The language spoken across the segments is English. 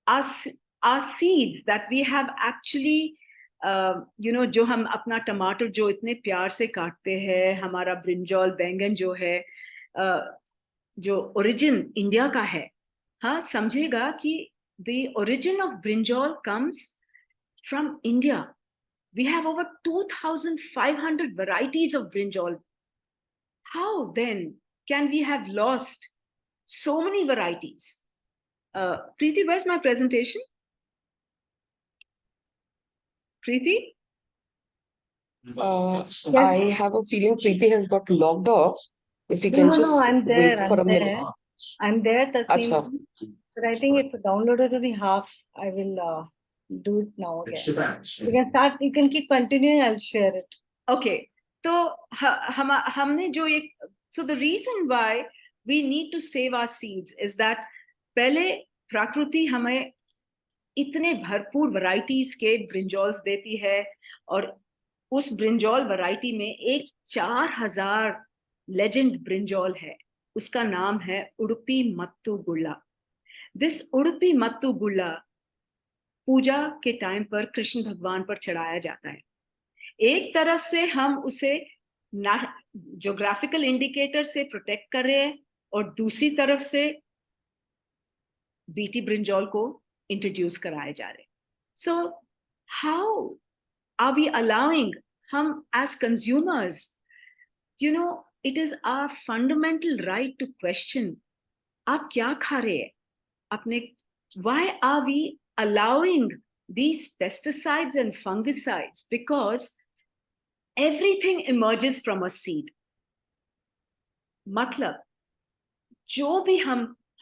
as our seeds that we have actually जो हम अपना टमाटर जो इतने प्यार से काटते हैं, हमारा ब्रिंजॉल बैंगन जो है जो ओरिजिन इंडिया का है, हाँ समझेगा कि the origin of brinjal comes from India. We have over 2,500 varieties of brinjal. How then can we have lost so many varieties? Priti, where's my presentation? Priti? Yes. I have a feeling Priti has got logged off. If you can No, just I'm there. wait for a minute. I'm there, Tasneem. Acha. But I think it's downloaded only half. I will do it now again. You can start. You can keep continuing. I'll share it. Okay. So, हमने जो ये so the reason why we need to save our seeds is that पहले प्रकृति हमें इतने भरपूर varieties के brinjals देती है और उस ब्रिंजॉल वैरायटी में एक 4,000 लेजेंड ब्रिंजॉल है, उसका नाम है उडुपी मत्तू गुल्ला. दिस उडुपी मत्तू गुल्ला पूजा के टाइम पर कृष्ण भगवान पर चढ़ाया जाता है. एक तरफ से हम उसे ज्योग्राफिकल इंडिकेटर से प्रोटेक्ट कर रहे हैं और दूसरी तरफ से बीटी ब्रिंजॉल को इंट्रोड्यूस कराए जा रहे. So how are we allowing, हम as consumers, it is our fundamental right to question, आप क्या खा रहे हैं अपने, why are we allowing these pesticides and fungicides? Because everything emerges from a seed. मतलब जो भी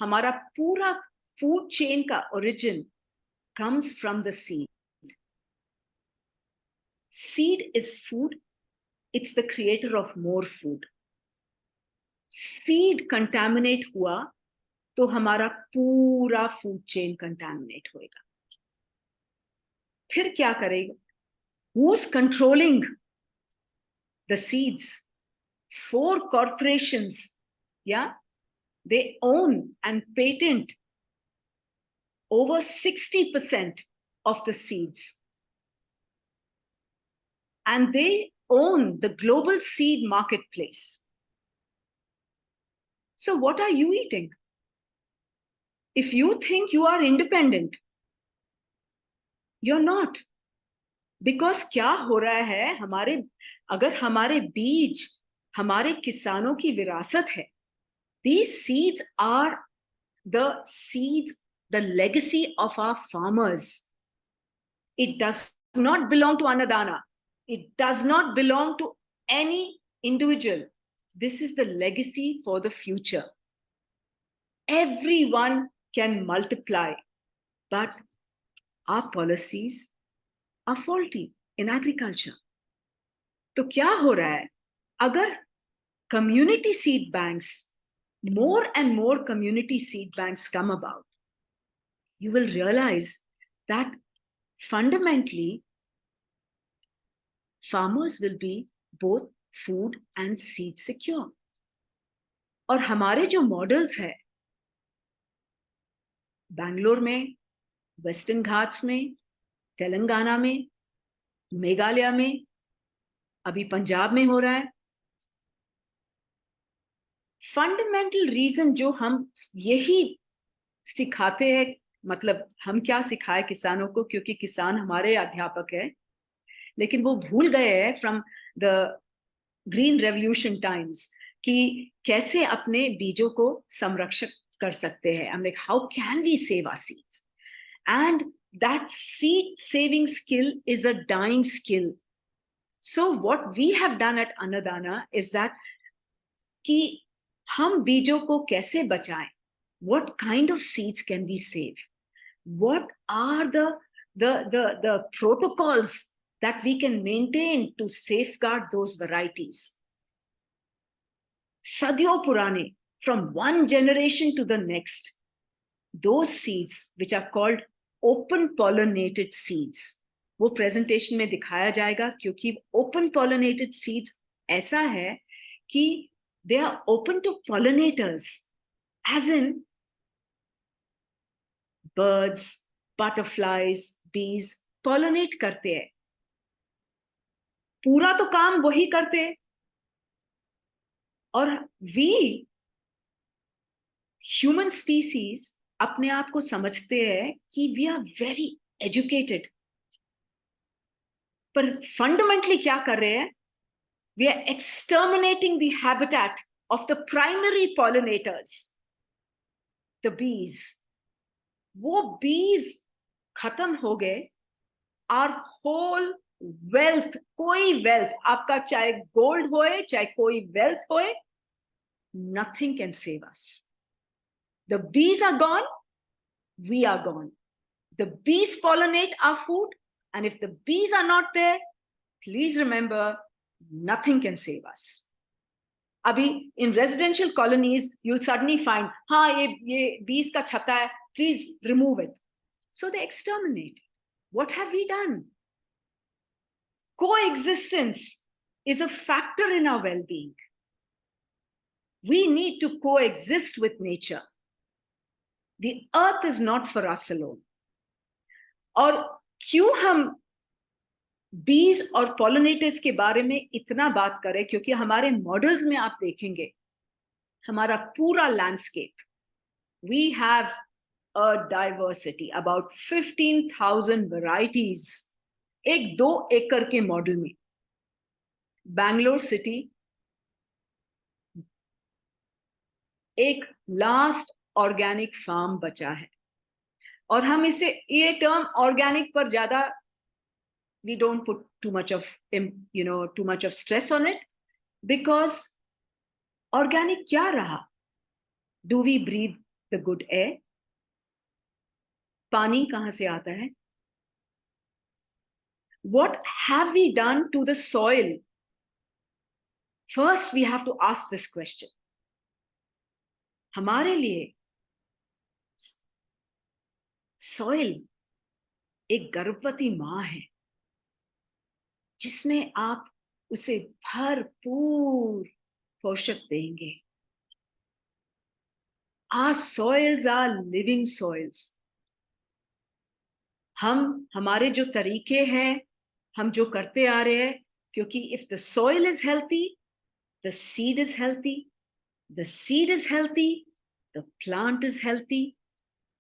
हमारा पूरा food chain का origin comes from the seed. Seed is food. It's the creator of more food. Seed contaminate हुआ तो हमारा पूरा food chain contaminate होएगा. फिर क्या करेगा? Who's controlling the seeds? 4 corporations, yeah, they own and patent over 60% of the seeds. And they own the global seed marketplace. So what are you eating? If you think you are independent, you're not. Because क्या हो रहा है, अगर हमारे बीज हमारे किसानों की विरासत है, these seeds are the seeds, the legacy of our farmers. It does not belong to Annadana. It does not belong to any individual. This is the legacy for the future. Everyone can multiply, but our policies are faulty in agriculture. तो क्या हो रहा है? अगर community seed banks, more and more community seed banks come about, you will realize that fundamentally farmers will be both food and seed secure. और हमारे जो models है, बैंगलोर में, वेस्टर्न घाट्स में, तेलंगाना में, मेघालय में, अभी पंजाब में हो रहा है. फंडामेंटल रीजन जो हम यही सिखाते हैं, मतलब हम क्या सिखाए किसानों को, क्योंकि किसान हमारे अध्यापक है, लेकिन वो भूल गए हैं from the green revolution times कि कैसे अपने बीजों को संरक्षित कर सकते हैं. I'm like, how can we save our seeds? And that seed saving skill is a dying skill. So what we have done at Annadana is that कि हम बीजों को कैसे बचाएं? What kind of seeds can we save? What are the protocols that we can maintain to safeguard those varieties? Sadyo Purane, from one generation to the next, those seeds which are called open pollinated seeds, वो presentation में दिखाया जाएगा, क्योंकि open pollinated seeds ऐसा है कि they are open to pollinators, as in birds, butterflies, बीज pollinate करते हैं, पूरा तो काम वही करते हैं। और वी ह्यूमन स्पीसीज अपने आप को समझते हैं कि वी आर वेरी एजुकेटेड, पर फंडामेंटली क्या कर रहे हैं? We are exterminating the habitat of the primary pollinators, the bees. वो बीज खत्म हो गए, आर होल वेल्थ, कोई वेल्थ आपका, चाहे गोल्ड होए, चाहे कोई वेल्थ होए, nothing can save us. The bees are gone, we are gone. The bees pollinate our food, and if the bees are not there, please remember, nothing can save us. Abhi in residential colonies, you'll suddenly find, ha, ye bees ka chhata hai, please remove it. So they exterminate. What have we done? Coexistence is a factor in our well-being. We need to coexist with nature. The earth is not for us alone. और क्यों हम बीज और pollinators के बारे में इतना बात करें? क्योंकि हमारे मॉडल्स में आप देखेंगे हमारा पूरा landscape, we have a diversity, about 15,000 varieties, एक 2 एकड़ के मॉडल में। बैंगलोर सिटी एक लास्ट ऑर्गेनिक फार्म बचा है, और हम इसे, ये टर्म ऑर्गेनिक पर ज्यादा, we don't put too much of stress on it, because organic क्या रहा? Do we breathe the good air? पानी कहां से आता है? What have we done to the soil? First we have to ask this question. हमारे लिए soil एक गर्भवती मां है, जिसमें आप उसे भरपूर पोषक देंगे। Our soils are living soils. हमारे जो तरीके हैं, हम जो करते आ रहे हैं, क्योंकि if the soil is healthy, the seed is healthy, the seed is healthy, the plant is healthy,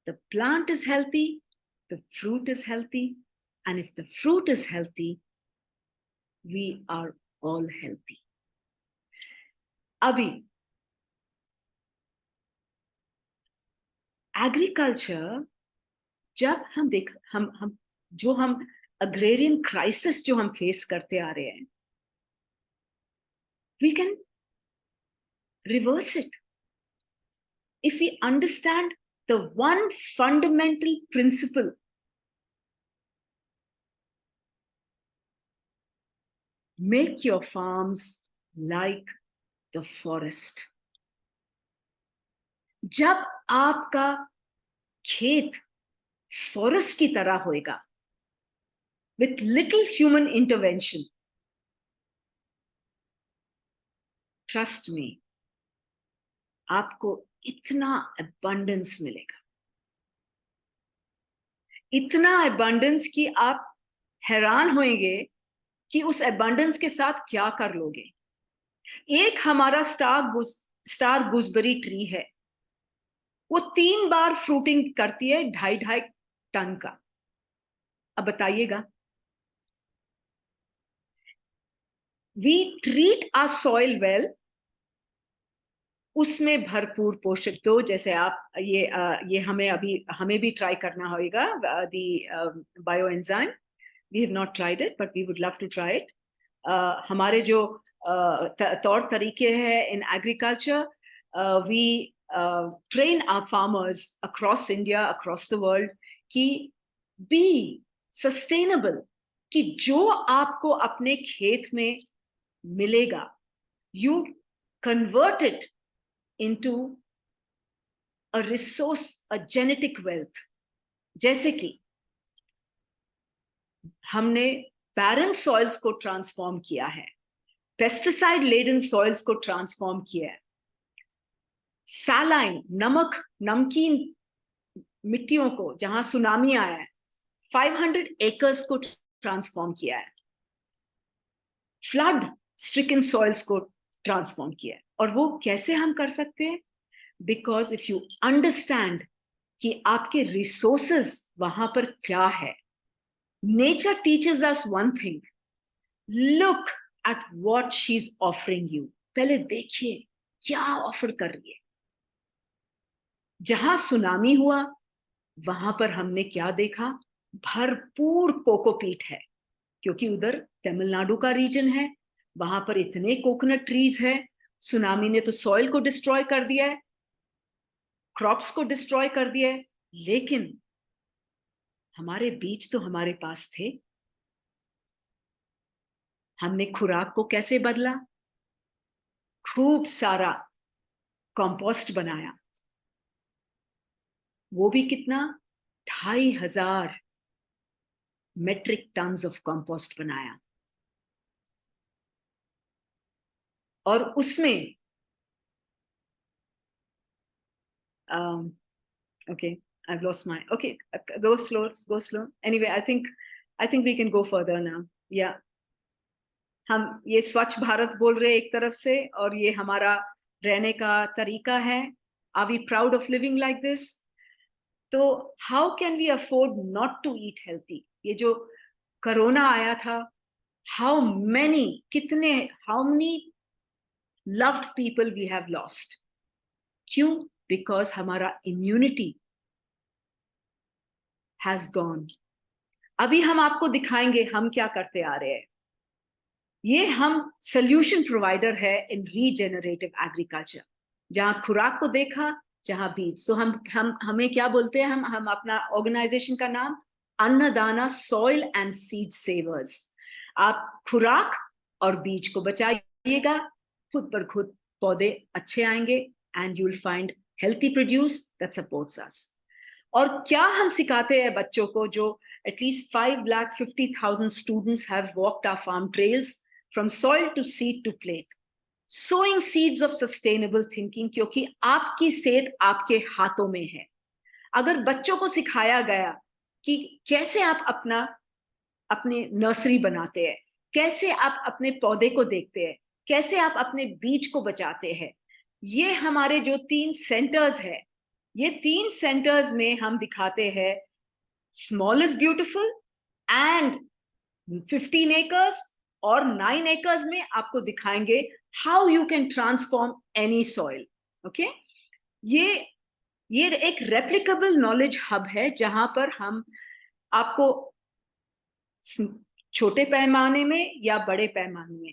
the plant is healthy, the fruit is healthy, and if the fruit is healthy, we are all healthy. अभी agriculture, जब हम agrarian crisis जो हम face करते आ रहे हैं, we can reverse it if we understand the one fundamental principle. Make your farms like the forest. जब आपका खेत फॉरेस्ट की तरह होएगा, with little human intervention, trust me, आपको इतना abundance मिलेगा, इतना abundance कि आप हैरान होंगे कि उस abundance के साथ क्या कर लोगे। एक हमारा स्टार गूसबेरी ट्री है, वो 3 बार फ्रूटिंग करती है 2.5 टन का। अब बताइएगा, we treat our soil well, उसमें भरपूर पोषक दो। जैसे आप ये हमें भी ट्राई करना होगा, the Bioenzyme. We have not tried it, but we would love to try it. हमारे जो तौर तरीके हैं in agriculture, we train our farmers across India, across the world, कि be sustainable, कि जो आपको अपने खेत में मिलेगा, you convert it into a resource, a genetic wealth. जैसे कि हमने barren सॉइल्स को ट्रांसफॉर्म किया है, पेस्टिसाइड लेडन सॉइल्स को ट्रांसफॉर्म किया है, सैलाइन नमकीन मिट्टियों को, जहां सुनामी आया है, 500 एकर्स को ट्रांसफॉर्म किया है, फ्लड स्ट्रिकन सॉइल्स को ट्रांसफॉर्म किया है। और वो कैसे हम कर सकते हैं? बिकॉज इफ यू अंडरस्टैंड कि आपके रिसोर्सेस वहां पर क्या है। Nature teaches us one thing, look at what she is offering you. पहले देखिए क्या ऑफर कर रही है। जहां सुनामी हुआ वहां पर हमने क्या देखा? भरपूर कोकोपीट है, क्योंकि उधर तमिलनाडु का रीजन है, वहां पर इतने कोकोनट ट्रीज है। सुनामी ने तो सॉइल को डिस्ट्रॉय कर दिया है, क्रॉप्स को डिस्ट्रॉय कर दिया है, लेकिन हमारे बीज तो हमारे पास थे। हमने खुराक को कैसे बदला? खूब सारा कंपोस्ट बनाया, वो भी कितना? 2500 मेट्रिक टन्स ऑफ कंपोस्ट बनाया। और उसमें okay, I've lost my, okay, go slow. Anyway, I think we can go further now. Yeah, हम ये स्वच्छ भारत बोल रहे हैं एक तरफ से, और ये हमारा रहने का तरीका है। Are we proud of living like this? तो how can we afford not to eat healthy? ये जो कोरोना आया था, how many loved people we have lost. क्यों? Because हमारा immunity has gone. अभी हम आपको दिखाएंगे हम क्या करते आ रहे हैं। ये हम सोल्यूशन प्रोवाइडर है इन रीजेनरेटिव एग्रीकल्चर। जहां खुराक को देखा, जहां बीज, तो हम हमें क्या बोलते हैं? हम अपना ऑर्गेनाइजेशन का नाम अन्नदाना सॉइल एंड सीड सेवर्स। आप खुराक और बीज को बचाइएगा, खुद पर खुद पौधे अच्छे आएंगे, and you will find healthy produce that supports us. और क्या हम सिखाते हैं बच्चों को? जो at least 550,000 students have walked our farm trails from soil to seed to plate, sowing seeds of sustainable thinking, क्योंकि आपकी सेहत आपके हाथों में है। अगर बच्चों को सिखाया गया कि कैसे आप अपने नर्सरी बनाते हैं, कैसे आप अपने पौधे को देखते हैं, कैसे आप अपने बीज को बचाते हैं, ये हमारे जो 3 सेंटर्स है, ये 3 सेंटर्स में हम दिखाते हैं small is beautiful, and 15 acres और 9 acres में आपको दिखाएंगे how you can transform any soil. Okay? ये एक replicable knowledge hub है, जहां पर हम आपको छोटे पैमाने में या बड़े पैमाने में,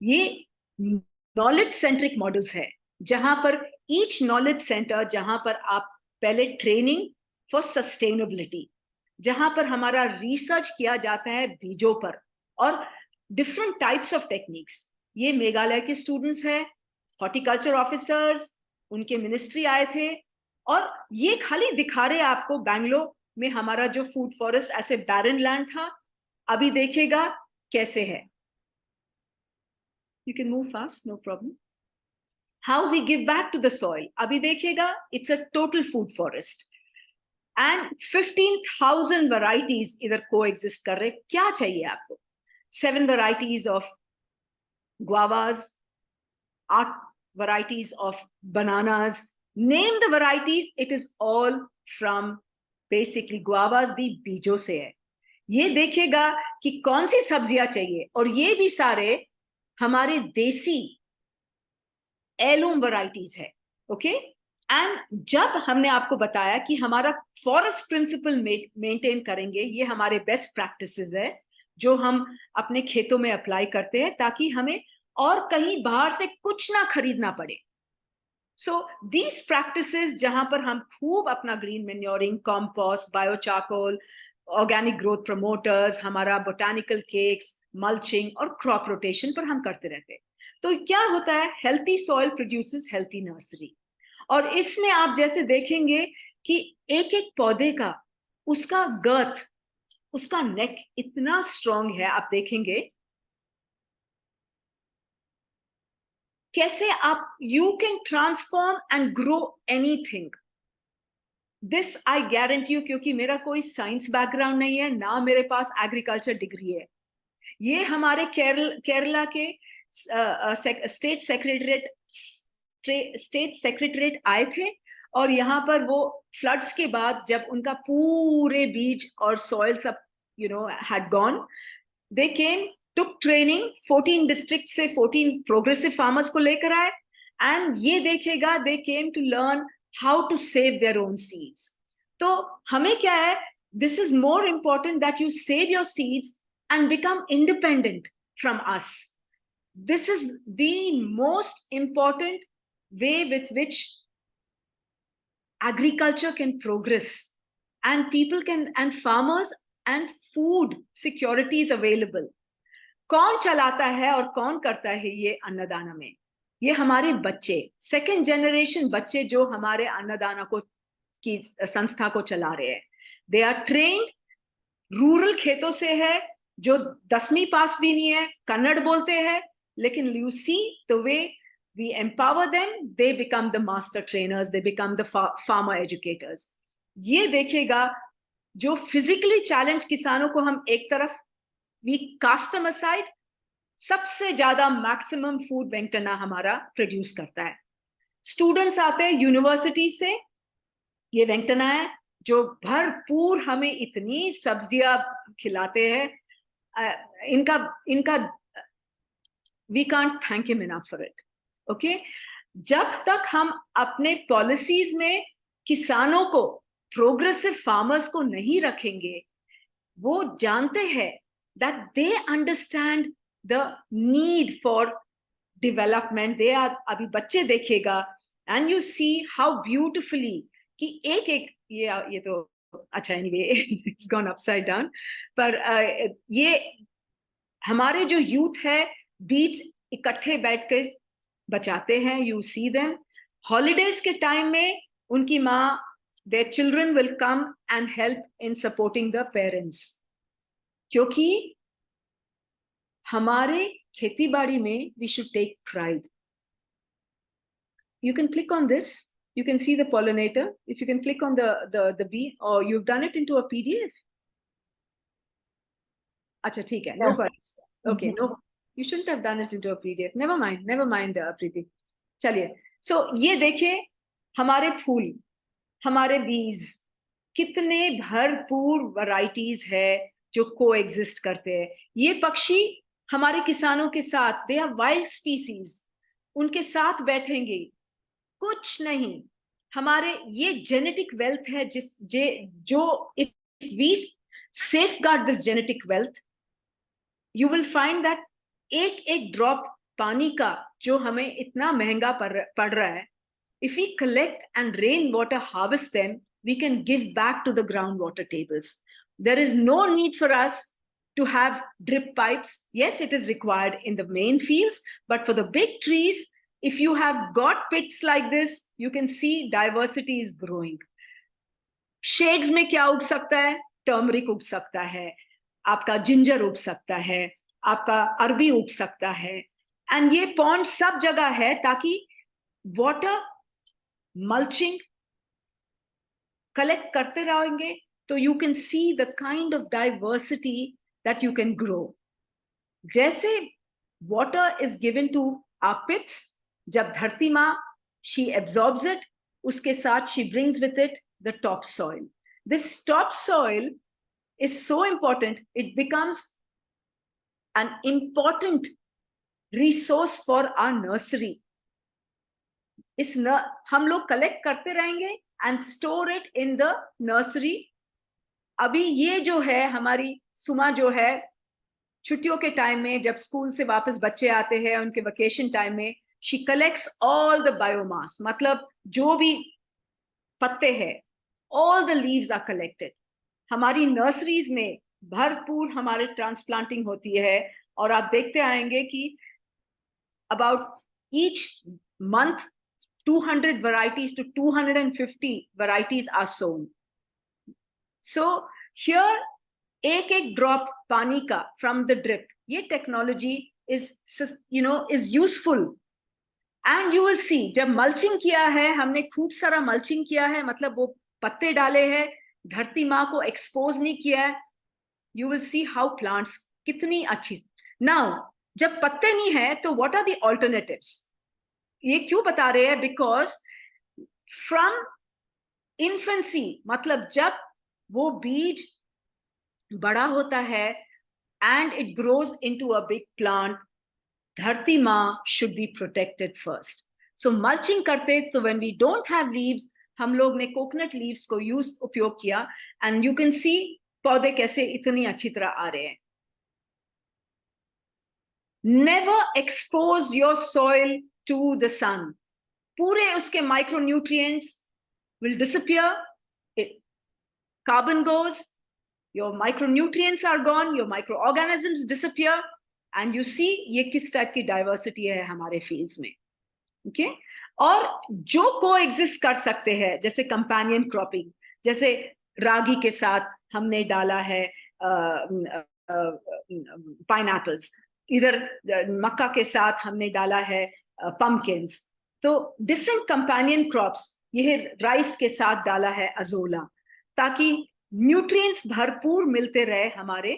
ये knowledge centric models है, जहां पर each knowledge center, जहां पर आप पहले ट्रेनिंग फॉर सस्टेनेबिलिटी, जहां पर हमारा रिसर्च किया जाता है बीजों पर और डिफरेंट टाइप्स ऑफ टेक्निक्स। ये मेघालय के स्टूडेंट्स हैं, हॉर्टिकल्चर ऑफिसर्स, उनके मिनिस्ट्री आए थे, और ये खाली दिखा रहे आपको बैंगलोर में हमारा जो फूड फॉरेस्ट ऐसे बैरन लैंड था, अभी देखिएगा कैसे है। You can move fast, no problem. How we give back to the soil, अभी देखिएगा it's a total food forest, and 15,000 varieties इधर को एग्जिस्ट कर रहे। क्या चाहिए आपको? 7 varieties of guavas, 8 varieties of bananas. Name the varieties, it is all from basically guavas भी बीजों से है। ये देखिएगा कि कौन सी सब्जियां चाहिए, और ये भी सारे हमारे देसी एलूम वैरायटीज है। ओके? एंड जब हमने आपको बताया कि हमारा फॉरेस्ट प्रिंसिपल मेंटेन करेंगे, ये हमारे बेस्ट प्रैक्टिसेस है जो हम अपने खेतों में अप्लाई करते हैं, ताकि हमें और कहीं बाहर से कुछ ना खरीदना पड़े। सो दीज प्रैक्टिसेस, जहां पर हम खूब अपना green manuring, compost, biocharcoal, organic growth promoters, हमारा बोटानिकल केक्स, मल्चिंग और क्रॉप रोटेशन पर हम करते रहते हैं। तो क्या होता है? Healthy soil produces healthy nursery. और इसमें आप जैसे देखेंगे कि एक एक पौधे का उसका गर्थ उसका नेक इतना स्ट्रांग है, आप देखेंगे कैसे आप you can transform and grow anything. This I guarantee you, क्योंकि मेरा कोई साइंस बैकग्राउंड नहीं है, ना मेरे पास एग्रीकल्चर डिग्री है। ये हमारे केरला के स्टेट सेक्रेटरीट आए थे, और यहाँ पर वो फ्लड्स के बाद जब उनका पूरे बीज और सॉइल सब had gone, they came, took training, 14 district से 14 प्रोग्रेसिव फार्मर्स को लेकर आए, एंड ये देखेगा they came to learn how to save their own seeds. तो हमें क्या है, this is more important that you save your seeds and become independent from us. This is the most important way with which agriculture can progress, and people can, and farmers and food security is available. कौन चलाता है और कौन करता है ये अन्नदाना में? ये हमारे बच्चे, सेकेंड जनरेशन बच्चे जो हमारे अन्नदाना को की संस्था को चला रहे हैं। दे आर ट्रेन्ड, रूरल खेतों से है, जो 10वीं पास भी नहीं है, कन्नड़ बोलते हैं, लेकिन you see the way we empower them, they become the master trainers, they become the farmer educators. ये देखेगा जो फिजिकली चैलेंज किसानों को हम एक तरफ, we cast them aside, सबसे ज्यादा मैक्सिमम फूड वेंटना हमारा प्रोड्यूस करता है। स्टूडेंट्स आते हैं यूनिवर्सिटी से, ये वेंटना है जो भरपूर हमें इतनी सब्जियां खिलाते हैं, इनका we can't thank him enough for it. Okay जब तक हम अपने पॉलिसीज में किसानों को, प्रोग्रेसिव फार्मर्स को नहीं रखेंगे, वो जानते हैं that they understand the need for development. They are, अभी बच्चे देखेगा and you see how beautifully कि एक एक ये तो अच्छा, anyway it's gone upside down, पर ये हमारे जो यूथ है बीच इकट्ठे बैठ के बचाते हैं। यू सी देम हॉलीडेज के टाइम में, उनकी माँ, their children will come and help in supporting the parents, क्योंकि हमारे खेती बाड़ी में we should take pride. You can click on this, you can see the pollinator. If you can click on the bee, or you've done it into a PDF. अच्छा ठीक है, no worries. Okay, no, you shouldn't have done it into a PDF. Never mind, Priti. चलिए, so ये देखिए हमारे फूल, हमारे बीज, कितने भरपूर वैरायटीज है जो कोएग्जिस्ट करते हैं। ये पक्षी हमारे किसानों के साथ, दे आर वाइल्ड स्पीसीज, उनके साथ बैठेंगे, कुछ नहीं। हमारे ये जेनेटिक वेल्थ है जो if we safeguard this genetic wealth, you will find that एक एक ड्रॉप पानी का जो हमें इतना महंगा पड़ रहा है, if we collect and rainwater harvest them, we can give back to the groundwater tables. There is no need for us to have drip pipes. Yes, it is required in the main fields, but for the big trees, if you have got pits like this, you can see diversity is growing. Shades में क्या उग सकता है? Turmeric उग सकता है, आपका ginger उग सकता है, आपका अरबी उग सकता है, एंड ये पॉन्ड सब जगह है ताकि वाटर मल्चिंग कलेक्ट करते रहेंगे, तो you can see the kind of diversity that you can grow. जैसे water is given to our pits, जब धरती माँ शी एब्जॉर्ब्स इट, उसके साथ she brings with it the top soil. This top soil is so important, it becomes an important resource for our nursery. हम लोग collect करते रहेंगे and store it in the nursery. अभी ये जो है हमारी सुमा जो है, छुट्टियों के टाइम में जब स्कूल से वापस बच्चे आते हैं उनके वेकेशन टाइम में, she collects all the biomass, मतलब जो भी पत्ते हैं, all the leaves are collected. हमारी नर्सरीज में भरपूर हमारे ट्रांसप्लांटिंग होती है, और आप देखते आएंगे कि about each month 200 varieties to 250 varieties are sown. So here एक एक ड्रॉप पानी का फ्रॉम द ड्रिप, ये technology is useful. And you will सी, जब मल्चिंग किया है हमने, खूब सारा मल्चिंग किया है, मतलब वो पत्ते डाले हैं, धरती माँ को एक्सपोज नहीं किया है, you will see how plants कितनी अच्छी. नाउ जब पत्ते नहीं है तो व्हाट आर द ऑल्टरनेटिव्स? ये क्यों बता रहे हैं? बिकॉज फ्रॉम इन्फेंसी, मतलब जब वो बीज बड़ा होता है and it grows into a big plant, धरती माँ should be protected first. So mulching करते, तो when we don't have leaves, हम लोग ने कोकोनट लीव्स को उपयोग किया, एंड यू कैन सी पौधे कैसे इतनी अच्छी तरह आ रहे हैं. Never expose your soil to the sun. पूरे उसके micronutrients will disappear. Carbon goes, your micronutrients are gone, your microorganisms disappear, and you see ये किस टाइप की डाइवर्सिटी है हमारे फील्ड्स में. ओके और जो कोएग्जिस्ट कर सकते हैं, जैसे कंपेनियन क्रॉपिंग, जैसे रागी के साथ हमने डाला है पाइनएप्पल्स, इधर मक्का के साथ हमने डाला है पम्पकिन्स. तो डिफरेंट कंपेनियन क्रॉप्स, यह राइस के साथ डाला है अजोला, ताकि न्यूट्रिएंट्स भरपूर मिलते रहे हमारे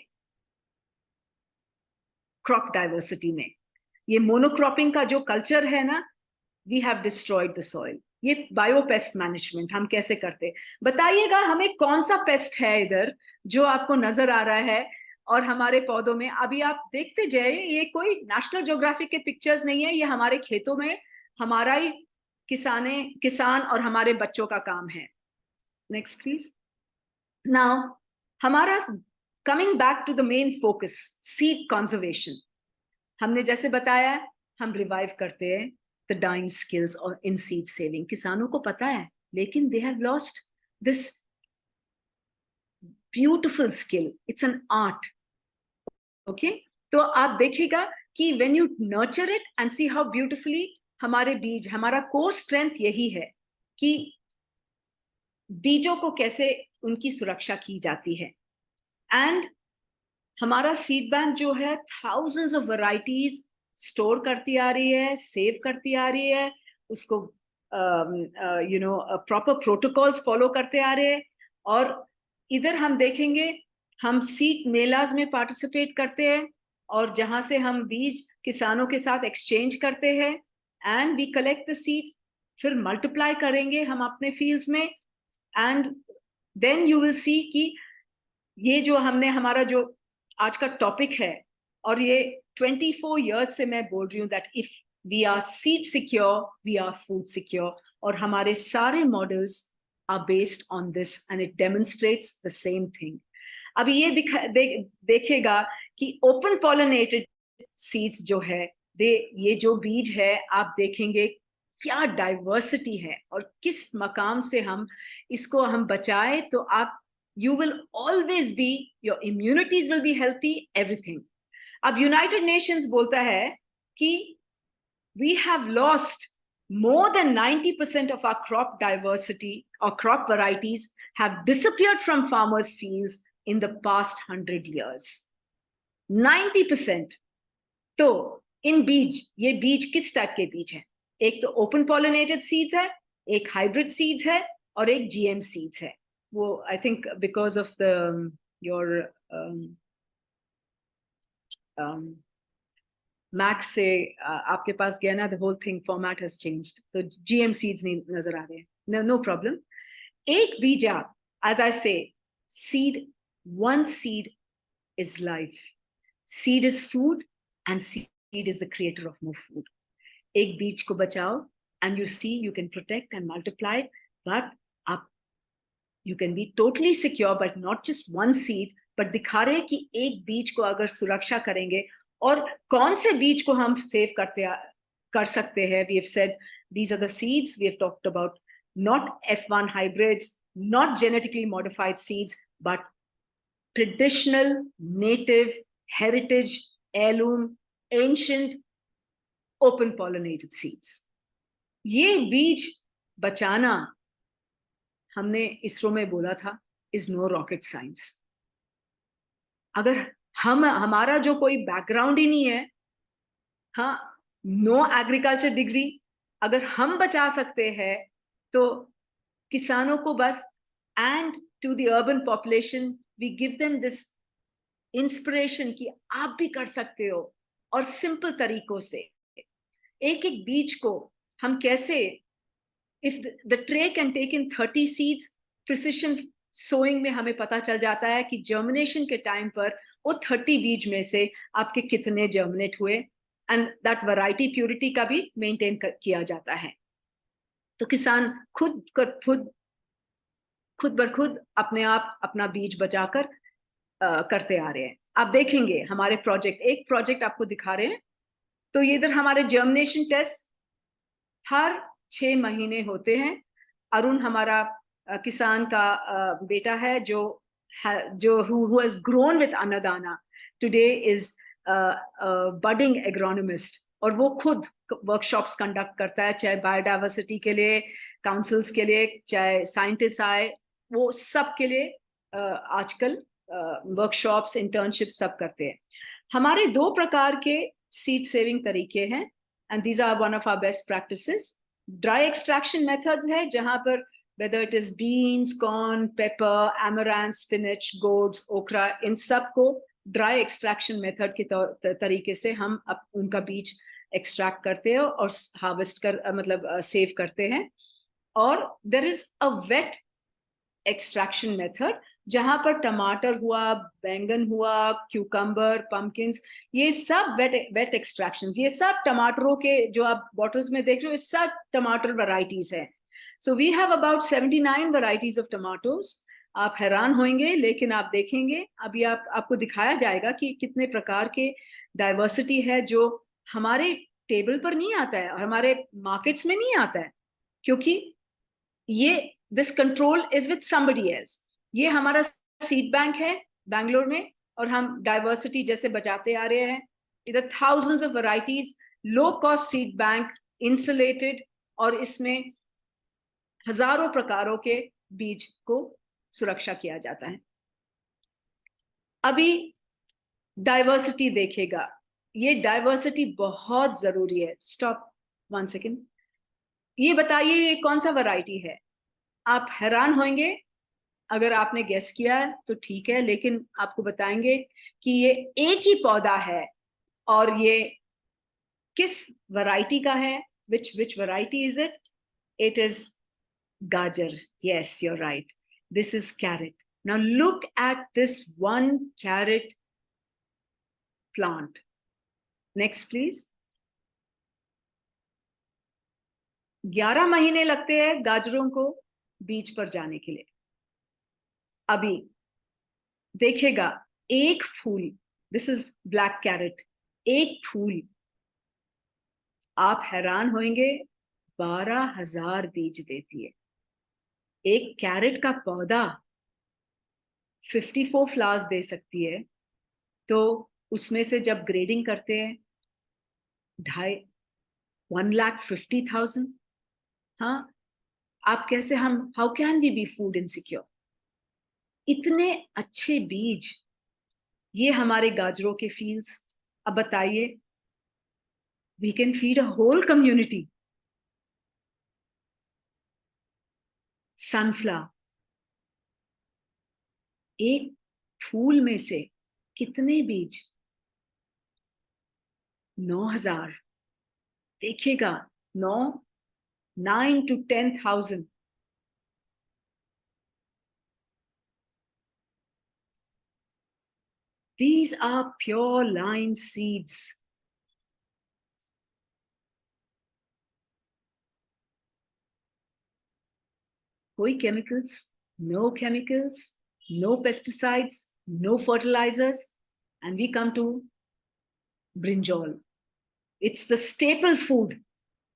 क्रॉप डाइवर्सिटी में. ये मोनोक्रॉपिंग का जो कल्चर है ना, we have destroyed the soil. ये बायोपेस्ट मैनेजमेंट हम कैसे करते, बताइएगा हमें कौन सा पेस्ट है इधर जो आपको नजर आ रहा है और हमारे पौधों में. अभी आप देखते जाइए, ये कोई नेशनल ज्योग्राफिक के पिक्चर्स नहीं है, ये हमारे खेतों में हमारा ही किसान और हमारे बच्चों का काम है. Next please. नाउ हमारा coming back to the main focus, seed conservation. हमने जैसे बताया, हम रिवाइव करते हैं द डाइंग स्किल्स और इन सीड सेविंग. किसानों को पता है, लेकिन they have lost this beautiful skill. It's an art. Okay, तो आप देखिएगा कि when you nurture it and C how beautifully हमारे बीज, हमारा कोर स्ट्रेंथ यही है कि बीजों को कैसे उनकी सुरक्षा की जाती है. एंड हमारा सीड बैंक जो है थाउजेंड्स ऑफ वैरायटीज स्टोर करती आ रही है, सेव करती आ रही है, उसको प्रॉपर प्रोटोकॉल्स फॉलो करते आ रहे हैं. और इधर हम देखेंगे, हम सीड मेलाज में पार्टिसिपेट करते हैं, और जहां से हम बीज किसानों के साथ एक्सचेंज करते हैं, and we collect the seeds, फिर मल्टीप्लाई करेंगे हम अपने फील्ड्स में. And then you will see कि ये जो हमने, हमारा जो आज का टॉपिक है, और ये 24 years से मैं बोल रही हूँ that if we are seed secure, we are food secure. और हमारे सारे models are based on this and it demonstrates the same thing. अभी ये देखेगा कि ओपन पॉलिनेटेड सीड्स जो है, ये जो बीज है, आप देखेंगे क्या डाइवर्सिटी है, और किस मकाम से हम इसको हम बचाए, तो आप you will always be, your immunities will be healthy, everything. अब यूनाइटेड नेशंस बोलता है कि we have lost more than 90% of our crop diversity or crop varieties have disappeared from farmers' fields in the past 100 years. 90%. तो इन बीज, ये बीज किस type के बीज है? एक तो ओपन पॉलिनेटेड सीड्स है, एक हाइब्रिड सीड्स है, और एक जीएम सीड्स है. वो I think because of the your max से आपके पास गया ना, the whole thing format has changed, तो जीएम सीड्स नहीं नजर आ रहे हैं. No problem. एक बीज आप, as I said, seed, one seed is life. Seed is food and seed is the creator of more food. एक बीज को बचाओ and you see you can protect and multiply, but आप you can be totally secure, but not just one seed, but दिखा रहे हैं कि एक बीज को अगर सुरक्षा करेंगे, और कौन से बीज को हम सेव कर सकते हैं. We have said these are the seeds we have talked about, not F1 hybrids, not genetically modified seeds, but traditional, native, heritage, heirloom, ancient, open pollinated seeds. ये बीज बचाना, हमने इसरो में बोला था, इज नो रॉकेट साइंस. अगर हमारा जो कोई बैकग्राउंड ही नहीं है, हाँ, नो एग्रीकल्चर डिग्री, अगर हम बचा सकते हैं तो किसानों को बस, and to the urban population we give them this inspiration कि आप भी कर सकते हो, और सिंपल तरीकों से एक एक बीज को हम कैसे, if the tray can take in 30 seeds, precision sowing में हमें पता चल जाता है कि जर्मिनेशन के टाइम पर वो 30 बीज में से आपके कितने जर्मिनेट हुए, एंड दैट वैरायटी प्योरिटी का भी मेंटेन किया जाता है। तो किसान खुद बर खुद अपने आप अपना बीज बचाकर करते आ रहे हैं। आप देखेंगे हमारे प्रोजेक्ट, एक प्रोजेक्ट आपको दिखा रहे हैं, तो ये इधर हमारे जर्मिनेशन टेस्ट हर 6 महीने होते हैं। अरुण हमारा किसान का बेटा है, जो who has grown with Annadana today is budding agronomist, और वो खुद वर्कशॉप्स कंडक्ट करता है, चाहे बायोडाइवर्सिटी के लिए, काउंसिल्स के लिए, चाहे साइंटिस्ट आए, वो सब के लिए आजकल वर्कशॉप्स, इंटर्नशिप सब करते हैं। हमारे 2 प्रकार के सीड सेविंग तरीके हैं, and these are one of our best practices. Dry extraction methods है, जहां पर whether it is beans, corn, pepper, amaranth, spinach, gourds, okra, इन सब को ड्राई एक्सट्रैक्शन मेथड के तरीके से हम उनका बीज एक्सट्रैक्ट करते हैं और हार्वेस्ट कर मतलब सेव करते हैं। और there is a wet extraction method, जहां पर टमाटर हुआ, बैंगन हुआ, क्यूकम्बर, पम्पकिंस, ये सब वेट एक्सट्रैक्शंस, ये सब टमाटरों के जो आप बॉटल्स में देख रहे हो, ये सब टमाटर वैरायटीज है। So we have about 79 varieties of tomatoes. आप हैरान होंगे, लेकिन आप देखेंगे अभी आपको दिखाया जाएगा कि कितने प्रकार के डाइवर्सिटी है जो हमारे टेबल पर नहीं आता है और हमारे मार्केट्स में नहीं आता है, क्योंकि ये this control is with somebody else. ये हमारा सीड बैंक है बैंगलोर में, और हम डाइवर्सिटी जैसे बचाते आ रहे हैं। इधर thousands of varieties, low cost seed bank, insulated, और इसमें हजारों प्रकारों के बीज को सुरक्षा किया जाता है। अभी डाइवर्सिटी देखेगा, ये डाइवर्सिटी बहुत जरूरी है। Stop 1 second. ये बताइए ये कौन सा वैरायटी है? आप हैरान होंगे, अगर आपने गेस किया तो ठीक है, लेकिन आपको बताएंगे कि ये एक ही पौधा है, और ये किस वैरायटी का है। which variety is it? It is gajar. Yes, you're right. This is carrot. Now look at this one carrot plant. Next please. 11 महीने लगते हैं गाजरों को बीज पर जाने के लिए। अभी देखिएगा एक फूल, दिस इज ब्लैक कैरेट, एक फूल, आप हैरान होंगे, 12,000 बीज देती है। एक कैरेट का पौधा 54 फ्लावर्स दे सकती है, तो उसमें से जब ग्रेडिंग करते हैं 1,50,000, हाँ, आप कैसे, हम how can we be food insecure? इतने अच्छे बीज, ये हमारे गाजरों के फील्ड्स। अब बताइए, we can feed a whole community. Sunflower, एक फूल में से कितने बीज? 9,000। देखिएगा, 9 to 10,000। These are pure line seeds. कोई chemicals, no chemicals, no pesticides, no fertilizers, and we come to brinjal. It's the staple food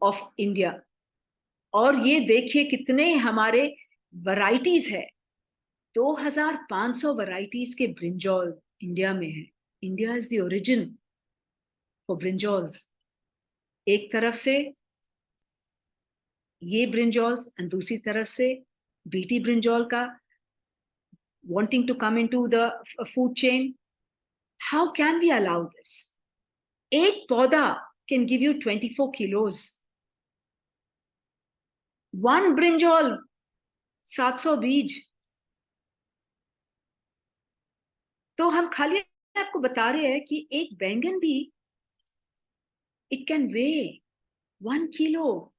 of India. और ये देखिए कितने हमारे वैरायटीज है, 2,500 वैरायटीज के ब्रिंजॉल इंडिया में है। India is the origin for brinjals. एक तरफ से ये ब्रिंजॉल्स, और दूसरी तरफ से बीटी ब्रिंजॉल का wanting to come into the food chain, How can we allow this? एक पौधा can give you 24 kilos. One brinjal, 700 बीज. तो हम खाली आपको बता रहे हैं कि एक बैंगन भी it can weigh 1 kilo.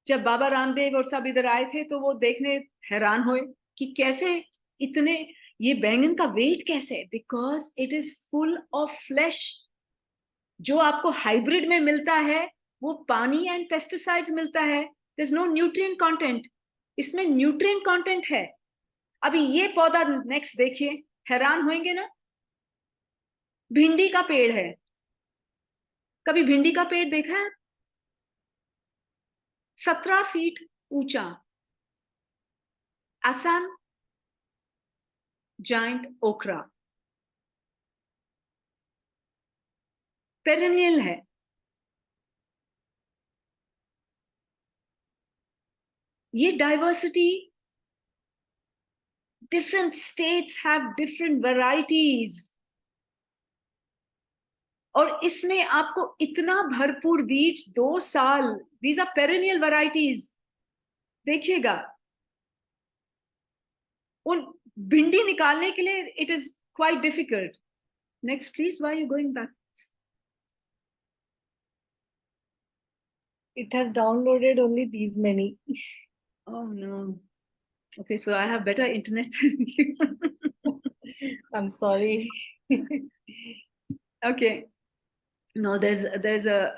जब बाबा रामदेव और सब इधर आए थे तो वो देखने हैरान हुए कि कैसे इतने ये बैंगन का वेट कैसे है, because it is full of flash. जो आपको हाइब्रिड में मिलता है वो पानी एंड पेस्टिसाइड्स मिलता है. There is no nutrient content. इसमें न्यूट्रिएंट कंटेंट है. अभी ये पौधा नेक्स्ट देखिए, हैरान होंगे ना. भिंडी का पेड़ है. कभी भिंडी का पेड़ देखा है? 17 फीट ऊंचा. असम जाइंट ओकरा. पेरेनियल है. ये diversity, different states have different varieties. और इसमें आपको इतना भरपूर बीज 2 साल. These are perennial varieties. देखिएगा उन भिंडी निकालने के लिए it is quite difficult. Next please. Why are you going back? It has downloaded only these many. Oh no. Okay, so I have better internet than you. I'm sorry. Okay. No, there's a,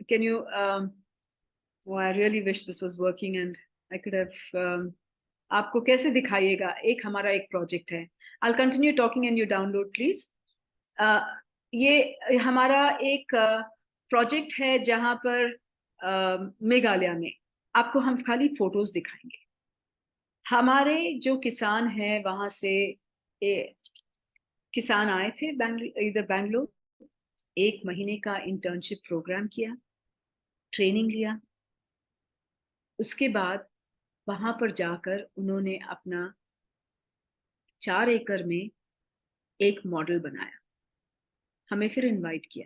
can you, oh, I really wish this was working and I could have, आपको कैसे दिखाइएगा? एक हमारा एक project है. I'll continue talking and you download please. ये हमारा एक project है जहां पर मेघालय में आपको हम खाली फोटोज दिखाएंगे. हमारे जो किसान हैं वहां से किसान आए थे इधर बैंगलोर. 1 महीने का इंटर्नशिप प्रोग्राम किया, ट्रेनिंग लिया. उसके बाद वहां पर जाकर उन्होंने अपना 4 एकड़ में एक मॉडल बनाया. हमें फिर इनवाइट किया.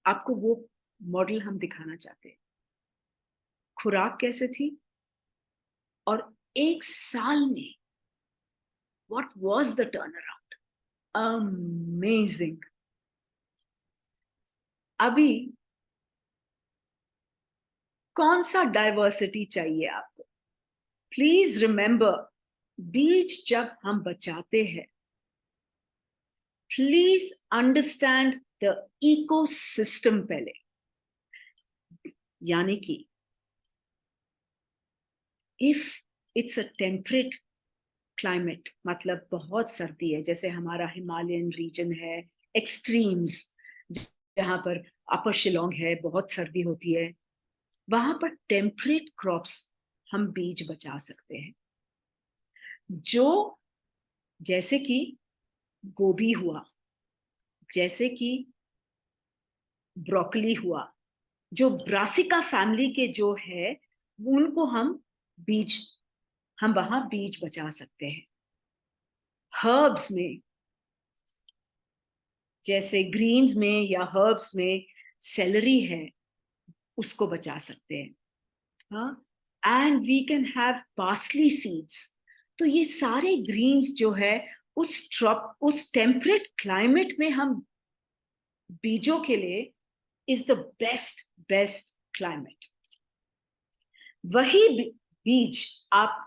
आपको वो मॉडल हम दिखाना चाहते हैं. खुराक कैसे थी और 1 साल में what was the turnaround? Amazing. अभी कौन सा डाइवर्सिटी चाहिए आपको? प्लीज रिमेंबर, बीज जब हम बचाते हैं, प्लीज अंडरस्टैंड द इकोसिस्टम पहले. यानी कि if it's a temperate climate, मतलब बहुत सर्दी है, जैसे हमारा हिमालयन रीजन है, एक्सट्रीम्स जहां पर अपर शिलोंग है, बहुत सर्दी होती है, वहां पर टेम्परेट क्रॉप्स हम बीज बचा सकते हैं. जो जैसे कि गोभी हुआ, जैसे कि ब्रोकली हुआ, जो ब्रासिका फैमिली के जो है उनको हम वहां बीज बचा सकते हैं. हर्ब्स में, जैसे ग्रीन्स में या हर्ब्स में सेलरी है, उसको बचा सकते हैं. हाँ, and we can have parsley seeds. तो ये सारे ग्रीन्स जो है उस टेम्परेट क्लाइमेट में हम बीजों के लिए इज द बेस्ट क्लाइमेट. वही बीज आप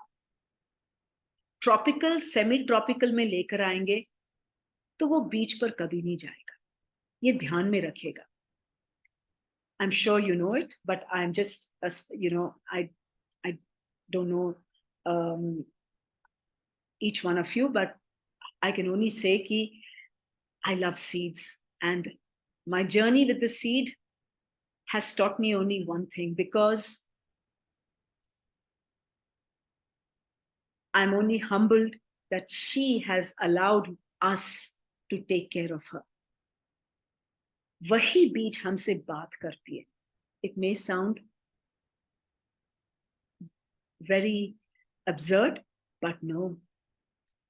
ट्रॉपिकल सेमी ट्रॉपिकल में लेकर आएंगे तो वो बीज पर कभी नहीं जाएगा. ये ध्यान में रखेगा. I'm sure you know it, but I'm just, I don't know each one of you, but I can only say ki I love seeds, and my journey with the seed has taught me only one thing, because I'm only humbled that she has allowed us to take care of her. वही बीज हमसे बात करती है. It may sound very absurd, but no.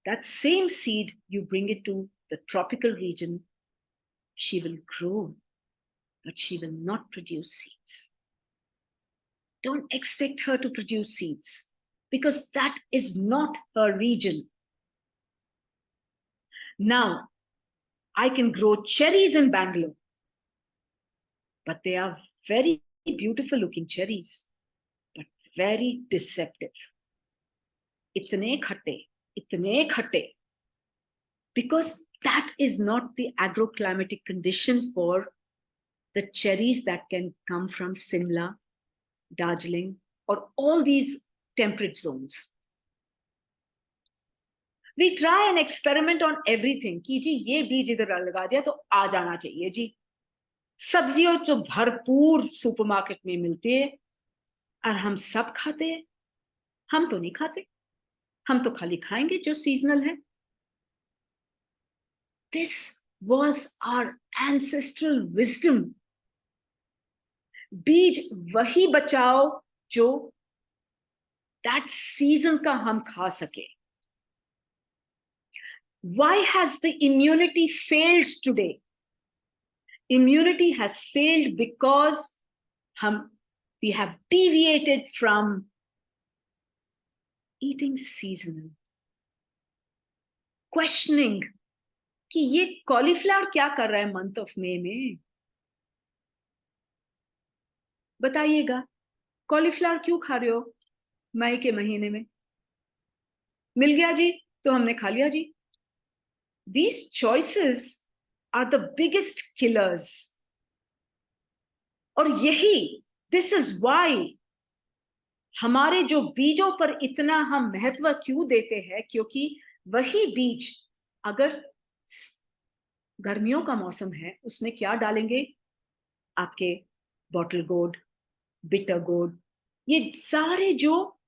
That same seed, you bring it to the tropical region, she will grow, but she will not produce seeds. Don't expect her to produce seeds because that is not her region. Now, I can grow cherries in Bangalore, but they are very beautiful looking cherries, but very deceptive. Itne khatte. Because that is not the agroclimatic condition for the cherries that can come from Simla, Darjeeling, or all these temperate zones. We try and experiment on everything कि जी ये बीज इधर लगा दिया तो आ जाना चाहिए जी. सब्जियों जो भरपूर सुपरमार्केट में मिलती है और हम सब खाते हैं. हम तो नहीं खाते, हम तो खाली खाएंगे जो सीजनल है. This was our ancestral wisdom. बीज वही बचाओ जो that season का हम खा सके. Why has the immunity failed today? Immunity has failed because we have deviated from eating seasonal. Questioning कि ये कॉलीफ्लावर क्या कर रहा है मंथ ऑफ मे में. बताइएगा, कॉलीफ्लावर क्यों खा रहे हो मई के महीने में? मिल गया जी तो हमने खा लिया जी. These choices are the biggest killers. और यही, this is why हमारे जो बीजों पर इतना हम महत्व क्यों देते हैं, क्योंकि वही बीज अगर गर्मियों का मौसम है उसमें क्या डालेंगे? आपके बॉटल गोर्ड, बिटर गोर्ड, ये सारे जो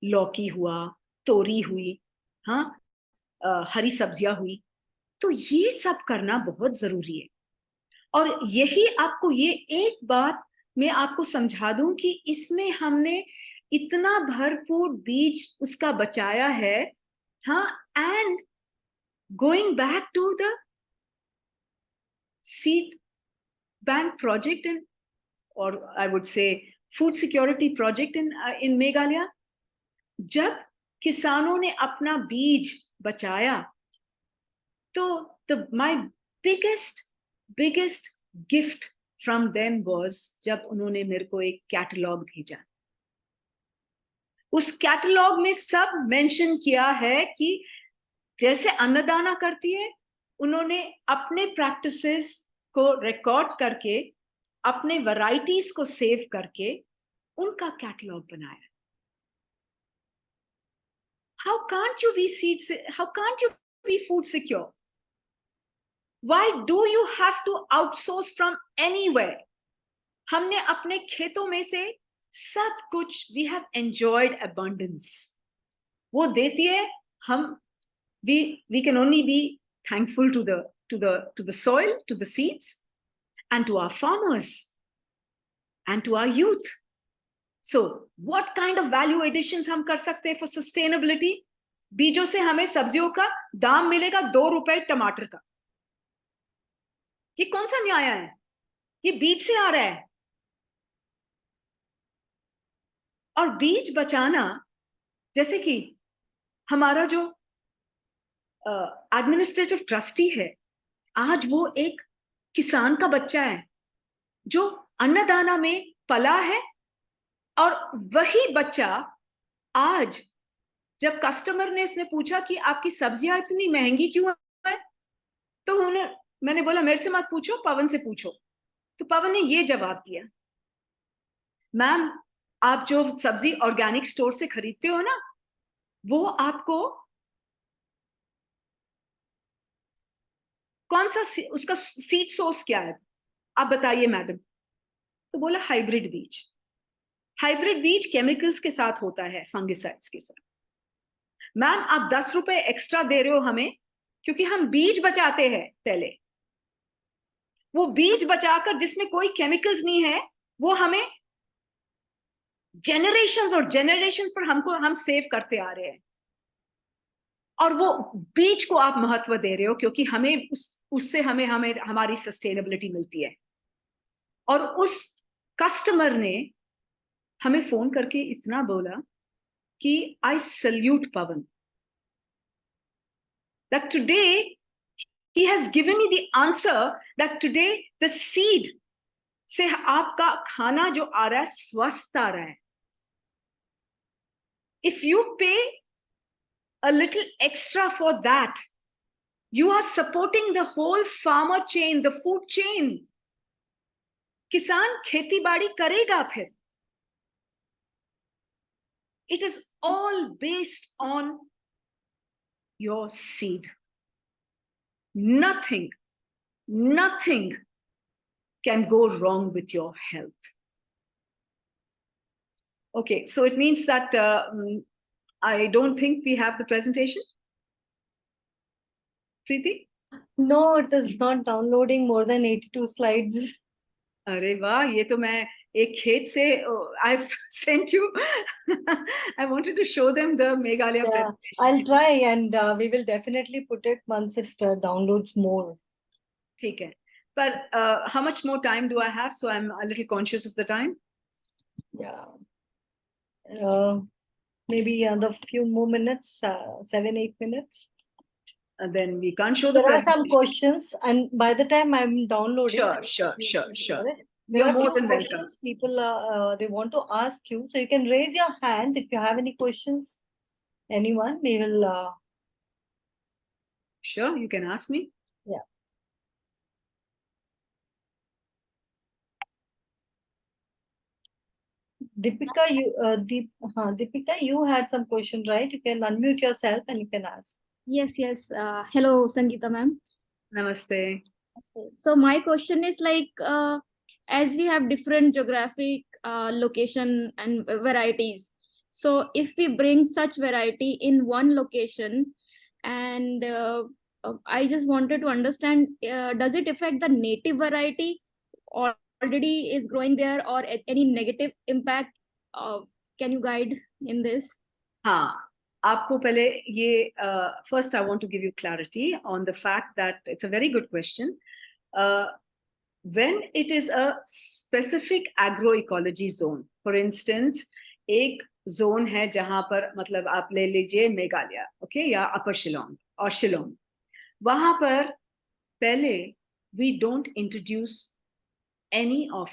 लौकी हुआ, तोरी हुई, हाँ, हरी सब्जियां हुई, तो ये सब करना बहुत जरूरी है. और यही आपको ये एक बात मैं आपको समझा दूं कि इसमें हमने इतना भरपूर बीज उसका बचाया है. हाँ, and going back to the seed bank project in, और I would say food security project in Meghalaya, जब किसानों ने अपना बीज बचाया तो my biggest gift from them was जब उन्होंने मेरे को एक कैटलॉग भेजा. उस कैटलॉग में सब मेंशन किया है कि जैसे अन्नदाना करती है, उन्होंने अपने प्रैक्टिसेस को रिकॉर्ड करके, अपने वैरायटीज को सेव करके उनका कैटलॉग बनाया. How can't you be food secure? Why do you have to outsource from anywhere? हमने अपने खेतों में से सब कुछ, we have enjoyed abundance. वो देती है, हम we can only be thankful to the soil, to the seeds, and to our farmers, and to our youth. So what kind of value additions हम कर सकते हैं for sustainability? बीजों से हमें सब्जियों का दाम मिलेगा 2 रुपए टमाटर का. ये कौन सा न्याय है? ये बीज से आ रहा है. और बीज बचाना, जैसे कि हमारा जो एडमिनिस्ट्रेटिव ट्रस्टी है, आज वो एक किसान का बच्चा है जो अन्नदाना में पला है. और वही बच्चा आज जब कस्टमर ने इसने पूछा कि आपकी सब्जियां इतनी महंगी क्यों है, तो मैंने बोला मेरे से मत पूछो, पवन से पूछो. तो पवन ने ये जवाब दिया, मैम आप जो सब्जी ऑर्गेनिक स्टोर से खरीदते हो ना, वो आपको कौन सा उसका सीड सोर्स क्या है आप बताइए मैडम. तो बोला हाइब्रिड बीज. हाइब्रिड बीज केमिकल्स के साथ होता है, फंगिसाइड्स के साथ. मैम आप 10 रुपए एक्स्ट्रा दे रहे हो हमें क्योंकि हम बीज बचाते हैं. पहले वो बीज बचाकर जिसमें कोई केमिकल्स नहीं है, वो हमें जेनरेशंस और जेनरेशंस पर हम सेव करते आ रहे हैं. और वो बीज को आप महत्व दे रहे हो क्योंकि हमें उससे हमें हमारी सस्टेनेबिलिटी मिलती है। और उस कस्टमर ने हमें फोन करके इतना बोला कि I salute Pavan, that today he has given me the answer that today the seed से आपका खाना जो आ रहा है स्वस्थ आ रहा है। If you pay a little extra for that, you are supporting the whole farmer chain, the food chain. किसान खेती बाड़ी करेगा फिर। It is all based on your seed. Nothing can go wrong with your health. Okay, so it means that I don't think we have the presentation. Priti? No, it is not downloading more than 82 slides. अरे वाह, ये तो मैं एक खेत से I've sent you. I wanted to show them the Meghalaya presentation. I'll try, and we will definitely put it once it downloads more. ठीक है, but how much more time do I have? So I'm a little conscious of the time. Yeah. Maybe another few more minutes, 7-8 minutes. And then we can't show the There are presentation. some questions, and by the time I'm downloading, Sure. There You're are more few than welcome. questions people they want to ask you, so you can raise your hands if you have any questions. Anyone, we will. Sure, you can ask me. Yeah. Deepika, Deepika, you had some question, right? You can unmute yourself and you can ask. Yes. Hello, Sangita ma'am. Namaste. So my question is like, as we have different geographic location and varieties, so if we bring such variety in one location, and I just wanted to understand, does it affect the native variety already is growing there, or any negative impact? Can you guide in this? हाँ, आपको पहले ये first I want to give you clarity on the fact that it's a very good question. When it is a specific agroecology zone, for instance, एक zone है जहां पर मतलब आप ले लीजिए मेघालय, okay, या अपर शिलोंग और शिलोंग, वहां पर पहले we don't introduce any of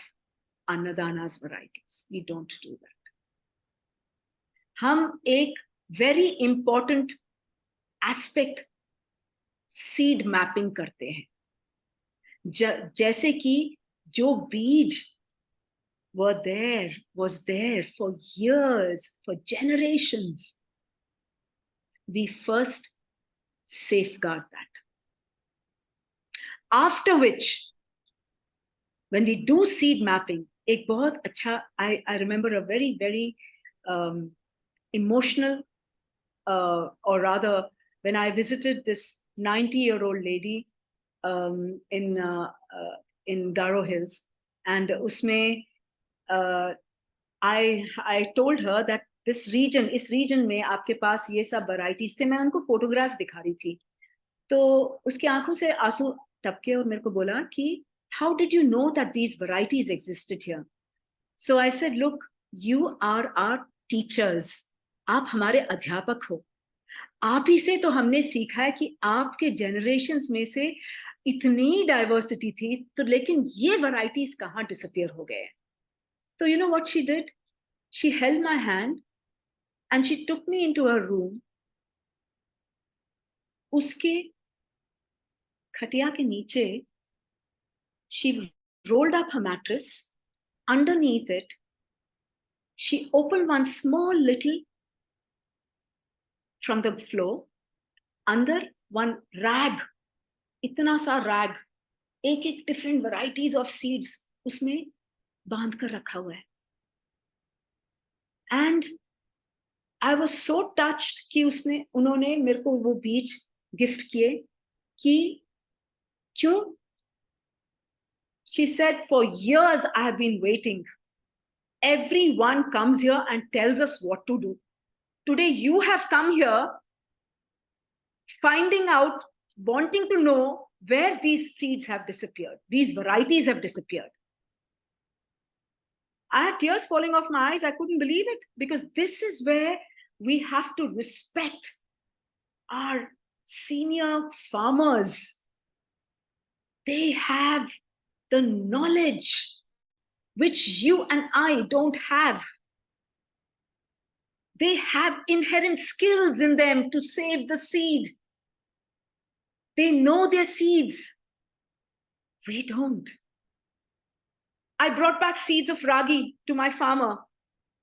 Annadana's varieties. We don't do that. हम एक very important aspect seed mapping करते हैं, जैसे कि जो बीज was there for years, for generations, we first safeguard that. After which, when we do seed mapping, एक बहुत अच्छा, I remember a very, very emotional, or rather, when I visited this 90-year-old lady in Garo Hills, and usme I told her that this region, इस region में आपके पास ये सब varieties थे, मैं उनको photographs दिखा रही थी, तो उसकी आंखों से आंसू टपके और मेरे को बोला कि how did you know that these varieties existed here? So I said, look, you are our teachers. आप हमारे अध्यापक हो, आप ही से तो हमने सीखा है कि आपके generations में से इतनी diversity थी, तो लेकिन ये varieties कहाँ disappear हो गए? So you know what she did? She held my hand and she took me into her room. उसके खटिया के नीचे, she rolled up her mattress. Underneath it, she opened one small little from the floor. Under one rag, इतना सा rag, एक different varieties of seeds उसमें बांध कर रखा हुआ है. And I was so touched कि उन्होंने मेरे को वो बीज gift किए कि क्यों? She said, for years I have been waiting. Everyone comes here and tells us what to do. Today you have come here finding out, wanting to know where these seeds have disappeared, these varieties have disappeared. I had tears falling off my eyes. I couldn't believe it, because this is where we have to respect our senior farmers. They have the knowledge which you and I don't have. They have inherent skills in them to save the seed. They know their seeds. We don't. I brought back seeds of ragi to my farmer,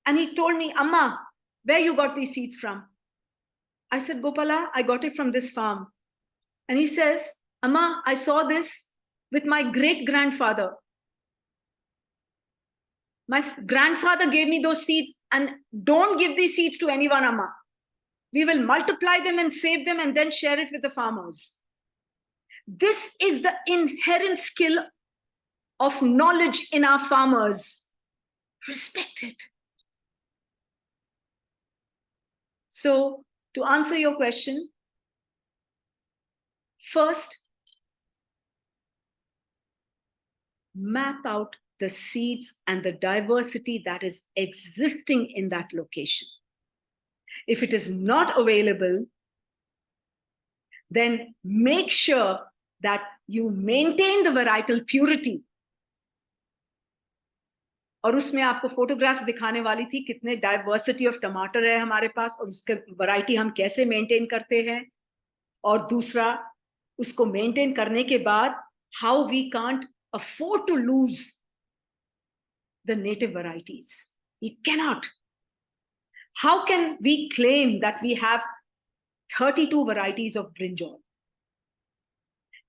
and he told me, Amma, where you got these seeds from? I said, Gopala, I got it from this farm. And he says, Amma, I saw this with my great-grandfather. My grandfather gave me those seeds, and don't give these seeds to anyone, Amma. We will multiply them and save them and then share it with the farmers. This is the inherent skill of knowledge in our farmers. Respect it. So, to answer your question, first, map out the seeds and the diversity that is existing in that location. If it is not available, then make sure that you maintain the varietal purity. और उसमें आपको photographs दिखाने वाली थी कितने diversity of टमाटर है हमारे पास और उसके वैरायटी हम कैसे मेंटेन करते हैं, और दूसरा उसको मेंटेन करने के बाद how we can't afford to lose the native varieties. We cannot. How can we claim that we have 32 varieties of brinjal?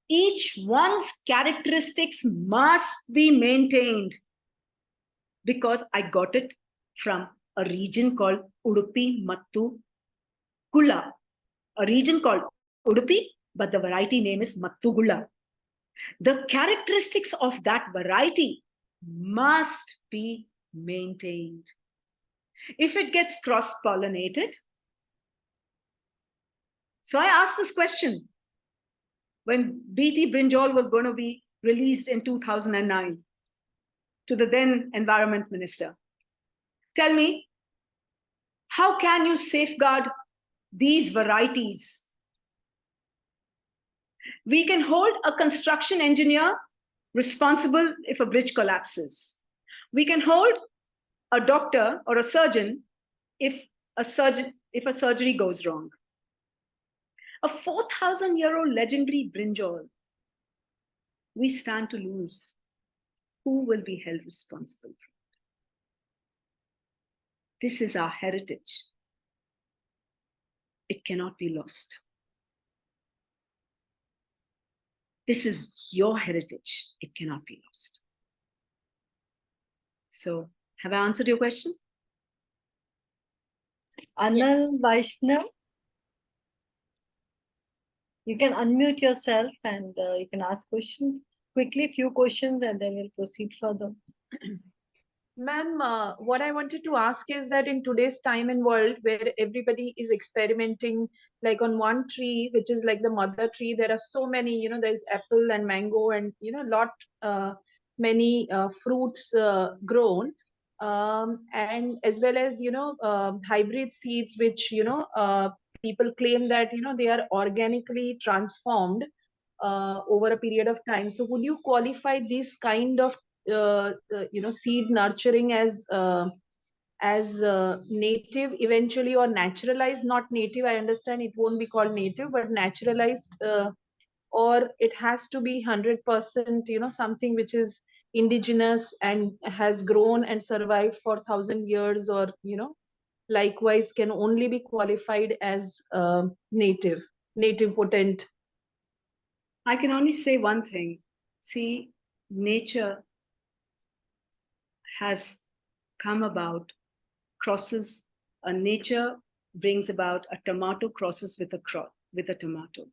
Each one's characteristics must be maintained, because I got it from a region called Udupi Mattu Gulla. A region called Udupi, but the variety name is Mattu Gulla. The characteristics of that variety must be maintained. If it gets cross-pollinated, so I asked this question when BT brinjal was going to be released in 2009 to the then environment minister. Tell me, how can you safeguard these varieties? We can hold a construction engineer responsible if a bridge collapses. We can hold a doctor or a surgeon if a surgery goes wrong. A 4,000-year-old legendary brinjal, we stand to lose. Who will be held responsible for it? This is our heritage. It cannot be lost. This is your heritage. It cannot be lost. So, have I answered your question? Anil Vaishnav, you can unmute yourself and you can ask questions. Quickly, few questions, and then we'll proceed further. Ma'am, what I wanted to ask is that in today's time and world where everybody is experimenting, like on one tree, which is like the mother tree, there are so many, there's apple and mango and, many fruits grown. And as well as, hybrid seeds, which, people claim that, they are organically transformed over a period of time. So would you qualify this kind of seed nurturing as native eventually, or naturalized? Not native, I understand it won't be called native, but naturalized, or it has to be 100%, something which is indigenous and has grown and survived for 1,000 years, or likewise can only be qualified as native potent? I can only say one thing. See, nature has come about, crosses. Nature brings about a tomato crosses with a tomato,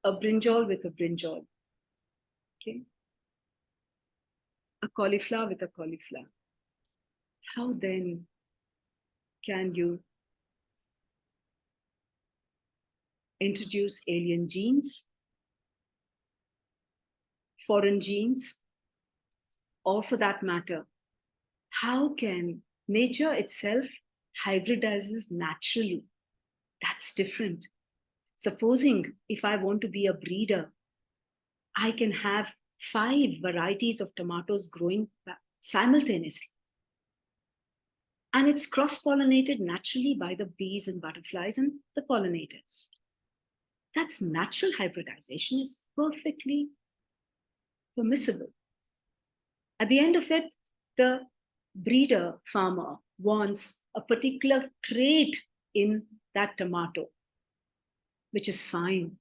a brinjal with a brinjal, okay, a cauliflower with a cauliflower. How then can you introduce alien genes, foreign genes, or for that matter, how can nature itself hybridizes naturally? That's different. Supposing if I want to be a breeder, I can have 5 varieties of tomatoes growing simultaneously. And it's cross-pollinated naturally by the bees and butterflies and the pollinators. That's natural hybridization, is perfectly permissible. At the end of it, the breeder farmer wants a particular trait in that tomato, which is fine.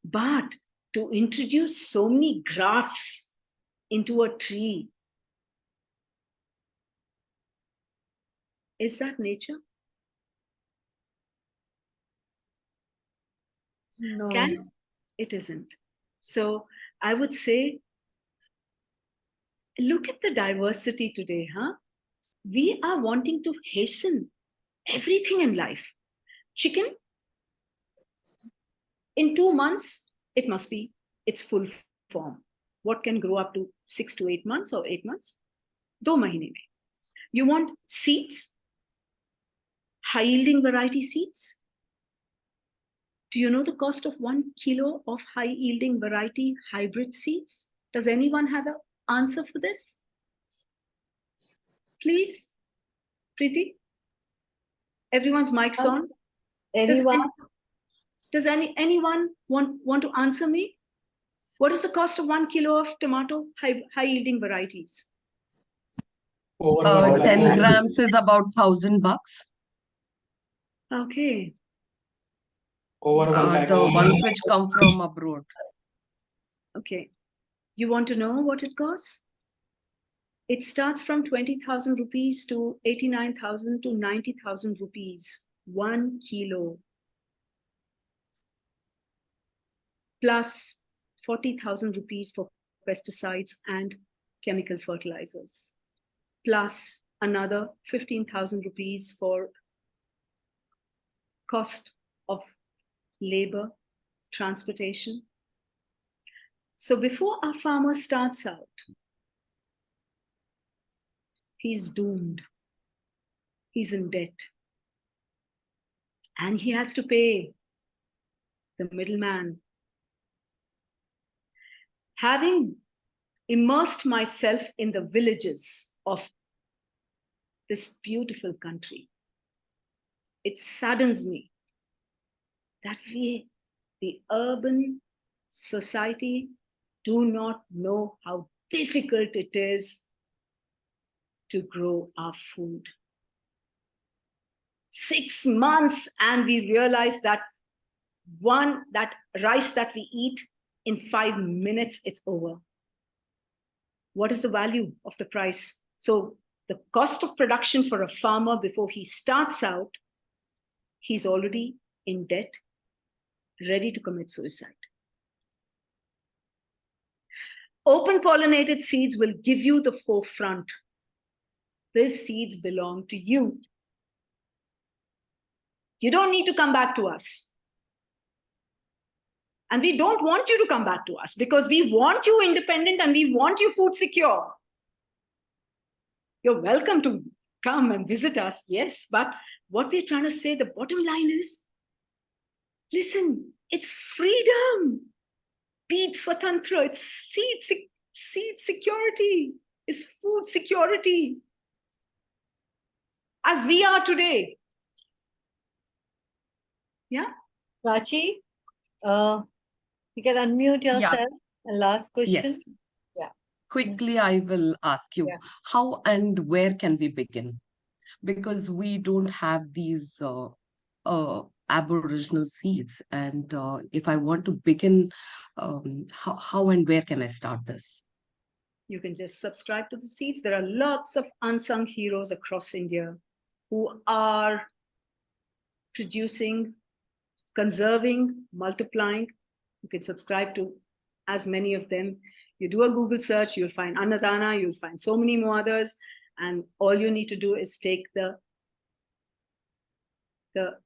But to introduce so many grafts into a tree, is that nature? No. It isn't. So I would say, look at the diversity today, huh? We are wanting to hasten everything in life. Chicken, in 2 months, it must be its full form. What can grow up to 6 to 8 months or 8 months? 2 mahine mein. You want seeds? High yielding variety seeds? Do you know the cost of 1 kilo of high yielding variety hybrid seeds? Does anyone have an answer for this? Please, Priti? Everyone's mic's on. Anyone? Does anyone want to answer me? What is the cost of 1 kilo of tomato high yielding varieties? 10 grams is about $1,000. Okay. The ones which come from abroad. Okay. You want to know what it costs? It starts from 20,000 rupees to 89,000 to 90,000 rupees, 1 kilo. Plus 40,000 rupees for pesticides and chemical fertilizers. Plus another 15,000 rupees for cost of labor, transportation. So before our farmer starts out, he's doomed. He's in debt. And he has to pay the middleman. Having immersed myself in the villages of this beautiful country, it saddens me that we, the urban society, do not know how difficult it is to grow our food. 6 months and we realize that that rice that we eat, in 5 minutes, it's over. What is the value of the price? So the cost of production for a farmer before he starts out, he's already in debt, ready to commit suicide. Open pollinated seeds will give you the forefront. These seeds belong to you. You don't need to come back to us. And we don't want you to come back to us because we want you independent and we want you food secure. You're welcome to come and visit us, yes, but what we're trying to say, the bottom line is, listen, it's freedom. Beat Swatantra, it's seed security, it's food security. As we are today. Yeah? Prachi, you can unmute yourself. And last question. Yes. Yeah. Quickly, I will ask you, Yeah. how and where can we begin? Because we don't have these aboriginal seeds. And if I want to begin, how and where can I start this? You can just subscribe to the seeds. There are lots of unsung heroes across India who are producing, conserving, multiplying. You can subscribe to as many of them. You do a Google search, you'll find Annadana, you'll find so many more others. And all you need to do is take the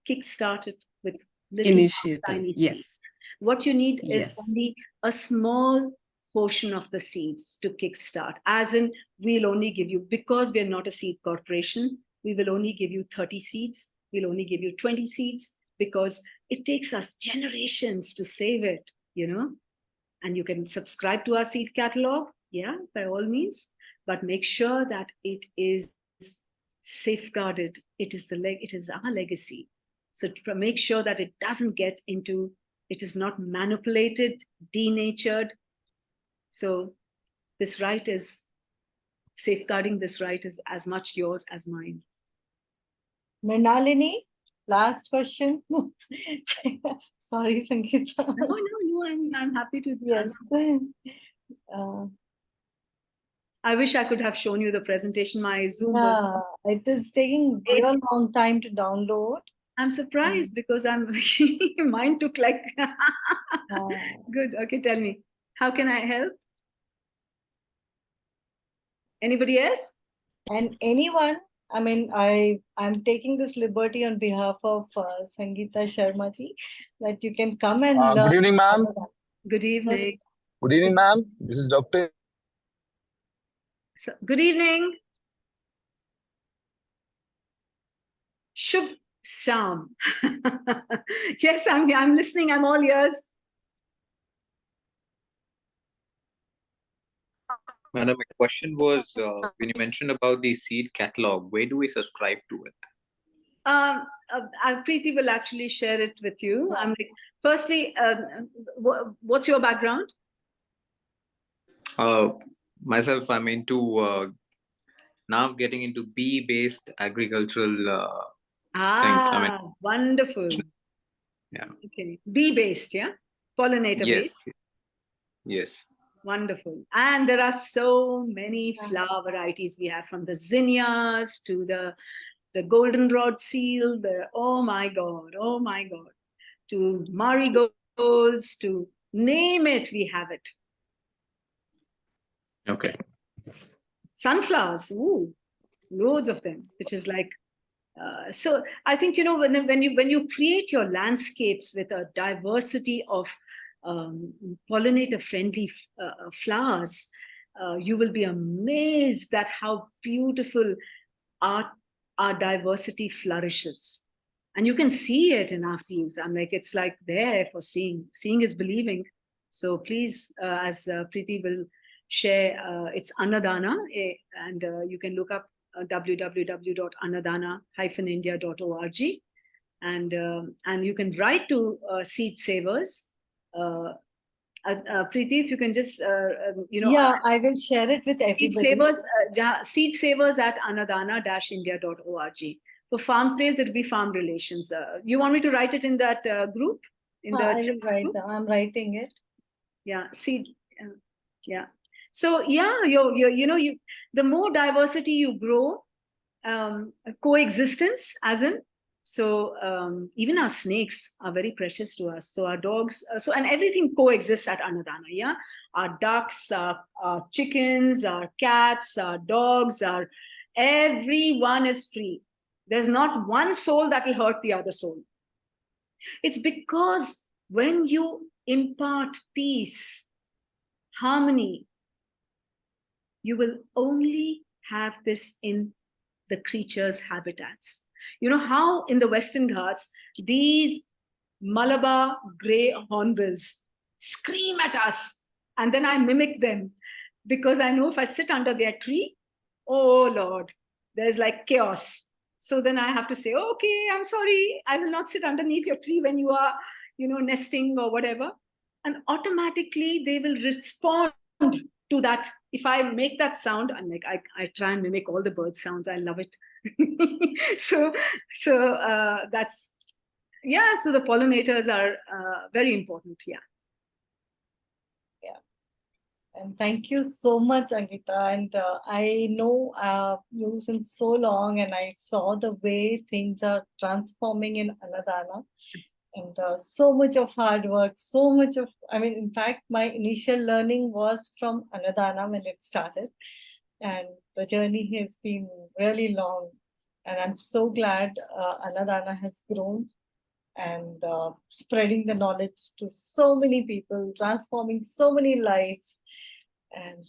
kickstart it with little Initiative, tiny yes. seeds. What you need is Yes. only a small portion of the seeds to kickstart. As in, we'll only give you, because we're not a seed corporation, we will only give you 30 seeds. We'll only give you 20 seeds because it takes us generations to save it, you know. And you can subscribe to our seed catalog, yeah, by all means, but make sure that it is safeguarded. It is our legacy. So to make sure that it doesn't get into, it is not manipulated, denatured. So this right is, safeguarding this right is as much yours as mine. Mrinalini, last question. Sorry, Sangita. No, I'm happy to Yes. answer. I wish I could have shown you the presentation. My Zoom was. Yeah, it is taking a real long time to download. I'm surprised because mine took like. Good. Okay, tell me. How can I help? Anybody else? And anyone, I mean, I'm taking this liberty on behalf of Sangita Sharma ji, that you can come and learn. Good evening, ma'am. Good evening. Yes. Good evening, ma'am. This is Dr. So, good evening. Shubh Sham. Yes, I'm listening. I'm all ears. Madam, my question was when you mentioned about the seed catalog, where do we subscribe to it? Priti will actually share it with you. Yeah. I'm like, firstly, what's your background? Myself, I'm into now getting into bee-based agricultural things. I mean, Wonderful. yeah. Okay, bee-based, yeah, pollinator-based. Yes. Yes. Wonderful. And there are so many flower varieties we have, from the zinnias to the goldenrod seal, oh my God, to marigolds, to name it, we have it. Okay. Sunflowers, ooh, loads of them, which is like, so I think, you know, when you create your landscapes with a diversity of pollinator-friendly flowers, you will be amazed at how beautiful our diversity flourishes. And you can see it in our fields. I'm like, it's like there for seeing. Seeing is believing. So please, as Priti will share, it's Annadana, and you can look up www.annadana-india.org, and you can write to Seed Savers. Priti, if you can just, you know. Yeah, I will share it with Seed everybody. Savers, Seed Savers at annadana-india.org. For farm trails, it'll be farm relations. You want me to write it in that group? In the I will write group? down. I'm writing it. Yeah, seed. Yeah. So yeah, the more diversity you grow, coexistence, as in, so even our snakes are very precious to us. So our dogs, and everything coexists at Annadana. Yeah, our ducks, our chickens, our cats, our dogs, everyone is free. There's not one soul that will hurt the other soul. It's because when you impart peace, harmony, you will only have this in the creatures' habitats. You know how in the Western Ghats, these Malabar grey hornbills scream at us, and then I mimic them, because I know if I sit under their tree, oh Lord, there's like chaos. So then I have to say, okay, I'm sorry, I will not sit underneath your tree when you are, nesting or whatever. And automatically they will respond to that. If I make that sound, I'm like, I try and mimic all the bird sounds. I love it. So that's, yeah, so the pollinators are very important. Yeah. And thank you so much, Angita. And I know you since so long, and I saw the way things are transforming in Annadana. And so much of hard work, so much of, in fact, my initial learning was from Annadana when it started. And the journey has been really long. And I'm so glad Annadana has grown. and spreading the knowledge to so many people, transforming so many lives. And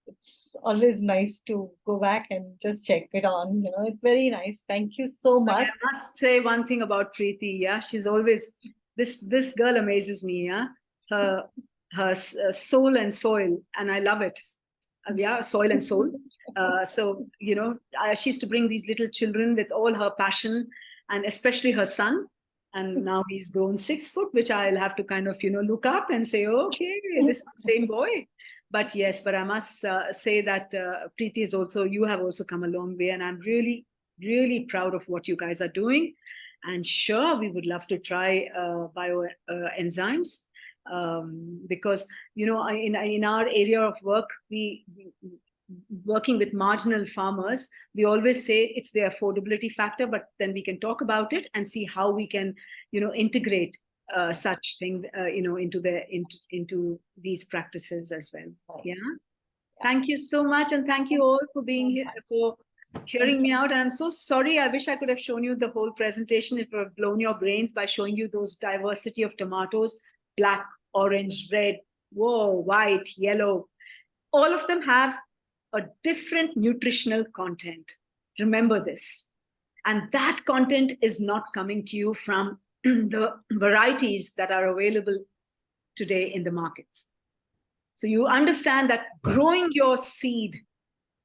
it's always nice to go back and just check it on. It's very nice. Thank you so much. I must say one thing about Priti. Yeah, she's always this girl amazes me. Yeah, her soul and soil, and I love it. Yeah, soil and soul. So she used to bring these little children with all her passion, and especially her son. And now he's grown 6 foot, which I'll have to kind of look up and say, okay, this is the same boy. But yes, but I must say that Priti is also, you have also come a long way, and I'm really, really proud of what you guys are doing. And sure, we would love to try bioenzymes. Because in our area of work, we working with marginal farmers, we always say it's the affordability factor, but then we can talk about it and see how we can integrate such thing into these practices as well. Yeah, thank you so much, and thank you all for being here, for hearing me out. And I'm so sorry, I wish I could have shown you the whole presentation. It would have blown your brains by showing you those diversity of tomatoes: black, orange, red, white, yellow. All of them have a different nutritional content. Remember this. And that content is not coming to you from the varieties that are available today in the markets. So you understand that growing your seed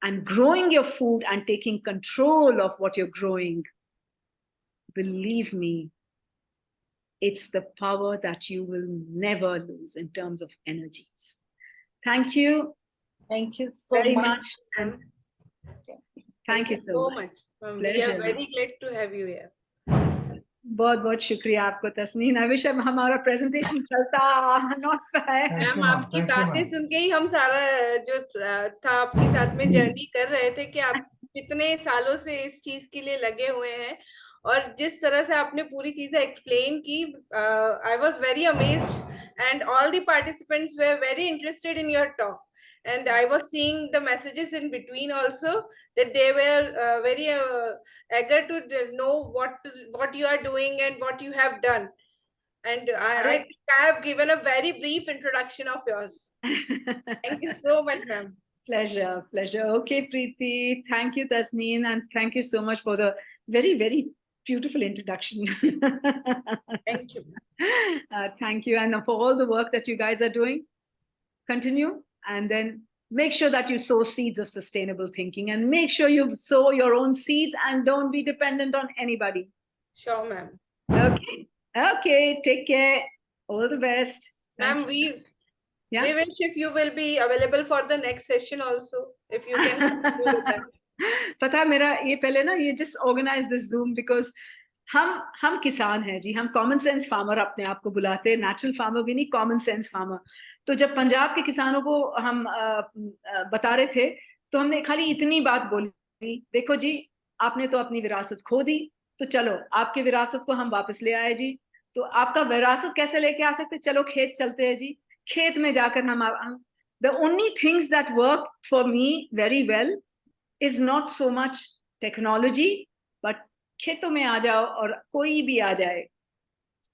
and growing your food and taking control of what you're growing, believe me, it's the power that you will never lose in terms of energies. Thank you. Thank you so very much. much. And thank you so much. We are very glad to have you here. बहुत बहुत शुक्रिया आपको तस्नीन. I wish अब हमारा presentation चलता, not bad. Ma'am आपकी बातें सुन के ही हम सारा जो था आपके साथ में जर्नी कर रहे थे कि आप कितने सालों से इस चीज के लिए लगे हुए हैं, और जिस तरह से आपने पूरी चीजें एक्सप्लेन की, I was very amazed and all the participants were very interested in your talk. And I was seeing the messages in between also, that they were very eager to know what you are doing and what you have done. And I have given a very brief introduction of yours. Thank you so much, ma'am. Pleasure. Okay, Priti. Thank you, Tasneen. And thank you so much for the very, very beautiful introduction. Thank you. Thank you. And for all the work that you guys are doing, continue. And then make sure that you sow seeds of sustainable thinking, and make sure you sow your own seeds and don't be dependent on anybody. Sure, ma'am. Okay. Take care. All the best. Ma'am, we wish if you will be available for the next session also, if you can continue with us. पता मेरा ये पहले ना ये just organize this Zoom because हम किसान हैं जी, हम common sense farmer अपने आप को बुलाते हैं, natural farmer भी नहीं, common sense farmer. तो जब पंजाब के किसानों को हम बता रहे थे, तो हमने खाली इतनी बात बोली, देखो जी आपने तो अपनी विरासत खो दी, तो चलो आपकी विरासत को हम वापस ले आए जी. तो आपका विरासत कैसे लेके आ सकते? चलो खेत चलते हैं जी, खेत में जाकर हम the only things that work for me very well is not so much technology, but खेतों में आ जाओ और कोई भी आ जाए.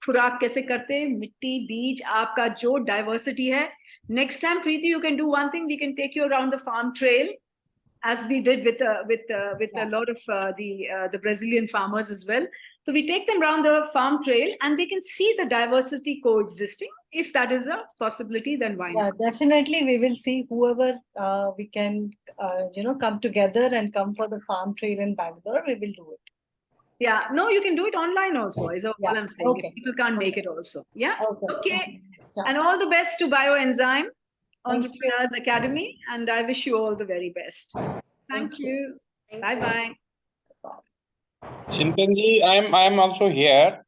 खुराक कैसे करते, मिट्टी, बीज, आपका जो डाइवर्सिटी है. Next time, Preeti, you can do one thing. We can take you around the farm trail, as we did with a lot of the Brazilian farmers as well. So we take them around the farm trail, and they can see the diversity coexisting. If that is a possibility, then why not? Yeah, definitely. We will see whoever we can, come together and come for the farm trail in Bangalore. We will do it. Yeah, no, you can do it online also, is all I'm saying. Okay. If people can't make it also. Yeah. Okay. Sure. And all the best to Bioenzyme Entrepreneurs Academy, and I wish you all the very best. Thank you. Bye-bye. Chintanji, I'm also here.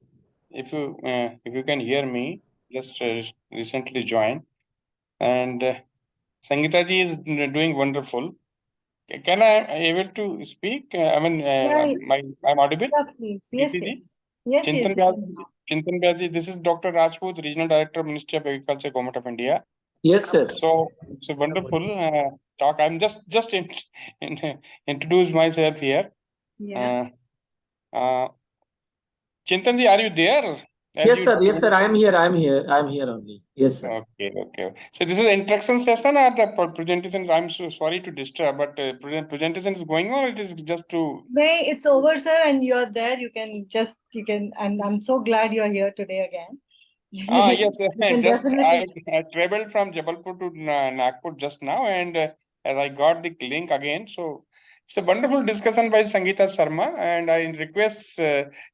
If you can hear me, just recently joined, and Sangita ji is doing wonderful. Can I able to speak? I'm audible. Yeah, please. Yes. Chintan Vyas, this is Dr. Rajput, Regional Director, Ministry of Agriculture, Government of India. Yes, sir. So it's a wonderful talk. I'm just introduce myself here. Yeah. Chintan ji, are you there? Yes, sir. Yes, sir. I am here. I am here. I am here only. Yes, sir. Okay. So this is an introduction session or the presentation? I'm so sorry to disturb, but presentation is going on. Or it is just to. No, it's over, sir, and you're there. You can, and I'm so glad you're here today again. Yes. You can Just definitely. I traveled from Jabalpur to Nagpur just now, and as I got the link again, so it's a wonderful discussion by Sangita Sharma, and I request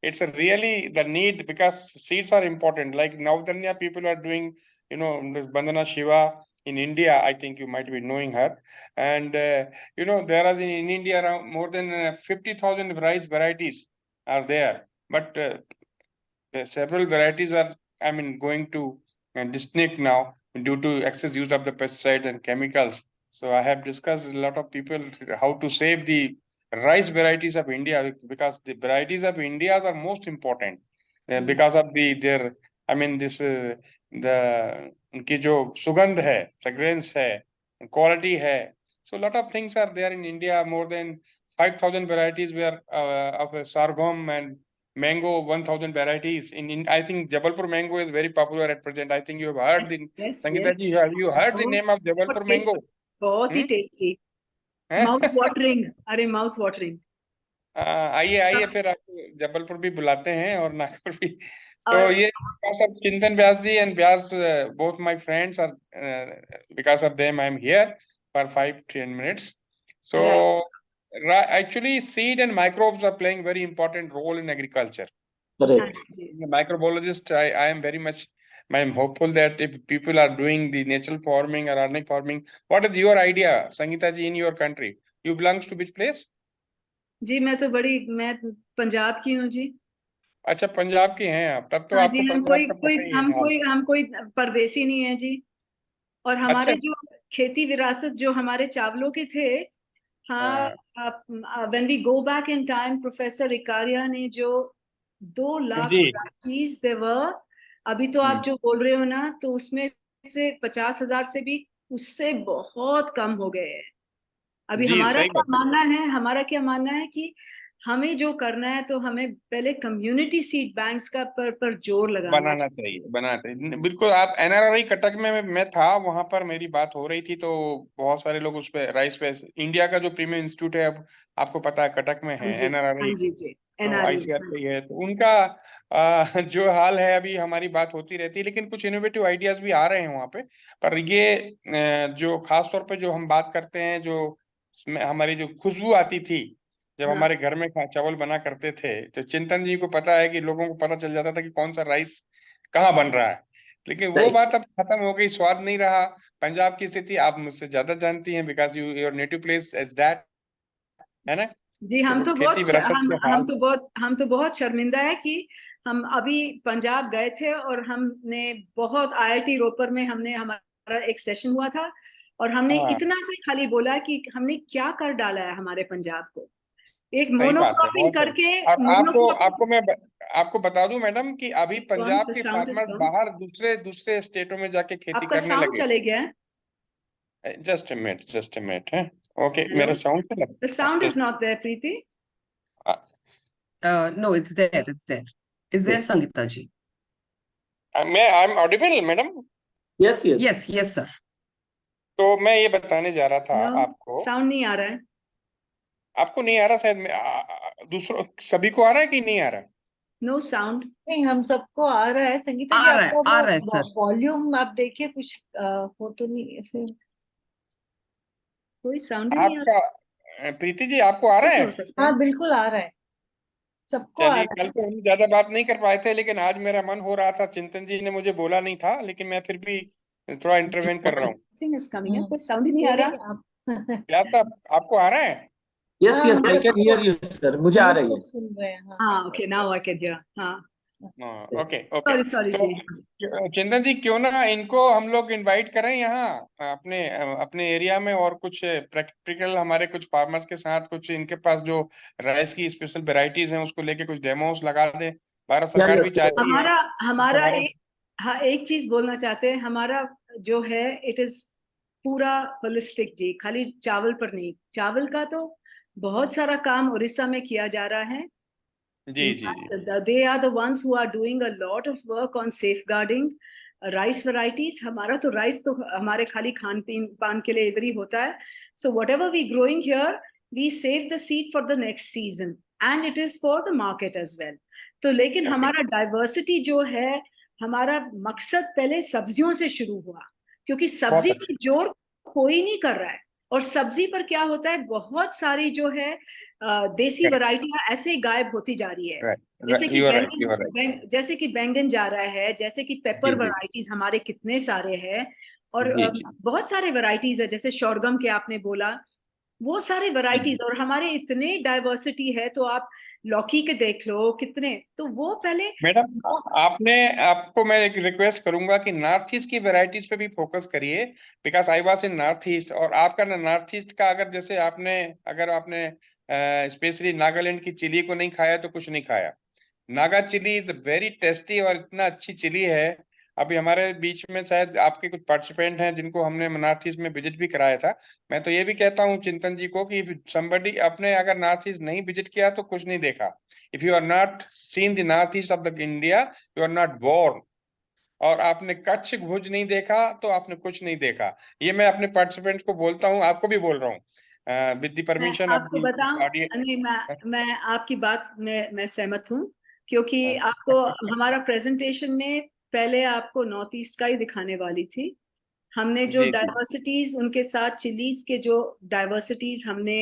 it's a really the need, because seeds are important. Like Navdanya people are doing, this Bandhana Shiva in India. I think you might be knowing her, and there is in India around more than 50,000 rice varieties are there, but several varieties are, going to extinct now due to excess use of the pesticides and chemicals. So I have discussed a lot of people how to save the rice varieties of India, because the varieties of India are most important because of the उनकी जो सुगंध है, fragrance है, quality है. So a lot of things are there in India. More than 5,000 varieties were of sorghum, and mango 1,000 varieties. In I think Jabalpur mango is very popular at present. I think you have heard Sangita ji, have you heard the name of Jabalpur mango? बहुत ही tasty, mouth watering, अरे mouth watering. आइए फिर आपको जबलपुर भी बुलाते हैं और नागपुर भी. तो ये because of Chintan Vyas ji and Vyas, both my friends are because of them I am here for 5-10 minutes. So actually seed and microbes are playing very important role in agriculture. Correct. The microbiologist, I am very much, I am hopeful that if people are doing the natural farming or organic farming, what is your idea, Sangita ji, in your country? You belongs to which place? जी मैं पंजाब की हूँ जी. अच्छा, पंजाब की हैं आप, तब तो हाँ आपको जी, पंजाब हम कोई परदेसी नहीं है जी. और हमारे अच्छा. जो खेती विरासत जो हमारे चावलों के थे, हाँ, when we go back in time, professor Ikaria ने जो 2 लाख varieties there were, अभी तो आप जो बोल रहे हो ना, तो उसमें से 50,000 से भी उससे बहुत कम हो गए हैं. अभी हमारा क्या मानना है कि हमें जो करना है, तो हमें पहले कम्युनिटी सीड बैंक्स का पर जोर लगाना चाहिए. बिल्कुल. आप एनआरआई कटक में मैं था, वहां पर मेरी बात हो रही थी, तो बहुत सारे लोग उस पे राइस पे, इंडिया का जो प्रीमियम इंस्टीट्यूट है, अब आपको पता है कटक में है एनआरआई, तो आईसीआरआई है, तो उनका जो हाल है, अभी हमारी बात होती रहती है, लेकिन कुछ इनोवेटिव आइडियाज भी आ रहे हैं वहां पे. पर ये जो खास तौर पे जो हम बात करते हैं, जो हमारी जो खुशबू आती थी जब हमारे घर में चावल बना करते थे, तो चिंतन जी को पता है कि लोगों को पता चल जाता था कि कौन सा राइस कहाँ बन रहा है. लेकिन वो बात अब खत्म हो गई, स्वाद नहीं रहा. पंजाब की स्थिति आप मुझसे ज्यादा जानती हैं, because your native place is that, है ना जी. हम तो बहुत शर्मिंदा है कि हम अभी पंजाब गए थे, और हमने बहुत IIT रोपर में हमने हमारा एक सेशन हुआ था, और हमने इतना से खाली बोला कि हमने क्या कर डाला है हमारे पंजाब को, एक मोनोक्रॉपिंग करके. आपको बता दूं मैडम कि अभी पंजाब के फार्मर्स बाहर दूसरे स्टेटों में जाके खेती करने लगे. चले गया. जस्ट अ मिनट है. ओके, मेरा साउंड पे The sound is not there, Priti. No, it's there. Is there, Sangita ji? I'm audible, madam? Yes, sir. तो मैं ये बताने जा रहा था आपको. साउंड नहीं आ रहा है. आपको नहीं आ रहा? शायद दूसरों सभी को आ रहा है कि नहीं आ रहा? No sound. नहीं, हम सबको आ रहा है. संगीता जी, आपका आ रहा है सर. वॉल्यूम आप देखिए, कुछ हो तो नहीं ऐसे, कोई साउंड नहीं आ रहा. प्रीति जी, आपको आ रहा है? हाँ, बिल्कुल आ रहा है, सबको आ रहा है. कल तो हम ज्यादा बात नहीं कर पाए थे, लेकिन आज मेरा मन हो रहा था. चिंतन जी ने मुझे बोला नहीं था, लेकिन मैं फिर भी थोड़ा इंटरवेन कर रहा हूँ. कोई साउंड ही नहीं आ रहा. क्या था, आपको आ रहा है? Yes, I can hear you, sir. मुझे आ रही है. सुन रहे हैं. हाँ, okay, now I can hear. हाँ. ओके. सॉरी जी. चिंतन जी, क्यों ना इनको हम लोग इनवाइट करें यहाँ अपने एरिया में, और कुछ प्रैक्टिकल हमारे कुछ फार्मर्स के साथ, कुछ इनके पास जो राइस की स्पेशल वेराइटीज हैं उसको लेके कुछ डेमोस लगा दे. भारत सरकार भी चाहती है. हमारा एक चीज बोलना चाहते हैं. हमारा जो है, इट इज पूरा होलिस्टिक जी, खाली चावल पर नहीं. चावल का तो बहुत सारा काम उड़ीसा में किया जा रहा है, जी In ji fact, ji they are the ones who are doing a lot of work on safeguarding rice varieties. हमारा तो rice तो हमारे खाली खान पीन पान के लिए इधर ही होता है. So whatever we growing here, we save the seed for the next season, and it is for the market as well. तो लेकिन हमारा diversity जो है, हमारा मकसद पहले सब्जियों से शुरू हुआ, क्योंकि सब्जी की जोड़ कोई नहीं कर रहा है. और सब्जी पर क्या होता है, बहुत सारी जो है देसी वैरायटियां ऐसे गायब होती जा रही है. जैसे कि जैसे कि बैंगन जा रहा है, जैसे कि पेपर वैरायटीज हमारे कितने सारे हैं, और बहुत सारे वैरायटीज है, जैसे शोरगम के आपने बोला, वो सारे वैरायटीज, और हमारे इतने डाइवर्सिटी है. तो आप लौकी के देख लो कितने. तो वो पहले मैडम, आपको मैं एक रिक्वेस्ट करूंगा कि नॉर्थ ईस्ट की वैरायटीज पे भी फोकस करिए, because I was in north east. और आपका नॉर्थ ईस्ट का अगर जैसे अगर आपने स्पेशली नागालैंड की चिली को नहीं खाया तो कुछ नहीं खाया. Naga chilli is very tasty और इतना अच्छी चिली है. अभी हमारे बीच में शायद आपके कुछ पार्टिसिपेंट हैं जिनको हमने नॉर्थ ईस्ट में विजिट भी कराया था. मैं तो ये भी कहता हूँ चिंतन जी को कि समबडी अपने अगर नॉर्थ ईस्ट नहीं विजिट किया तो कुछ नहीं देखा. If you are not seen the north east of the India, you are not born. और आपने कच्छ भुज नहीं देखा तो आपने कुछ नहीं देखा. ये मैं अपने पार्टिसिपेंट्स को बोलता हूँ, आपको भी बोल रहा हूँ विद द परमिशन ऑफ आपको बताऊं, नहीं, मैं आपकी बात में मैं सहमत हूँ, क्योंकि आपको हमारा प्रेजेंटेशन में पहले आपको नॉर्थ ईस्ट का ही दिखाने वाली थी. हमने जो डाइवर्सिटीज उनके साथ चिलीज के जो डाइवर्सिटीज हमने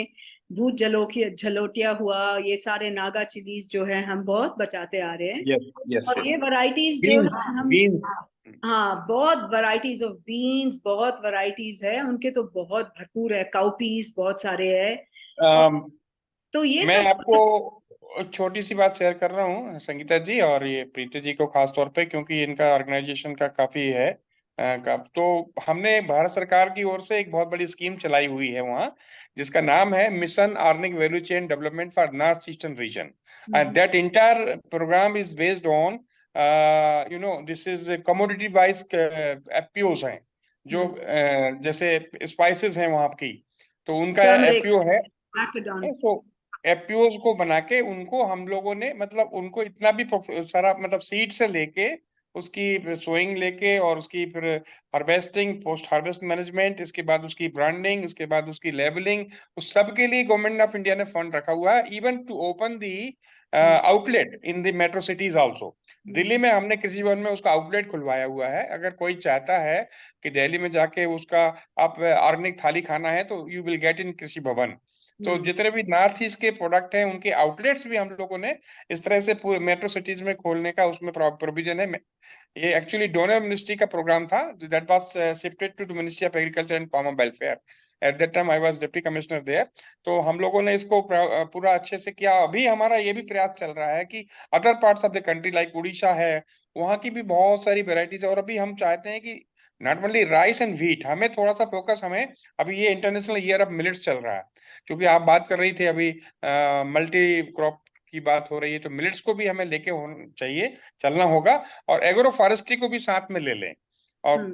भूत झलोटिया हुआ, ये सारे नागा चिलीज जो है हम बहुत बचाते आ रहे हैं. और ये वैरायटीज जो है हम, हाँ, बहुत वैरायटीज ऑफ बीन्स, बहुत वैरायटीज है उनके, तो बहुत भरपूर है. काउपीस बहुत सारे है. तो ये मैं सब आपको छोटी सी बात शेयर कर रहा हूँ संगीता जी, और ये प्रीति जी को खास तौर पे, क्योंकि इनका ऑर्गेनाइजेशन का काफी है. तो हमने भारत सरकार की ओर से एक बहुत बड़ी स्कीम चलाई हुई है वहाँ, जिसका नाम है mission earning value chain development for north eastern region. And that entire program is based on this is commodity wise FPOs हैं जो जैसे स्पाइसेस हैं वहाँ की, तो उनका एफपीओ है. तो एफपीओ को बना के उनको हम लोगों ने, मतलब उनको इतना भी सारा, मतलब सीड से लेके उसकी सोइंग लेके और उसकी फिर हार्वेस्टिंग, पोस्ट हार्वेस्ट मैनेजमेंट, इसके बाद उसकी ब्रांडिंग, इसके बाद उसकी लेबलिंग, उस सब के लिए गवर्नमेंट ऑफ इंडिया ने फंड रखा हुआ है. Even to open the outlet in the metro cities also. Delhi में हमने कृषि भवन में उसका आउटलेट खुलवाया हुआ है. अगर कोई चाहता है कि दिल्ली में जाके उसका आप ऑर्गेनिक थाली खाना है तो यू विल गेट इन कृषि भवन. तो जितने भी नॉर्थ ईस्ट के प्रोडक्ट हैं उनके आउटलेट्स भी हम लोगों ने इस तरह से पूरे मेट्रो सिटीज में खोलने का उसमें प्रोविजन है. ये एक्चुअली डोनर मिनिस्ट्री का प्रोग्राम था, that was shifted to ministry of agriculture and farmer welfare. At that time I was deputy commissioner there. तो हम लोगों ने इसको पूरा अच्छे से किया. अभी हमारा ये भी प्रयास चल रहा है कि other parts of the country like Orissa है, वहाँ की भी बहुत सारी वेराइटीज है. और अभी हम चाहते हैं कि not only rice and wheat, हमें थोड़ा सा फोकस, हमें अभी ये इंटरनेशनल ईयर ऑफ मिलेट्स चल रहा है, क्योंकि आप बात कर रही थी अभी मल्टी क्रॉप की बात हो रही है, तो मिलेट्स को भी हमें लेके चाहिए, चलना होगा. और एग्रो फॉरेस्ट्री को भी साथ में ले लें. और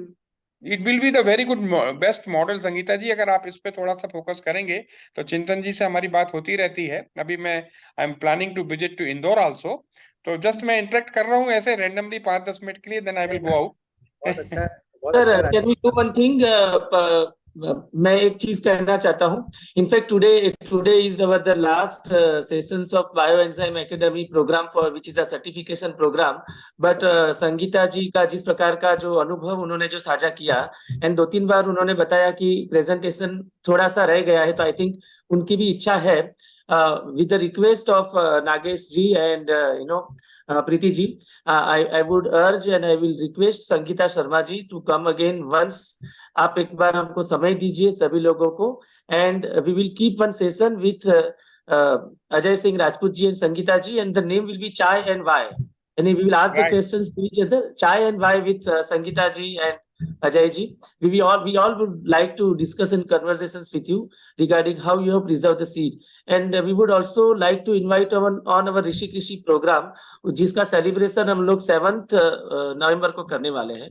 it will be the very good best model Sangeeta ji, अगर आप इस पे थोड़ा सा फोकस करेंगे. तो चिंतन जी से हमारी बात होती रहती है. अभी I am planning to visit to Indore also. तो जस्ट मैं इंटरेक्ट कर रहा हूँ ऐसे रैंडमली 5-10 मिनट के लिए, then I will go out. Sir, can we do one thing? मैं एक चीज कहना चाहता हूँ. In fact today is our the last sessions of bioenzyme academy program for which is a certification program. But Sangeeta ji का जिस प्रकार का जो अनुभव उन्होंने जो साझा किया, एंड 2-3 बार उन्होंने बताया कि प्रेजेंटेशन थोड़ा सा रह गया है, तो आई थिंक उनकी भी इच्छा है, with the request of Nagesh ji and Priti ji, I would urge and I will request Sangita Sharma ji to come again once. आप एक बार हमको समय दीजिए सभी लोगों को, and we will keep one session with Ajay Singh Rajput ji and Sangita ji, and the name will be Chai and Why. And we will ask the questions to each other, Chai and Why with Sangita ji and Ajay ji. We all would like to discuss in conversations with you regarding how you have preserved the seed. And we would also like to invite on our Rishi Krishi program, जिसका celebration हम लोग 7th नवंबर को करने वाले हैं.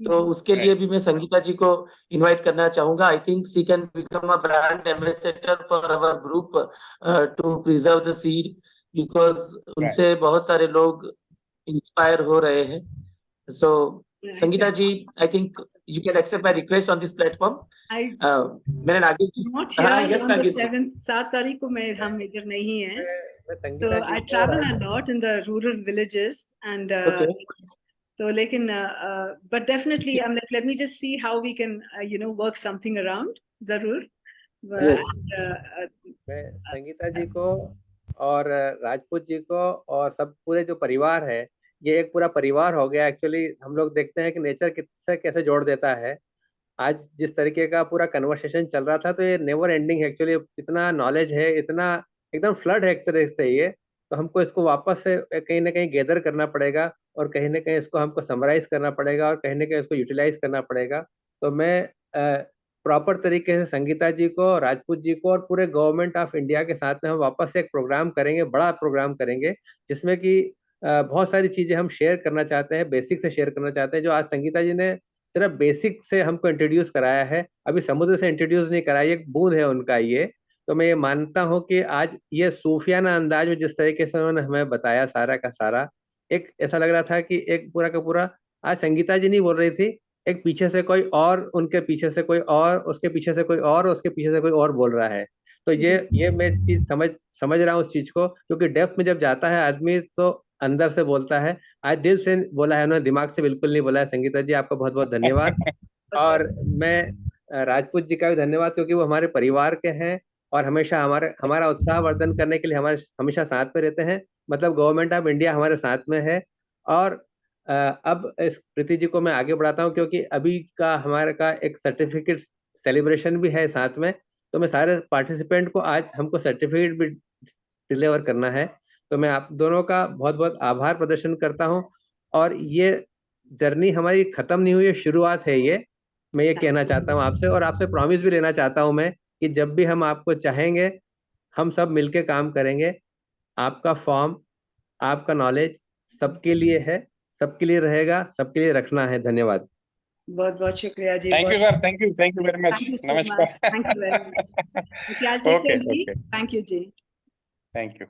तो उसके लिए भी मैं संगीता जी को इनवाइट करना चाहूंगा. I think she can become a brand ambassador for our group to preserve the seed. Because उनसे बहुत सारे लोग इंस्पायर हो रहे हैं. So Sangeeta ji, I think you can accept my request on this platform. मैंने नागेश जी, Not हाँ, here yes on the Nagesh ji. 7th 7 तारीख को हम इधर नहीं हैं. मैं So संगीता जी I को travel a lot in the rural villages and Okay. so लेकिन but definitely I'm like, let me just see how we can work something around. जरूर. Yes. मैं संगीता जी को और राजपूत जी को और सब पूरे जो परिवार है, ये एक पूरा परिवार हो गया. एक्चुअली हम लोग देखते हैं कि नेचर किससे कैसे जोड़ देता है. आज जिस तरीके का पूरा कन्वर्सेशन चल रहा था, तो ये नेवर एंडिंग है. एक्चुअली इतना नॉलेज है, इतना एकदम फ्लड है एक तरह से ये. तो हमको इसको वापस से कहीं ना कहीं गैदर करना पड़ेगा और कहीं ना कहीं इसको हमको समराइज करना पड़ेगा और कहीं ना कहीं इसको यूटिलाइज करना पड़ेगा. तो मैं प्रॉपर तरीके से संगीता जी को, राजपूत जी को और पूरे गवर्नमेंट ऑफ इंडिया के साथ में हम वापस से एक प्रोग्राम करेंगे, बड़ा प्रोग्राम करेंगे, जिसमें कि बहुत सारी चीजें हम शेयर करना चाहते हैं, बेसिक से शेयर करना चाहते हैं. जो आज संगीता जी ने सिर्फ बेसिक से हमको इंट्रोड्यूस कराया है, अभी समुद्र से इंट्रोड्यूस नहीं कराया, एक बूंद है उनका ये. तो मैं ये मानता हूँ कि आज ये सूफियाना अंदाज में जिस तरीके से उन्होंने हमें बताया सारा का सारा, एक ऐसा लग रहा था कि एक पूरा का पूरा आज संगीता जी नहीं बोल रही थी, एक पीछे से कोई और, उनके पीछे से कोई और, उसके पीछे से कोई और, उसके पीछे से कोई और बोल रहा है. तो ये मैं चीज समझ रहा हूँ उस चीज को, क्योंकि डेप्थ में जब जाता है आदमी तो अंदर से बोलता है. आज दिल से बोला है उन्होंने, दिमाग से बिल्कुल नहीं बोला है. संगीता जी, आपका बहुत बहुत धन्यवाद. और मैं राजपूत जी का भी धन्यवाद, क्योंकि वो हमारे परिवार के हैं और हमेशा हमारा उत्साह वर्धन करने के लिए हमारे हमेशा साथ में रहते हैं. मतलब गवर्नमेंट ऑफ इंडिया हमारे साथ में है. और अब इस प्रीति जी को मैं आगे बढ़ाता हूँ, क्योंकि अभी का हमारे का एक सर्टिफिकेट सेलिब्रेशन भी है साथ में. तो मैं सारे पार्टिसिपेंट को आज हमको सर्टिफिकेट भी डिलीवर करना है. तो मैं आप दोनों का बहुत बहुत आभार प्रदर्शन करता हूँ. और ये जर्नी हमारी खत्म नहीं हुई है, शुरुआत है ये. मैं ये कहना चाहता हूँ आपसे, और आपसे प्रॉमिस भी लेना चाहता हूँ मैं कि जब भी हम आपको चाहेंगे, हम सब मिलके काम करेंगे. आपका फॉर्म, आपका नॉलेज सबके लिए है, सबके लिए रहेगा, सबके लिए रखना है. धन्यवाद. बहुत बहुत शुक्रिया जी. Thank you, sir. Thank you very much. Thank you so Namaskar. much. Thank you very much. Okay, I'll take Okay, your leave. okay. Thank you जी. Thank you.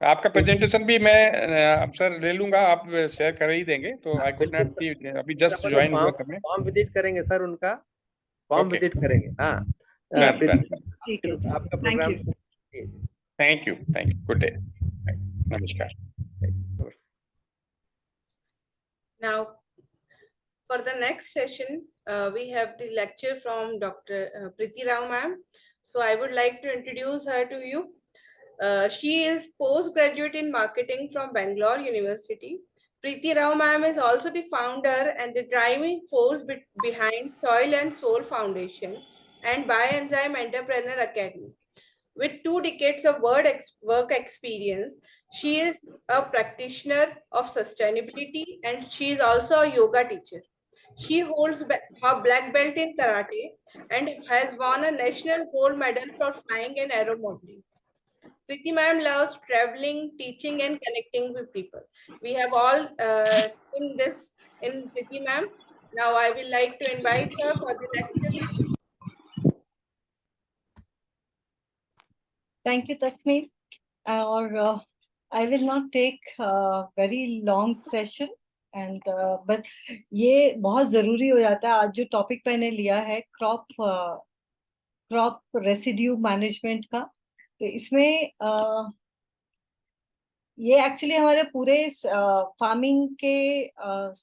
आपका प्रेजेंटेशन भी मैं सर ले लूंगा, आप शेयर कर ही देंगे. तो आई कुड नॉट सी, अभी जस्ट ज्वाइन हुआ था मैं. फॉर्म विजिट करेंगे सर, उनका फॉर्म Okay. विजिट करेंगे. हाँ, Done. ठीक है जी. आपका Thank programme. you. Thank you. Good day. Namaskar. Now, for the next session, we have the lecture from Dr. Priti Rao ma'am. So I would like to introduce her to you. She is postgraduate in marketing from Bangalore University. Priti Rao ma'am is also the founder and the driving force behind Soil and Soul Foundation and Bioenzyme Entrepreneur Academy. With 2 decades of work experience, she is a practitioner of sustainability and she is also a yoga teacher. She holds her black belt in karate and has won a national gold medal for flying and aeromodeling. Priti ma'am loves traveling, teaching and connecting with people. We have all seen this in Priti ma'am. Now I will like to invite her for the lecture. Thank you, Tasneem. Or I will not take a very long session, and but ये बहुत जरूरी हो जाता है. आज जो topic मैंने लिया है क्रॉप रेसिड्यू मैनेजमेंट का, तो इसमें ये एक्चुअली हमारे पूरे फार्मिंग के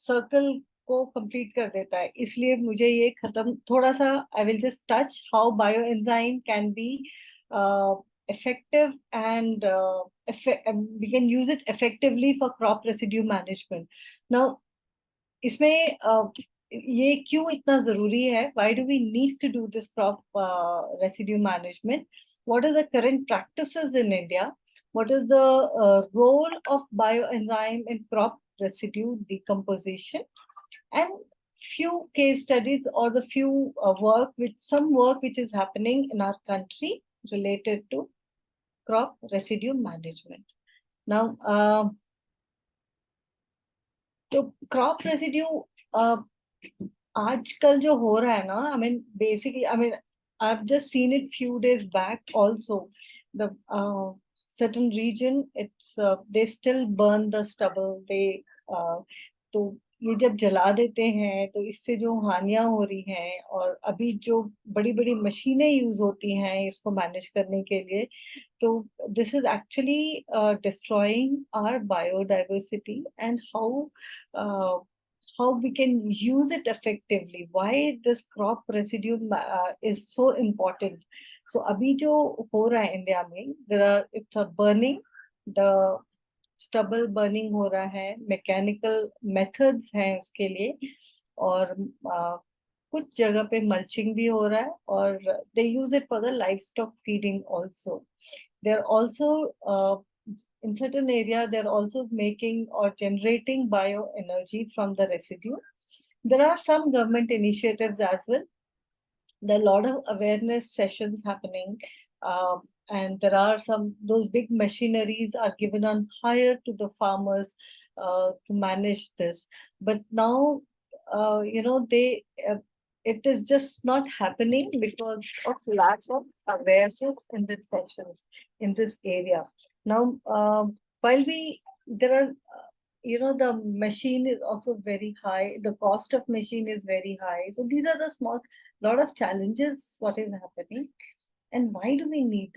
सर्कल को कंप्लीट कर देता है. इसलिए मुझे ये खत्म थोड़ा सा, I will just touch how bio enzyme can be effective and we can use it effectively for crop residue management. Now, इसमें ये क्यों इतना जरूरी है? Why do we need to do this crop residue management? What are the current practices in India? What is the role of bioenzyme in crop residue decomposition? And few case studies or the few work which is happening in our country related to crop residue management. Now, तो crop residue आजकल जो हो रहा है ना, I mean basically, I mean I've just seen it few days back also. The certain region, it's they still burn the stubble. They तो ये जब जला देते हैं तो इससे जो हानियां हो रही हैं, और अभी जो बड़ी बड़ी मशीनें यूज होती हैं इसको मैनेज करने के लिए, तो this is actually destroying our biodiversity. And how we can use it effectively, why this crop residue is so important. So अभी जो हो रहा है इंडिया में, it's a burning, the stubble burning हो रहा है, मैकेनिकल मेथड्स हैं उसके लिए, और कुछ जगह पे मल्चिंग भी हो रहा है, और they use it for the livestock feeding also. They're also in certain area, they're also making or generating bioenergy from the residue. There are some government initiatives as well. There are a lot of awareness sessions happening, and there are those big machineries are given on hire to the farmers to manage this. But now, it is just not happening because of lack of awareness in these sessions, in this area. Now, while there are, the machine is also very high, the cost of machine is very high. So these are the lot of challenges what is happening. And why do we need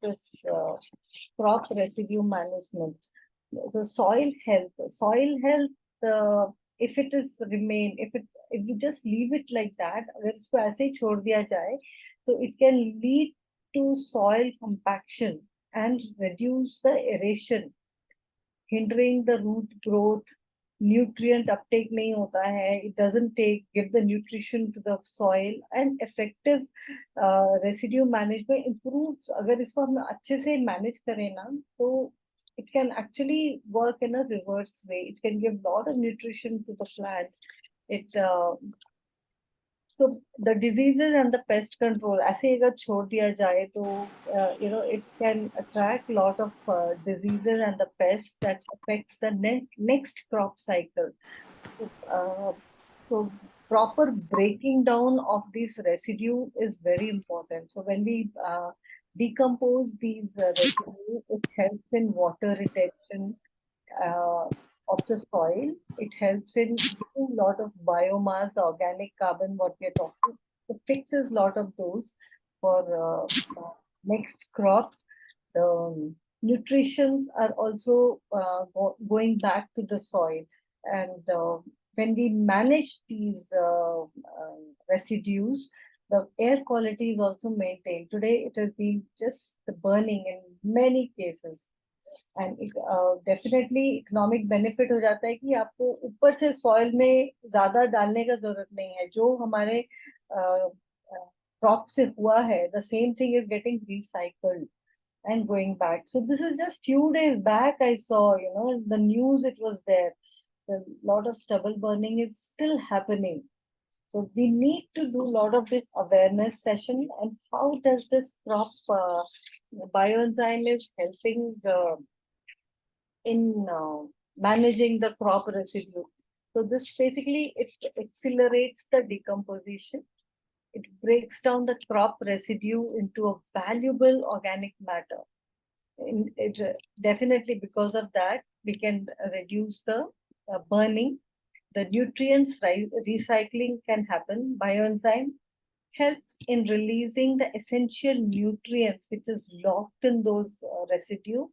this crop residue management? So soil health, if it is remain, if we just leave it like that, अगर इसको ऐसे ही छोड़ दिया जाए, so it can lead to soil compaction and reduce the aeration, hindering the root growth. Nutrient uptake नहीं होता है, it doesn't give the nutrition to the soil, and effective residue management improves. अगर इसको हम अच्छे से manage करें ना, तो it can actually work in a reverse way. It can give a lot of nutrition to the plant. So the diseases and the pest control, ऐसे अगर छोड़ दिया जाए तो it can attract a lot of diseases and the pests that affects the next crop cycle. So proper breaking down of this residue is very important. So when we decompose these residue, it helps in water retention of the soil. It helps in giving a lot of biomass, the organic carbon, what we are talking. It fixes a lot of those for next crop. The nutritions are also going back to the soil. And when we manage these residues, the air quality is also maintained. Today, it has been just the burning in many cases. And definitely economic benefit हो जाता है कि आपको ऊपर से soil में ज़्यादा डालने का जरूरत नहीं है, जो हमारे crop से हुआ है, the same thing is getting recycled and going back. So this is just few days back I saw, the news, it was there. A lot of stubble burning is still happening. So we need to do a lot of this awareness session, and how does this crop bioenzyme is helping in managing the crop residue. So this basically, it accelerates the decomposition. It breaks down the crop residue into a valuable organic matter. Definitely because of that, we can reduce the burning. The nutrients recycling can happen. Bioenzyme helps in releasing the essential nutrients which is locked in those residue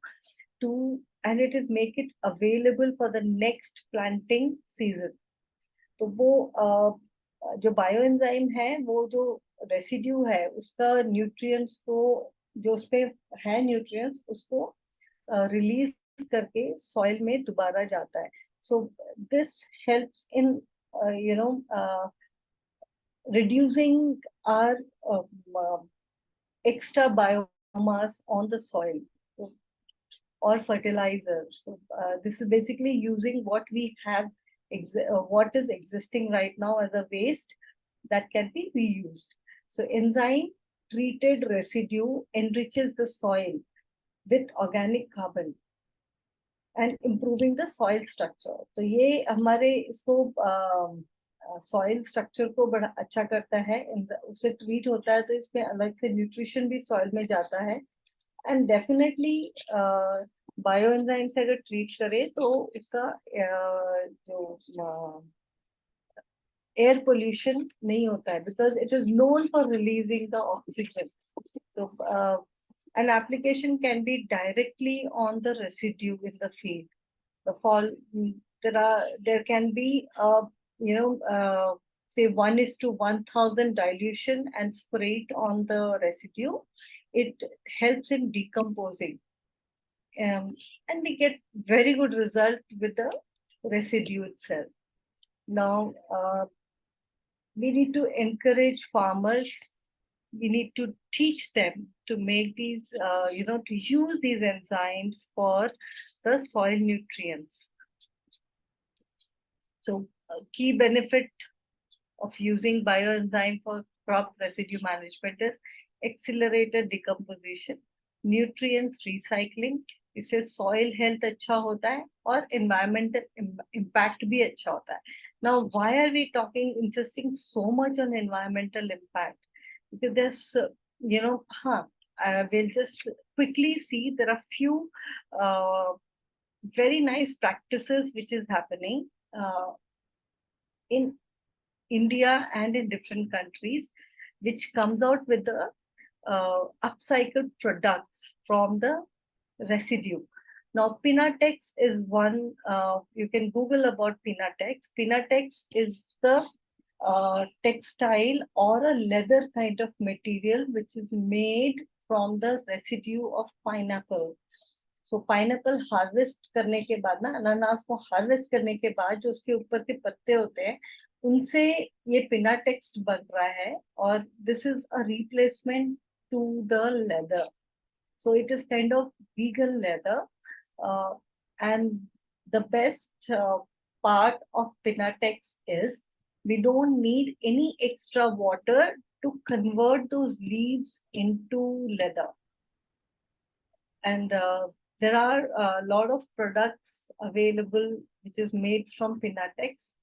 and it is make it available for the next planting season. तो वो जो bioenzyme है, वो जो residue है, उसका nutrients को, जो उसपे है nutrients, उसको release करके soil में दोबारा जाता है. So this helps in reducing our extra biomass on the soil or fertilizer. So this is basically using what we have, what is existing right now as a waste that can be reused. So enzyme treated residue enriches the soil with organic carbon and improving the soil structure. तो ये हमारे इसको soil structure को बड़ा अच्छा करता है. उससे treat होता है तो इसमें अलग से nutrition भी soil में जाता है. and definitely बायोएंजाइम से अगर ट्रीट करे तो इसका जो air pollution नहीं होता है, because it is known for releasing the oxygen. So an application can be directly on the residue in the field. The fall, there can be say 1:1000 dilution and spray it on the residue. It helps in decomposing, and we get very good result with the residue itself. Now we need to encourage farmers. We need to teach them to make these, to use these enzymes for the soil nutrients. So a key benefit of using bioenzyme for crop residue management is accelerated decomposition, nutrients recycling, इससे soil health अच्छा होता है और environmental impact भी अच्छा होता है. Now, why are we insisting so much on environmental impact? Because there's, we'll just quickly see there are few very nice practices which is happening in India and in different countries, which comes out with the upcycled products from the residue. Now, Pinatex is one, you can Google about Pinatex. Pinatex is the textile or a leather kind of material which is made from the residue of pineapple. So pineapple harvest करने के बाद ना, अनानास को harvest करने के बाद जो उसके ऊपर के पत्ते होते हैं, उनसे ये Pinatex बन रहा है, और this is a replacement to the leather. So it is kind of vegan leather, and the best part of Pinatex is we don't need any extra water to convert those leaves into leather. And there are a lot of products available which is made from Pinatex.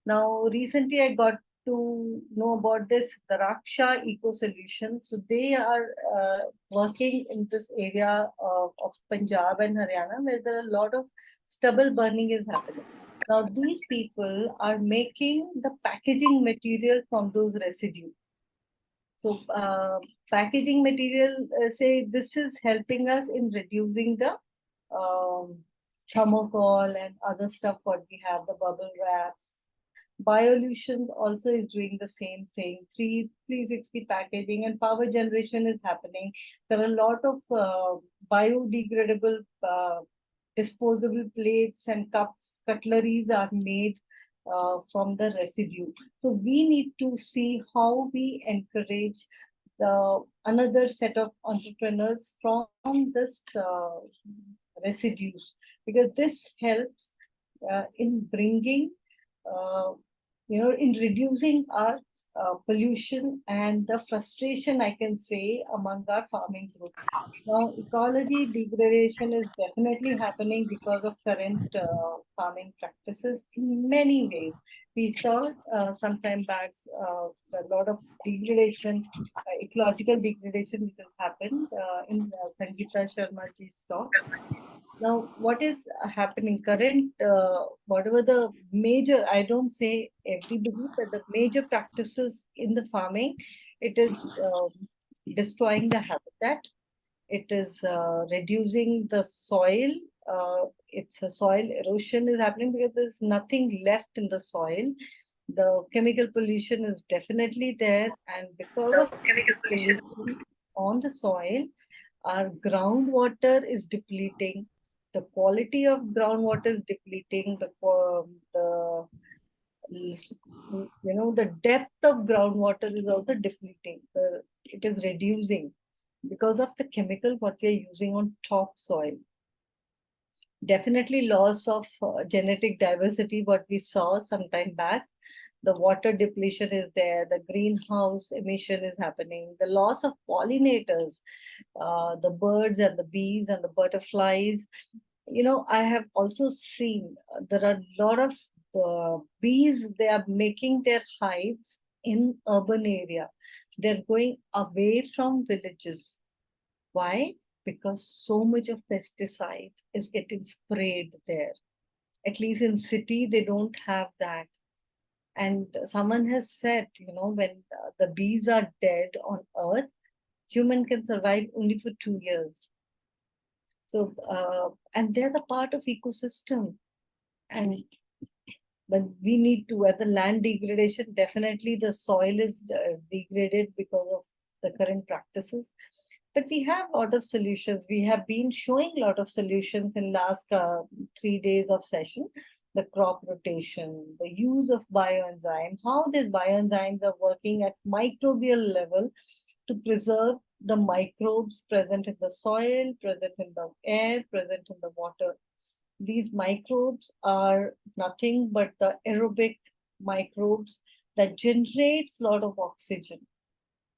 Now, recently I got to know about this, the Raksha Eco Solution. So they are working in this area of Punjab and Haryana, where there are a lot of stubble burning is happening. Now, these people are making the packaging material from those residues. So packaging material, say this is helping us in reducing the thermocol and other stuff what we have, the bubble wraps. Biolution also is doing the same thing. 360 packaging and power generation is happening. There are a lot of biodegradable disposable plates and cups, cutleries are made from the residue. So we need to see how we encourage another set of entrepreneurs from this residues, because this helps in bringing, in reducing our pollution and the frustration, I can say, among our farming group. Now, ecology degradation is definitely happening because of current farming practices in many ways. We saw some time back a lot of degradation, ecological degradation which has happened in Sangita Sharma ji's talk. Now, what is happening current, whatever the major, I don't say everybody, but the major practices in the farming, it is destroying the habitat. It is reducing the soil. It's a soil erosion is happening because there's nothing left in the soil. The chemical pollution is definitely there, and because of chemical pollution on the soil, our groundwater is depleting. The quality of groundwater is depleting. The depth of groundwater is also depleting. It is reducing because of the chemical what we are using on topsoil. Definitely loss of genetic diversity, what we saw some time back. The water depletion is there, the greenhouse emission is happening, the loss of pollinators, the birds and the bees and the butterflies. I have also seen there are a lot of bees, they are making their hives in urban area. They're going away from villages. Why? because so much of pesticide is getting sprayed there. At least in city, they don't have that. And someone has said, when the bees are dead on earth, human can survive only for 2 years. So, and they're the part of ecosystem. And but we need to, at the land degradation, definitely the soil is degraded because of the current practices. But we have a lot of solutions. We have been showing a lot of solutions in last 3 days of session. The crop rotation, the use of bioenzyme, how these bioenzymes are working at microbial level to preserve the microbes present in the soil, present in the air, present in the water. These microbes are nothing but the aerobic microbes that generates a lot of oxygen.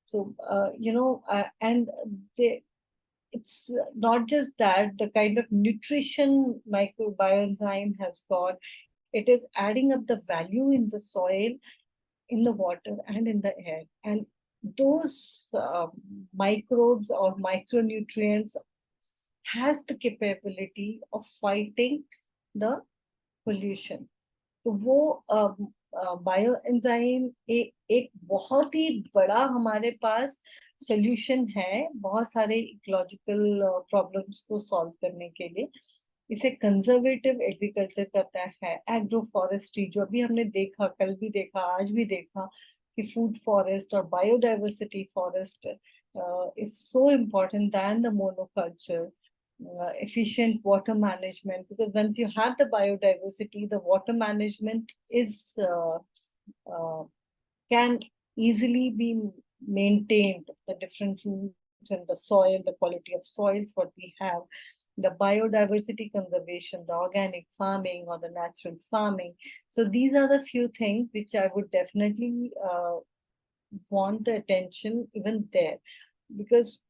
So, and it's not just that, the kind of nutrition microbiome has got, it is adding up the value in the soil, in the water, and in the air. And those microbes or micronutrients has the capability of fighting the pollution. तो वो bioenzyme एक बहुत ही बड़ा हमारे पास solution है बहुत सारे ecological problems को सॉल्व करने के लिए. इसे कंजर्वेटिव एग्रीकल्चर करता है. एग्रो फॉरेस्ट्री जो अभी हमने देखा, कल भी देखा, आज भी देखा कि फूड फॉरेस्ट और biodiversity forest is so important than the monoculture. Efficient water management, because once you have the biodiversity, the water management is can easily be maintained. The different roots and the soil, the quality of soils, what we have, the biodiversity conservation, the organic farming or the natural farming. So these are the few things which I would definitely want the attention even there, because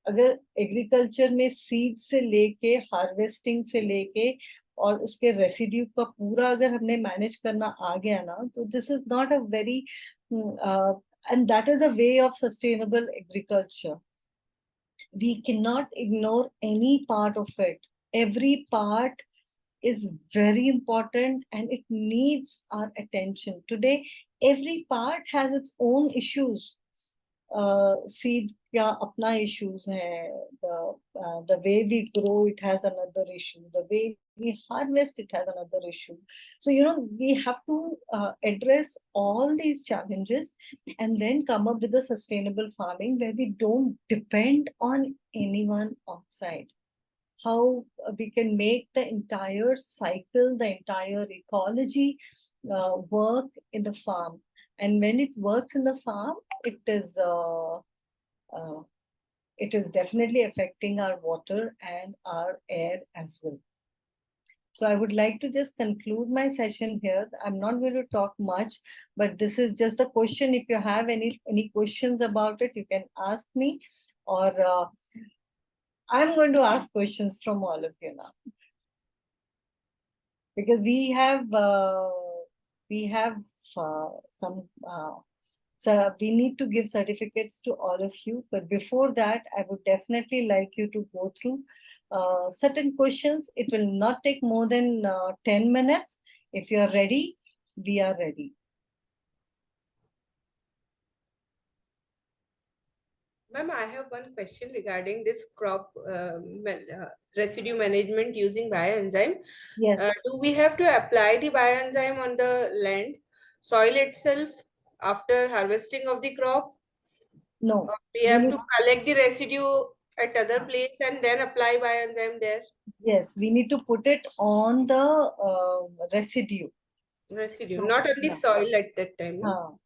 अगर agriculture में seed से लेके harvesting से लेके और उसके residue का पूरा अगर हमने मैनेज करना आ गया ना, तो this is not a very and that is a way of sustainable agriculture. We can not ignore any part of it. Every part is very important and it needs our attention. Today every part has its own issues. Seed क्या अपना issues है, the way we grow it has another issue, the way we harvest it has another issue. So we have to address all these challenges and then come up with a sustainable farming where we don't depend on anyone outside. How we can make the entire cycle, the entire ecology work in the farm. And when it works in the farm, it is definitely affecting our water and our air as well. So I would like to just conclude my session here. I'm not going to talk much, but this is just the question. If you have any questions about it, you can ask me, or I'm going to ask questions from all of you now, because we have some. So we need to give certificates to all of you. But before that, I would definitely like you to go through certain questions. It will not take more than 10 minutes. If you are ready, we are ready. Ma'am, I have one question regarding this crop residue management using bioenzyme. Yes. Do we have to apply the bioenzyme on the land, soil itself after harvesting of the crop? No. Or we have to collect the residue at other place and then apply bioenzyme there? Yes, we need to put it on the residue. Residue, not on the soil at that time. No?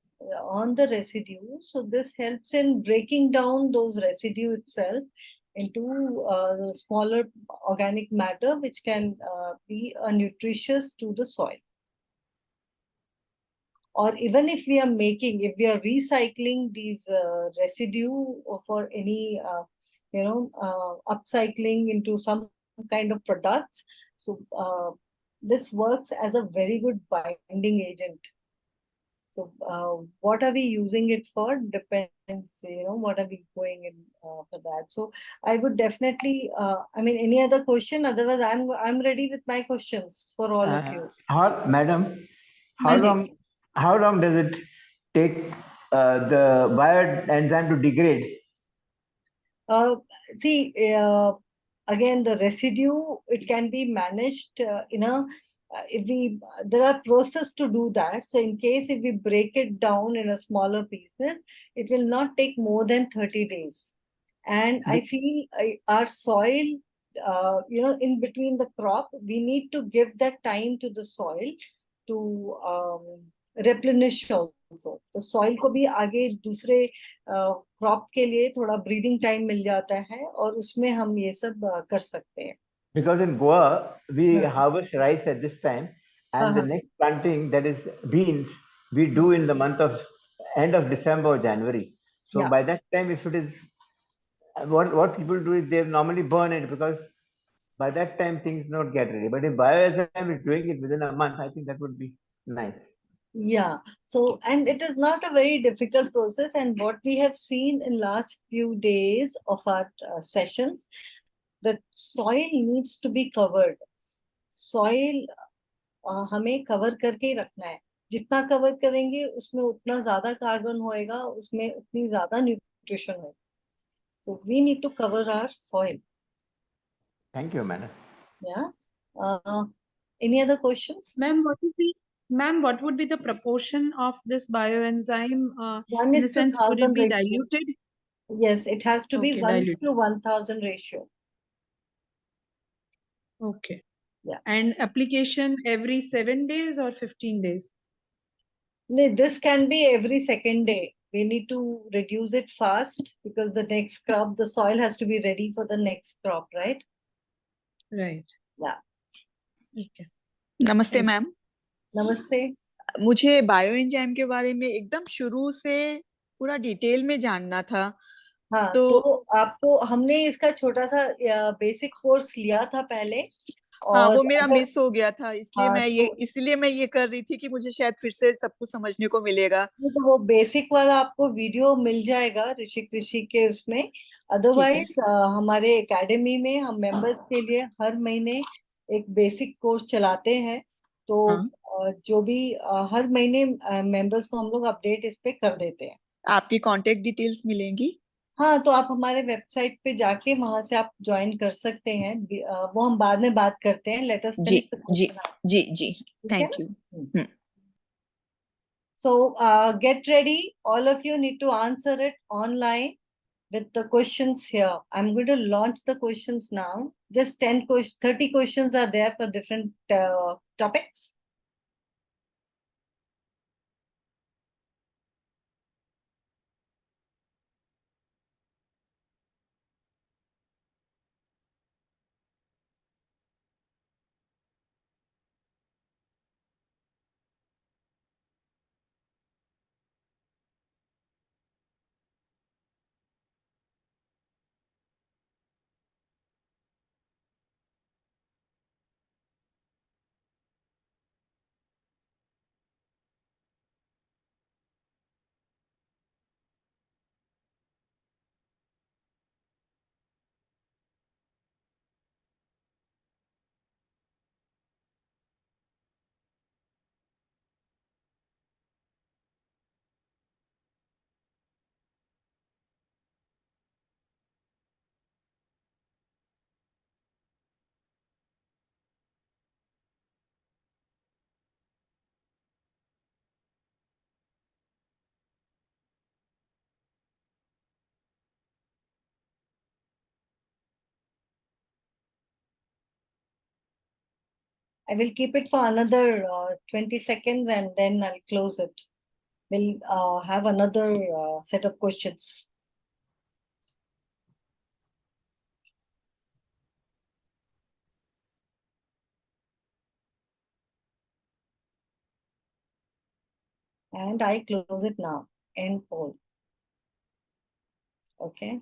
On the residue. So this helps in breaking down those residue itself into smaller organic matter, which can be nutritious to the soil. Or even if we are recycling these residue for any, upcycling into some kind of products. So this works as a very good binding agent. So what are we using it for depends, what are we going in for that. So I would definitely, any other question? Otherwise, I'm ready with my questions for all of you. Madam, Manjeet. how long does it take the bioenzyme to degrade? See, again, the residue, it can be managed there are process to do that. So in case if we break it down in a smaller pieces, it will not take more than 30 days. And I feel our soil, in between the crop, we need to give that time to the soil to replenish also. तो soil को भी आगे दूसरे crop के लिए थोड़ा breathing time मिल जाता है और उसमें हम ये सब कर सकते हैं. Because in Goa, we harvest rice at this time, and the next planting, that is beans, we do in the month of end of December or January. So by that time, if it is what people do is they normally burn it, because by that time things not get ready. But if Bioenzyme is doing it within a month, I think that would be nice. Yeah. So, and it is not a very difficult process. And what we have seen in last few days of our sessions, the soil needs to be covered. Soil हमें cover करके ही रखना है. जितना cover करेंगे उसमें उतना ज्यादा carbon होएगा, उसमें उतनी ज्यादा न्यूट्रिशन होएगा. So we need to cover our soil. Thank you, madam. Yeah. Any other questions? Ma'am, what would be the proportion of this bioenzyme? 1 in is the sense, to would it 1000 be ratio. diluted? Yes, it has to be Okay, 1 diluted. to 1000 ratio. Okay. Yeah. And application every 7 days or 15 days? No, this can be every second day. We need to reduce it fast because the next crop, the soil has to be ready for the next crop, right? Right. Yeah. Okay. नमस्ते ma'am. नमस्ते. मुझे bio enzyme के बारे में एकदम शुरू से पूरा डिटेल में जानना था. हाँ, तो आपको हमने इसका छोटा सा बेसिक कोर्स लिया था पहले. हाँ, वो मेरा मिस हो गया था, इसलिए इसलिए मैं ये कर रही थी कि मुझे शायद फिर से सब कुछ समझने को मिलेगा. तो वो बेसिक वाला आपको वीडियो मिल जाएगा ऋषि के उसमें. अदरवाइज हमारे एकेडमी में हम मेंबर्स के लिए हर महीने एक बेसिक कोर्स चलाते हैं. तो जो भी हर महीने मेंबर्स को हम लोग अपडेट इस पे कर देते हैं. आपकी कांटेक्ट डिटेल्स मिलेंगी? हाँ, तो आप हमारे वेबसाइट पे जाके वहां से आप ज्वाइन कर सकते हैं. वो हम बाद में बात करते हैं. Let us finish the course. जी thank you. So get ready. All of you need to answer it online with the questions here. I'm going to launch the questions now. Just 30 questions are there for different topics. I will keep it for another 20 seconds and then I'll close it. We'll have another set of questions. And I close it now. End poll. Okay.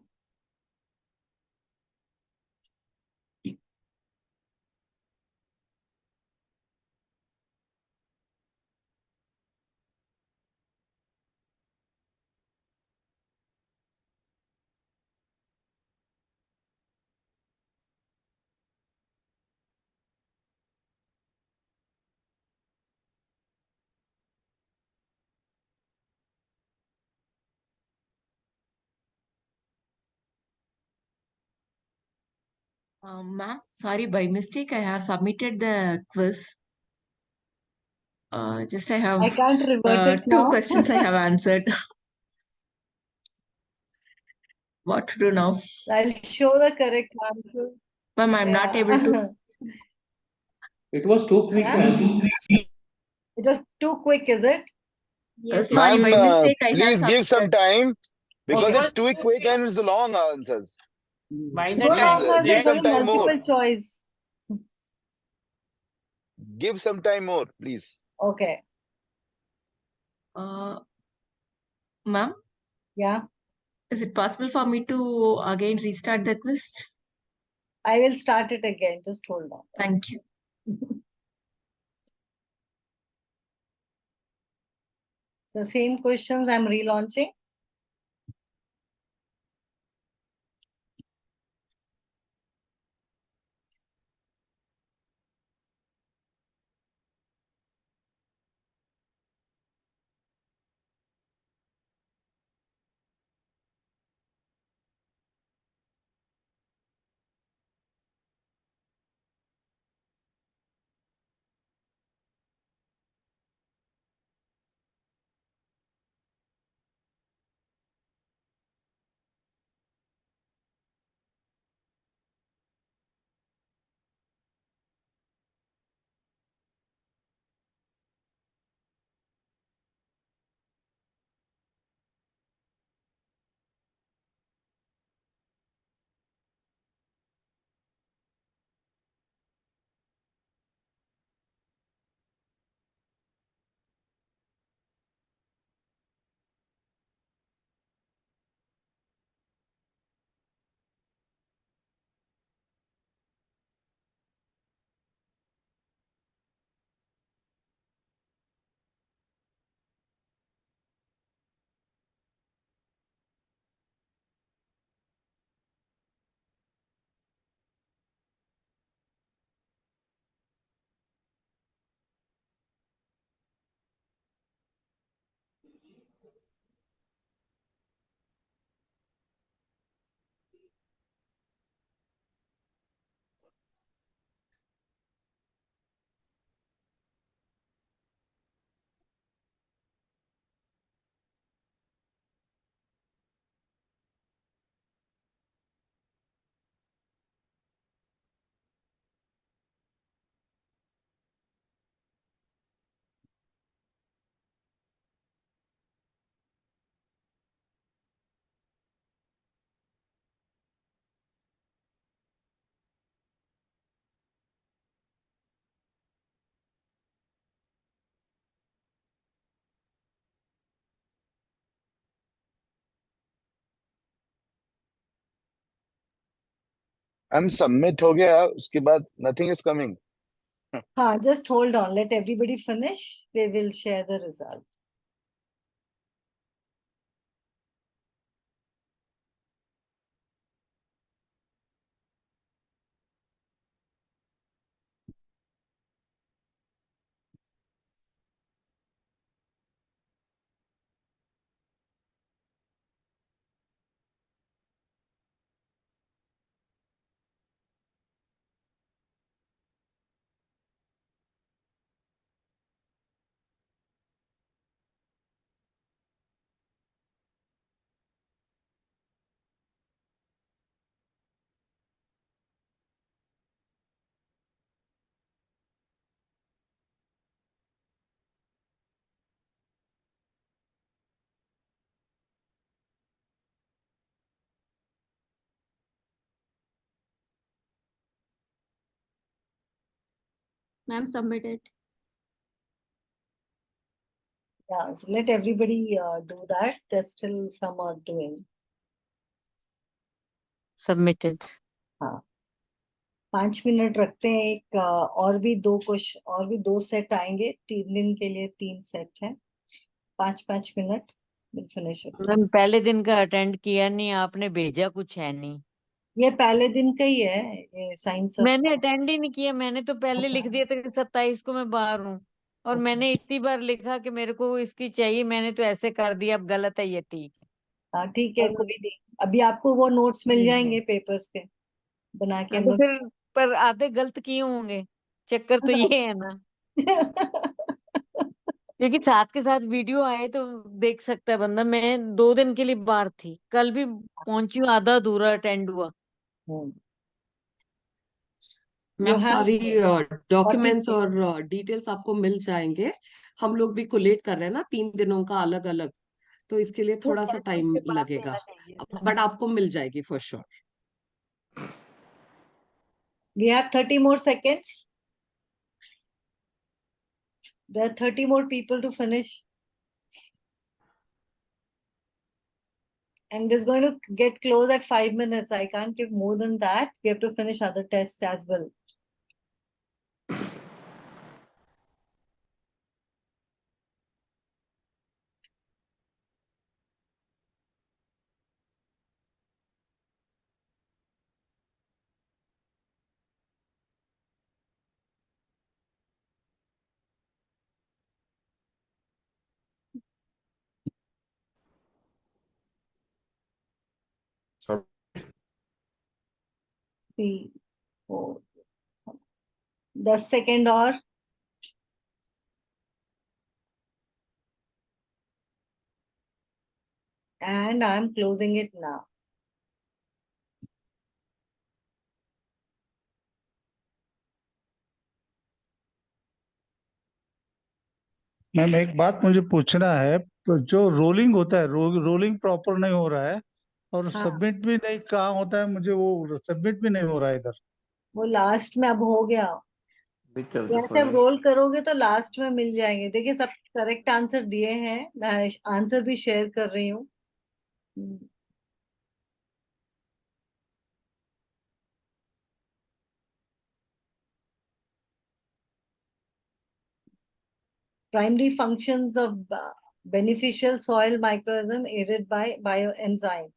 Ma'am, sorry, by mistake, I have submitted the quiz. Just I have I can't revert it two now. questions I have answered. What to do now? I'll show the correct answer. Ma'am, I'm not able to. It was too quick, Yeah. ma'am. It was too quick, is it? Yes, Sorry, by mistake, I have please give some submitted. time because Okay. it's too quick and it's the long answers. By the Don't Please answer, give there's some only time more. multiple choice. Give some time more, please. Okay. Ma'am, Yeah. is it possible for me to again restart the quiz? I will start it again. Just hold on. Thank you. The same questions I'm relaunching. I'm submit हो गया उसके बाद nothing is coming. Just hold on. Let everybody finish. They will share the result. Ma'am, submitted. Yeah, so let everybody do that. There's still some are doing. Submitted. हाँ 5 minute रखते हैं एक और भी दो क्वेश्चन और भी 2 सेट आएंगे 3 दिन के लिए 3 सेट है 5-5 मिनट फिनिश इट मैम पहले दिन का अटेंड किया नहीं आपने भेजा कुछ है नहीं ये पहले दिन का ही है ये साइंस मैंने अटेंड ही नहीं किया मैंने तो पहले लिख दिया था कि 27 को मैं बाहर हूँ और मैंने इतनी बार लिखा कि मेरे को इसकी चाहिए मैंने तो ऐसे कर दिया अब गलत है ये ठीक हाँ ठीक है कोई नहीं अभी आपको वो नोट्स मिल जाएंगे पेपर्स के बना के हम तो लोग फिर पर आधे गलत किए होंगे, चक्कर तो ये है ना, क्योंकि साथ के साथ वीडियो आए तो देख सकता है बंदा। मैं 2 दिन के लिए बाहर थी, कल भी पहुंची हूँ, आधा अधूरा अटेंड हुआ। मैम सारी डॉक्यूमेंट्स say? और डिटेल्स आपको मिल जाएंगे। हम लोग भी कोलेट कर रहे हैं ना 3 दिनों का अलग अलग, तो इसके लिए थोड़ा सा टाइम लगेगा, बट आपको मिल जाएगी for sure. We have 30 more seconds. There are 30 more people to finish. And this is going to get close at 5 minutes. I can't give more than that. We have to finish other tests as well. So 3, 4, 10 second or and I'm closing it now. Ma'am एक बात मुझे पूछना है, तो जो rolling होता है, rolling proper नहीं हो रहा है और हाँ, सबमिट भी नहीं, कहाँ होता है मुझे वो सबमिट भी नहीं हो रहा है इधर। वो लास्ट में अब हो गया। Which of the जैसे अब following? रोल करोगे तो लास्ट में मिल जाएंगे। देखिए सब करेक्ट आंसर दिए हैं, मैं आंसर भी शेयर कर रही हूँ। Primary functions of beneficial soil microorganism aided by bioenzyme.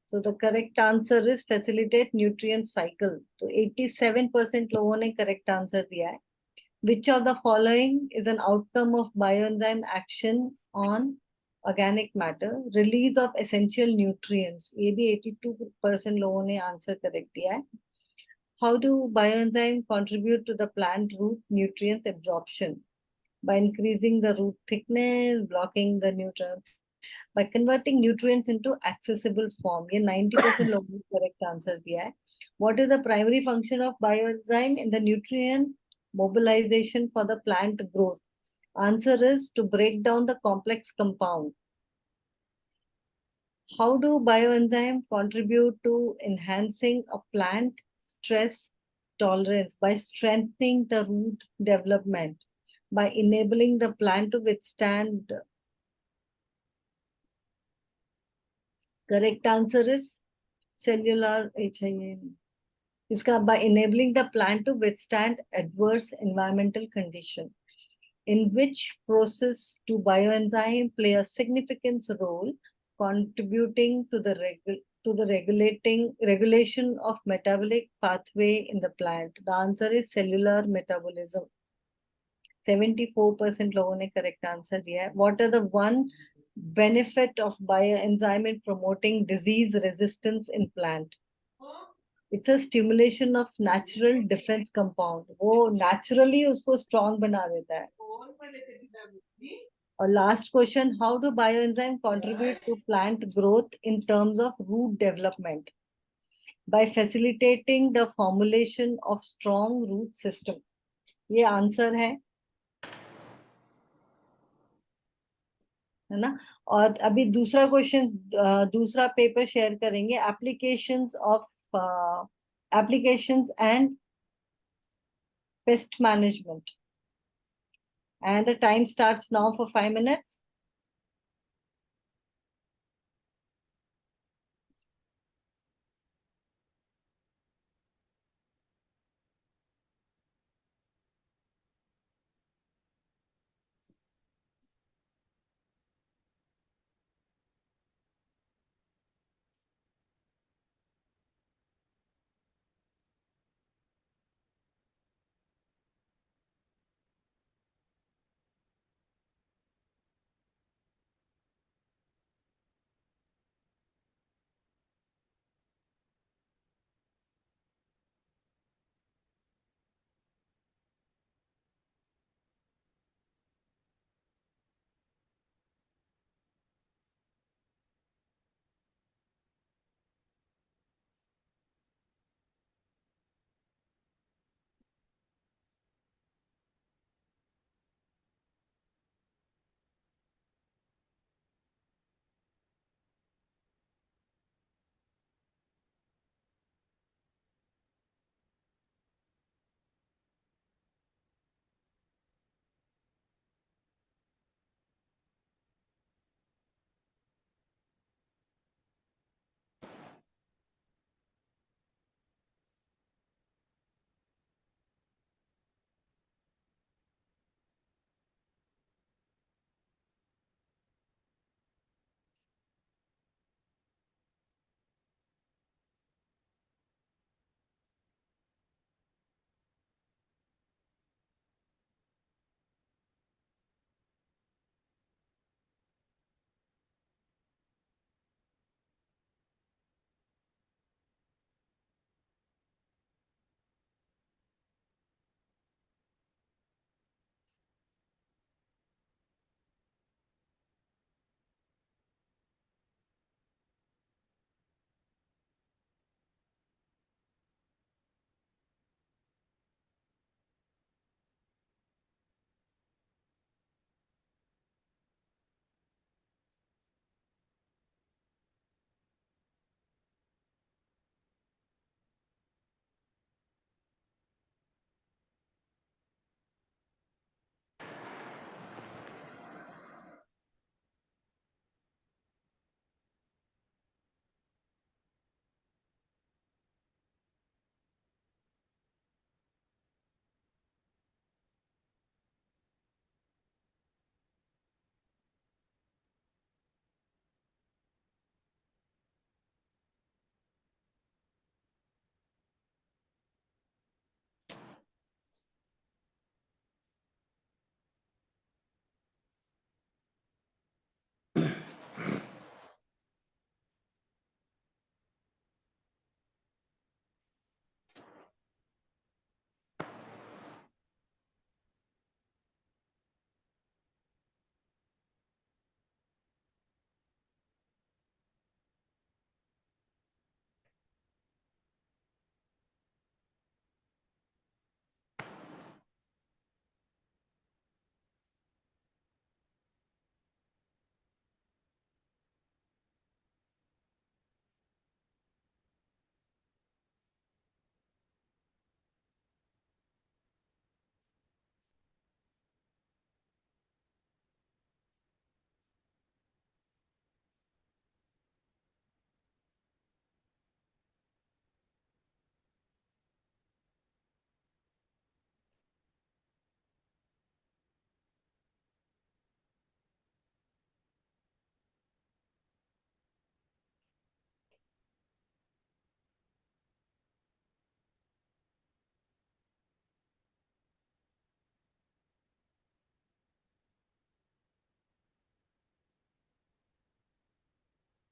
So the correct answer is facilitate nutrient cycle. तो 87% लोगों ने correct answer दिया है. Which of the following is an outcome of bioenzyme action on organic matter? Release of essential nutrients. ये भी 82% लोगों ने answer correct दिया है. How do bioenzyme contribute to the plant root nutrients absorption? By increasing the root thickness, blocking the nutrient, by converting nutrients into accessible form. ये 90% लोगों ने correct answer दिया है. What is the primary function of bioenzyme in the nutrient mobilization for the plant growth? Answer is to break down the complex compound. How do bioenzyme contribute to enhancing a plant stress tolerance? By strengthening the root development, by enabling the plant to withstand. Correct answer is cellular HIM. By enabling the plant to withstand adverse environmental condition. In which process do bioenzyme play a significant role contributing to the regulation of metabolic pathway in the plant? The answer is cellular metabolism. 74% लोगों ने correct answer दिया है. What are the one benefit of bioenzyme in promoting disease resistance in plant? It's a stimulation of natural defense compound. वो naturally उसको strong बना देता है. और last question, how do bioenzyme contribute to plant growth in terms of root development? By facilitating the formulation of strong root system. ये answer है ना. और अभी दूसरा क्वेश्चन, दूसरा पेपर शेयर करेंगे, applications and pest management, and the time starts now for 5 minutes.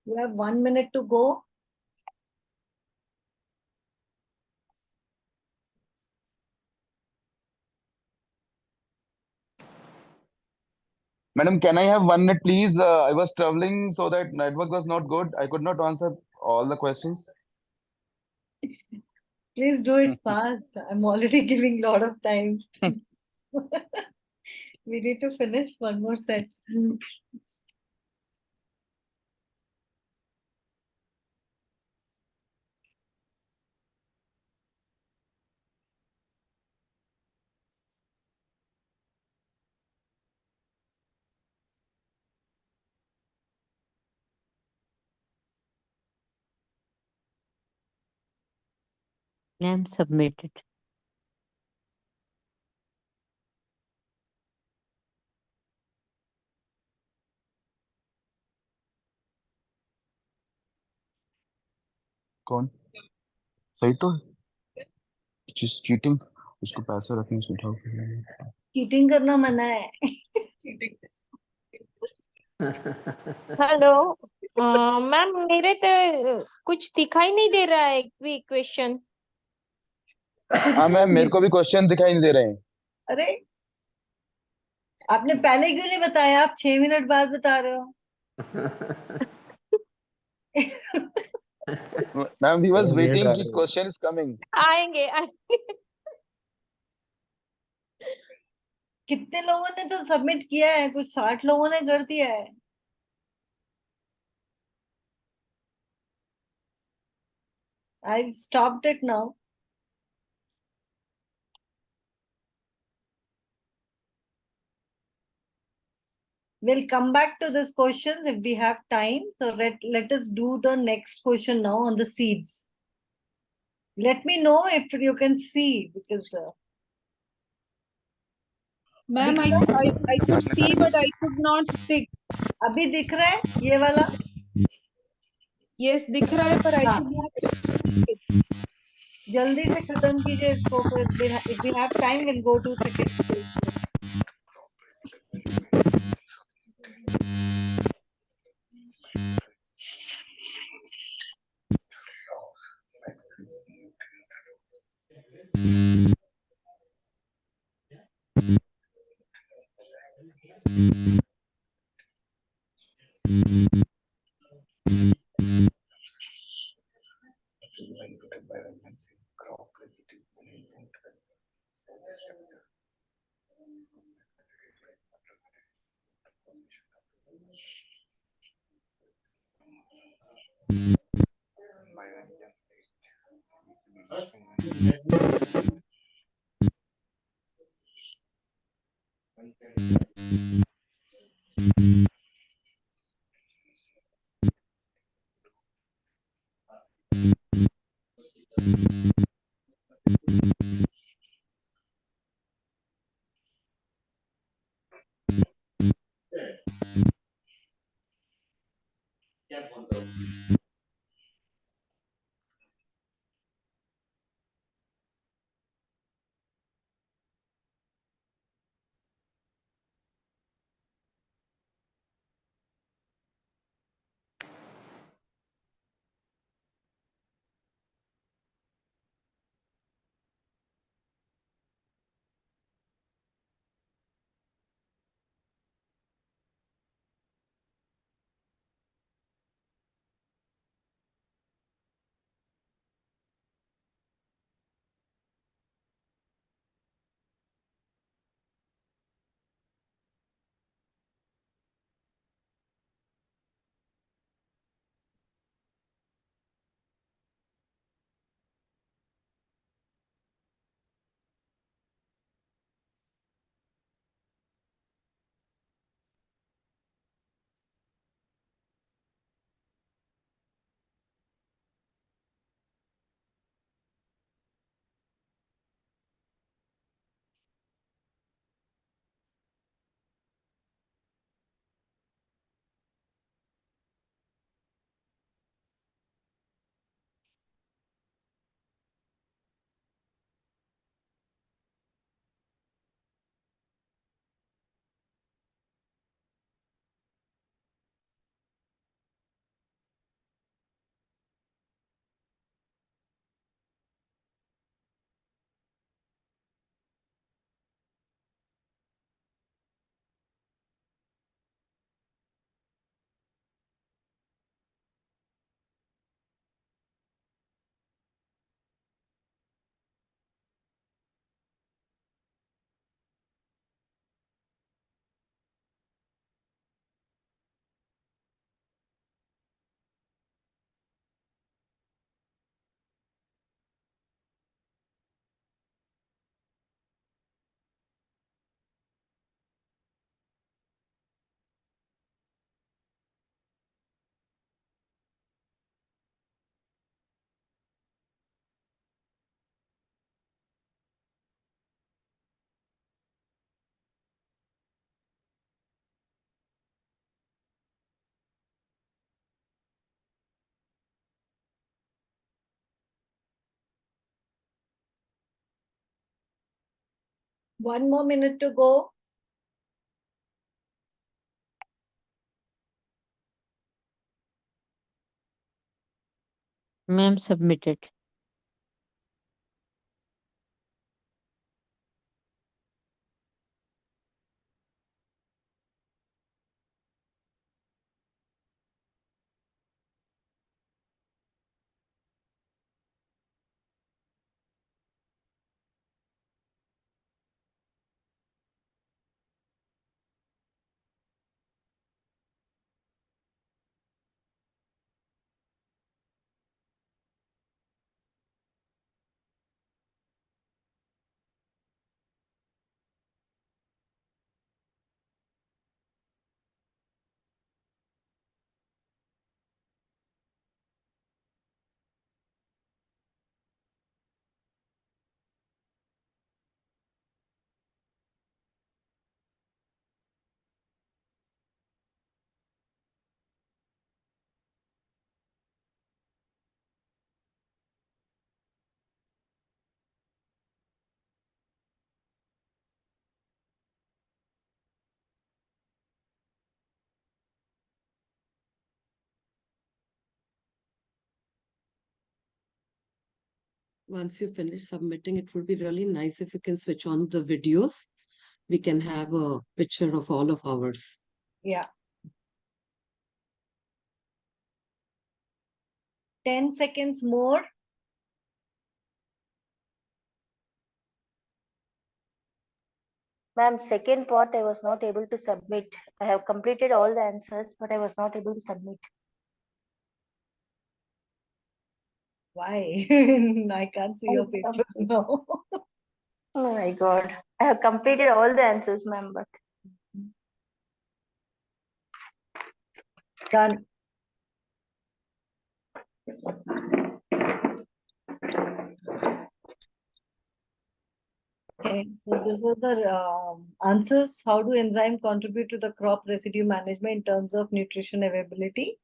You have 1 minute to go. Madam, can I have 1 minute, please? I was traveling, so that network was not good. I could not answer all the questions. Please do it fast. I'm already giving a lot of time. We need to finish one more set. I'm submitted. कौन सही तो है जिस cheating उसको पैसे रखने से उठाओ चीटिंग करना मना है. हेलो मैम, मेरे तो कुछ दिखाई नहीं दे रहा है क्वेश्चन. हाँ मैम, मेरे को भी क्वेश्चन दिखाई नहीं दे रहे हैं. अरे आपने पहले क्यों नहीं बताया? आप 6 मिनट बाद बता रहे हो. मैम, he was waiting कि question is coming. आएंगे. कितने लोगों ने तो सबमिट किया है? कुछ 60 लोगों ने कर दिया है. I stopped it now. We'll come back to this questions if we have time. So let us do the next question now on the seeds. Let me know if you can see, because Ma'am, I could see, but I could not tick. अभी दिख रहा है ये वाला? Yes, दिख रहा है, पर I could not. जल्दी से खत्म कीजिए इसको. फिर if we have time, we'll go to second question. 1 more minute to go. Ma'am, submitted. Once you finish submitting, it would be really nice if you can switch on the videos. We can have a picture of all of ours. Yeah. 10 seconds more. Ma'am, second part I was not able to submit. I have completed all the answers, but I was not able to submit. Why? I can't see your papers now. Oh my God. I have completed all the answers, ma'am, but Done. Okay, so these are the answers. How do enzyme contribute to the crop residue management in terms of nutrition availability?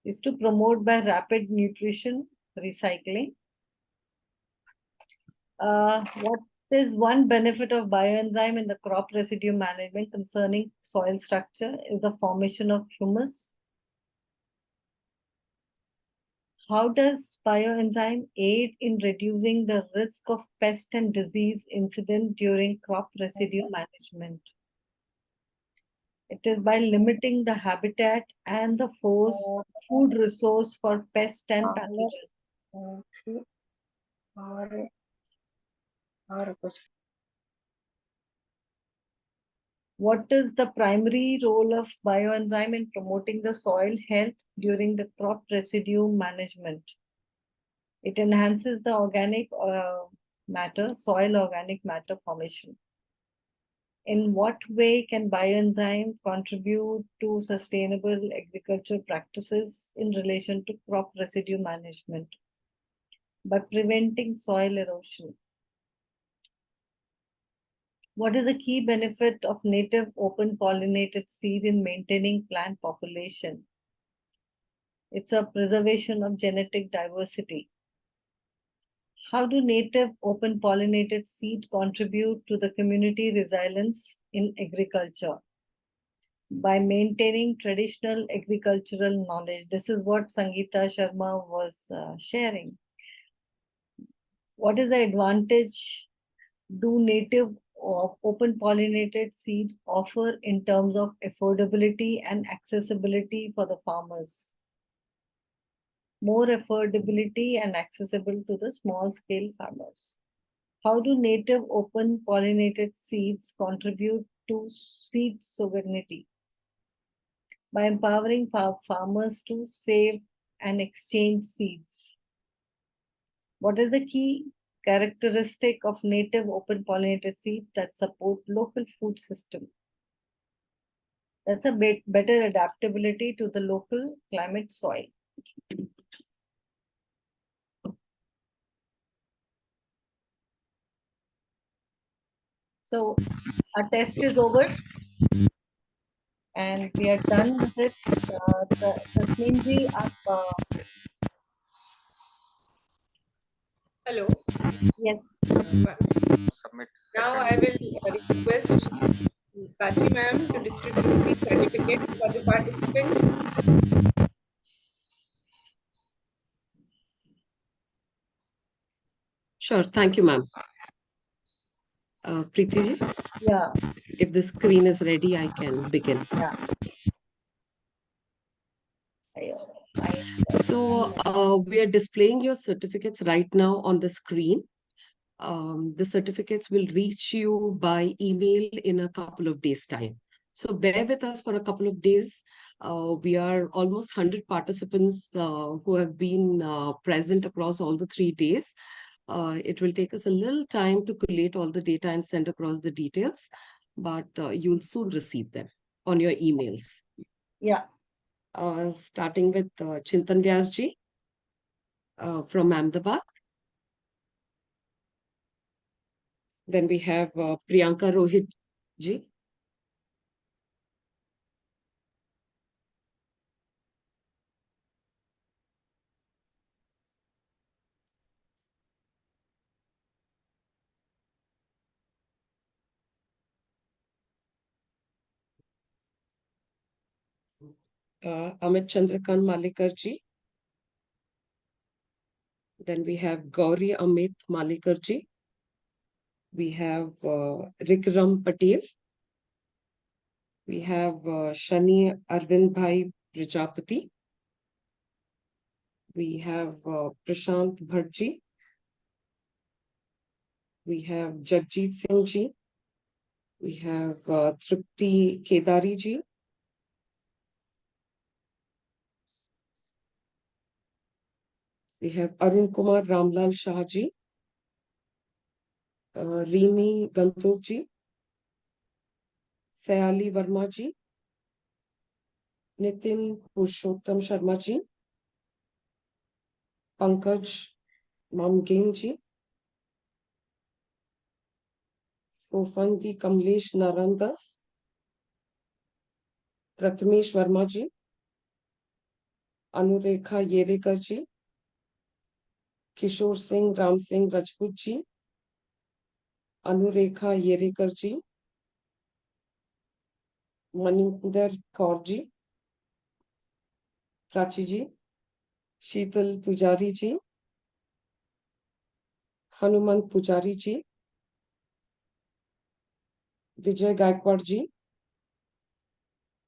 Is to promote by rapid nutrition recycling. What is one benefit of bioenzyme in the crop residue management concerning soil structure is the formation of humus. How does bioenzyme aid in reducing the risk of pest and disease incident during crop residue management? It is by limiting the habitat and the food resource for pest and pathogen. What is the primary role of bioenzyme in promoting the soil health during the crop residue management? It enhances the organic matter, soil organic matter formation. In what way can bioenzyme contribute to sustainable agriculture practices in relation to crop residue management? By preventing soil erosion. What is the key benefit of native open pollinated seed in maintaining plant population? It's a preservation of genetic diversity. How do native open pollinated seed contribute to the community resilience in agriculture? By maintaining traditional agricultural knowledge. This is what Sangita Sharma was sharing. What is the advantage do native or open pollinated seed offer in terms of affordability and accessibility for the farmers? More affordability and accessible to the small scale farmers. How do native open pollinated seeds contribute to seed sovereignty? By empowering farmers to save and exchange seeds. What is the key characteristic of native open pollinated seeds that support local food system? That's a better adaptability to the local climate soil. So our test is over and we are done with it. Tasneem Hello. Yes. Now I will request Priti ma'am to distribute the certificates for the participants. Sure, thank you, ma'am. Priti ji? Yeah. If the screen is ready, I can begin. Yeah. So we are displaying your certificates right now on the screen. The certificates will reach you by email in a couple of days' time. So bear with us for a couple of days. We are almost 100 participants who have been present across all the 3 days. It will take us a little time to collate all the data and send across the details, but you'll soon receive them on your emails. Yeah. Starting with Chintan Vyas ji from Ahmedabad. Then we have Priyanka Rohit ji. Amit Chandrakant Malikar ji. Then we have Gauri Amit Malikar ji. We have Rikram Patel. We have Shani Arvind Bhai Prajapati. We have Prashant Bhatt ji. We have Jagjit Singh ji. We have Tripti Kedari ji. We have Arun Kumar Ramlal Shah ji. Rimi Gantok ji. Sayali Verma ji. Nitin Purushottam Sharma ji. Pankaj Mamgen ji. Fofandi Kamlesh Narandas. Prathamesh Verma ji. Anurekha Yerekar ji. Kishore Singh Ram Singh Rajput ji. Anurekha Yerekar ji. Maninder Kaur ji. Prachi ji. Sheetal Pujari ji. Hanumant Pujari ji. Vijay Gaikwad ji.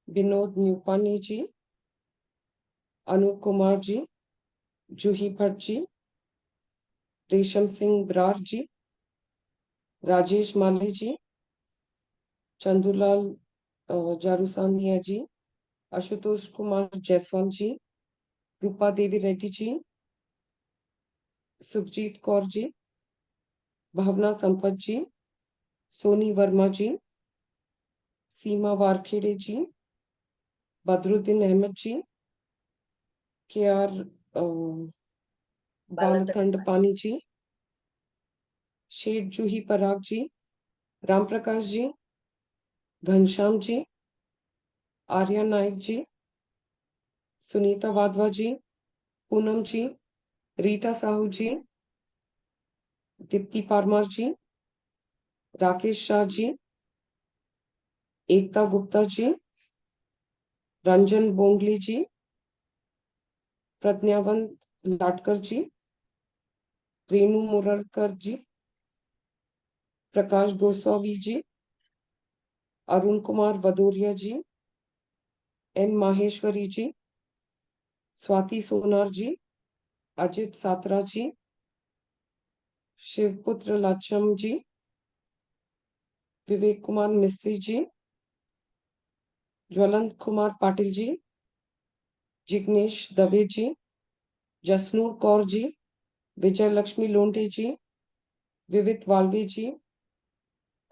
Vinod Nupani ji. Anup Kumar ji. Juhi Bhatt ji. Resham Singh Brar ji. Rajesh Mali ji. Chandulal Jarusania ji. Ashutosh Kumar Jaiswal ji. Rupa Devi Reddy ji. Sukhjit Kaur ji. Bhavna Sampat ji. Soni Verma ji. Seema Warkhede ji. Badruddin Ahmed ji. K.R. Balathandapani ji. Shed Juhi Parag ji. Ram Prakash ji. Ghansham ji. Arya Naik ji. Sunita Vadva ji. Poonam ji. Rita Sahu ji. Dipti Parmar ji. Rakesh Shah ji. Ekta Gupta ji. Ranjan Bongli ji. Pratnyavant Latkar ji. Renu Murarkar ji. Prakash Goswami ji. Arun Kumar Vadoria ji. M. Maheshwari ji. Swati Sonar ji. Ajit Satra ji. Shivputra Lacham ji. Vivek Kumar Mistry ji. Jwalant Kumar Patil ji. Jignesh Dave ji. Jasnoor Kaur ji. Vijay Lakshmi Londe ji. Vivit Walve ji.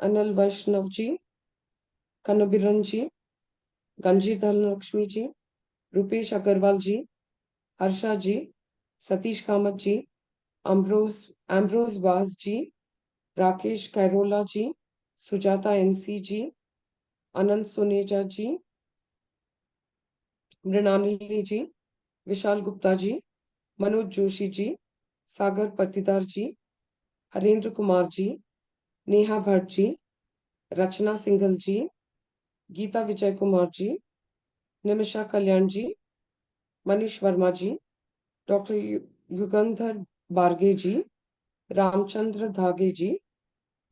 Anil Vaishnav ji. Kanabiran ji. Ganji Dhanlakshmi ji. Rupesh Agarwal ji. Harsha ji. Satish Kamath ji. Ambrose Vaz ji. Rakesh Kairola ji. Sujata NC ji. Anand Suneja ji. Mrinalini ji. Vishal Gupta ji. Manoj Joshi ji. Sagar Patidar ji. Harendra Kumar ji. Neha Bhatt ji, Rachna Singhal ji, Geeta Vijay Kumar ji, Nimisha Kalyan ji, Manish Verma ji, doctor Yugandhar Barge ji, Ramchandra Dhage ji,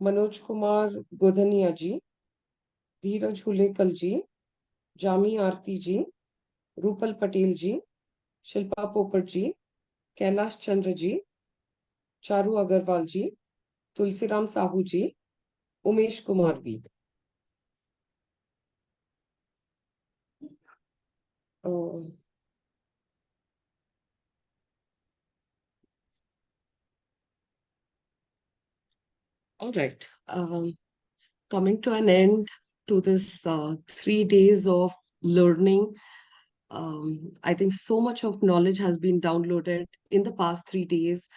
Manoj Kumar गोधनिया जी, धीरज हुलेकल जी, जामी आरती जी, रूपल पटेल जी, शिल्पा पोपट जी, कैलाश चंद्र जी, चारू अग्रवाल जी, तुलसीराम साहू जी, उमेश कुमार भी। All right. Coming to an end to this 3 days of learning, I think so much of knowledge has been downloaded in the past 3 days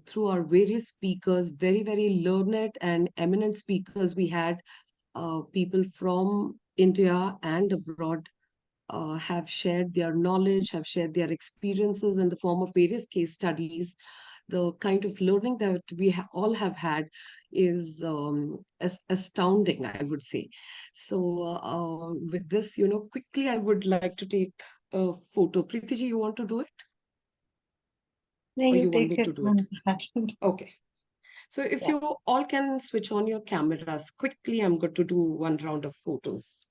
through our various speakers, very, very learned and eminent speakers. We had people from India and abroad have shared their knowledge, have shared their experiences in the form of various case studies. The kind of learning that we all have had is astounding, I would say. So with this, quickly, I would like to take a photo. Priti ji, you want to do it? No, Or you you want take me to it. do it? Okay. So if you all can switch on your cameras quickly, I'm going to do one round of photos.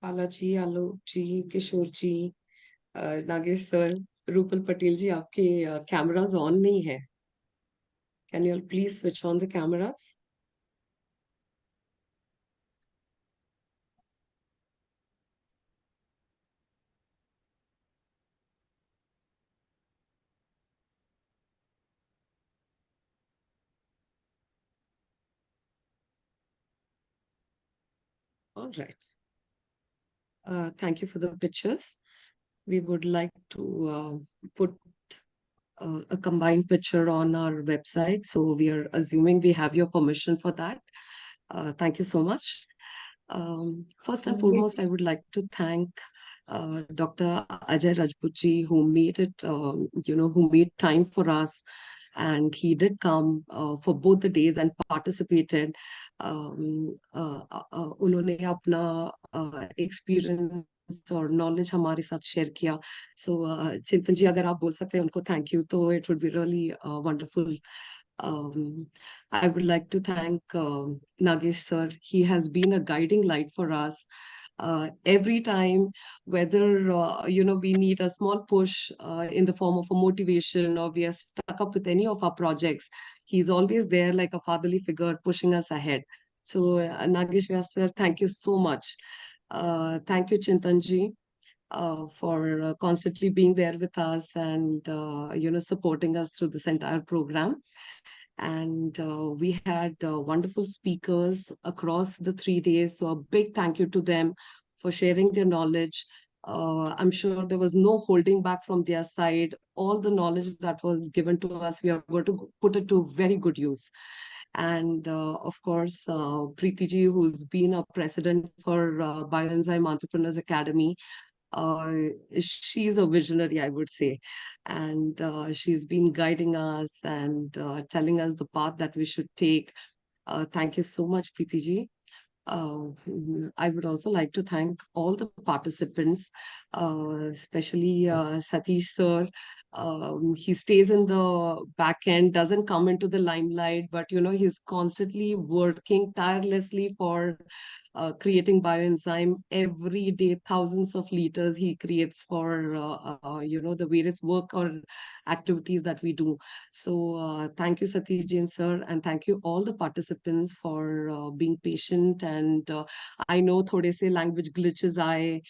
आला जी, आलोक जी, किशोर जी, Nagesh sir, Rupal Patel जी, आपके cameras on नहीं है. Can you all please switch on the cameras? All right. Thank you for the pictures. We would like to put a combined picture on our website. So we are assuming we have your permission for that. Thank you so much. First and foremost, I would like to thank Dr. Ajay Rajputji, who made it, who made time for us. And he did come for both the days and participated. उन्होंने अपना experience और knowledge हमारे साथ share किया. So चिंतन जी, अगर आप बोल सकते हैं उनको thank you, तो it would be really wonderful. I would like to thank Nagesh sir. He has been a guiding light for us. Every time, whether we need a small push in the form of a motivation, or we are stuck up with any of our projects, he's always there like a fatherly figure pushing us ahead. So Nagesh Vyas sir, thank you so much. Thank you, Chintanji, for constantly being there with us and supporting us through this entire program. And we had wonderful speakers across the 3 days. So a big thank you to them for sharing their knowledge. I'm sure there was no holding back from their side. All the knowledge that was given to us, we are going to put it to very good use. And of course, Priti ji, who's been a president for Bioenzyme Entrepreneurs Academy, she's a visionary, I would say, and she's been guiding us and telling us the path that we should take. Thank you so much, Priti ji. I would also like to thank all the participants, especially Satish sir. He stays in the back end, doesn't come into the limelight, but he's constantly working tirelessly for creating Bioenzyme. Every day, thousands of liters he creates for the various work or activities that we do. So thank you, Satish Jain sir, and thank you all the participants for being patient. And I know थोड़े से language glitches आए,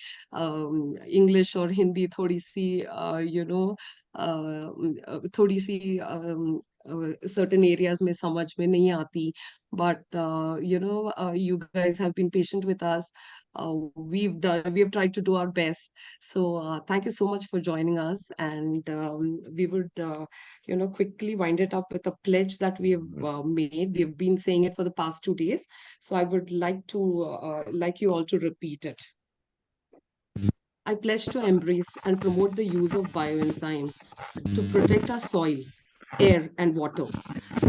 English और Hindi थोड़ी सी थोड़ी सी certain areas में समझ में नहीं आती, but you guys have been patient with us. We have tried to do our best. So thank you so much for joining us, and we would quickly wind it up with a pledge that we have made. We have been saying it for the past 2 days, so I would like you all to repeat it. I pledge to embrace and promote the use of bioenzyme to protect our soil, air, and water.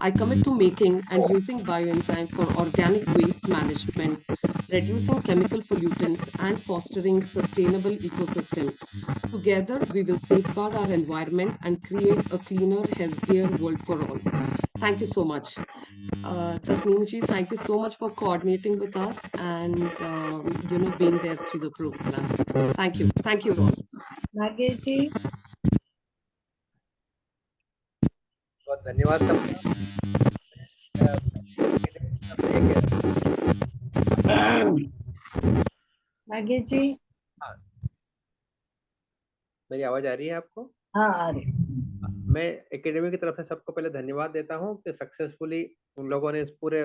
I commit to making and using bioenzyme for organic waste management, reducing chemical pollutants, and fostering sustainable ecosystem. Together, we will safeguard our environment and create a cleaner, healthier world for all. Thank you so much. Tasneem ji, thank you so much for coordinating with us and being there through the program. Thank you. Thank you all. Nagesh जी, बहुत धन्यवाद सबका। नागेश जी, मेरी आवाज आ रही है आपको? हाँ आ रही। मैं एकेडमी की तरफ से सबको पहले धन्यवाद देता हूं कि सक्सेसफुली उन लोगों ने इस पूरे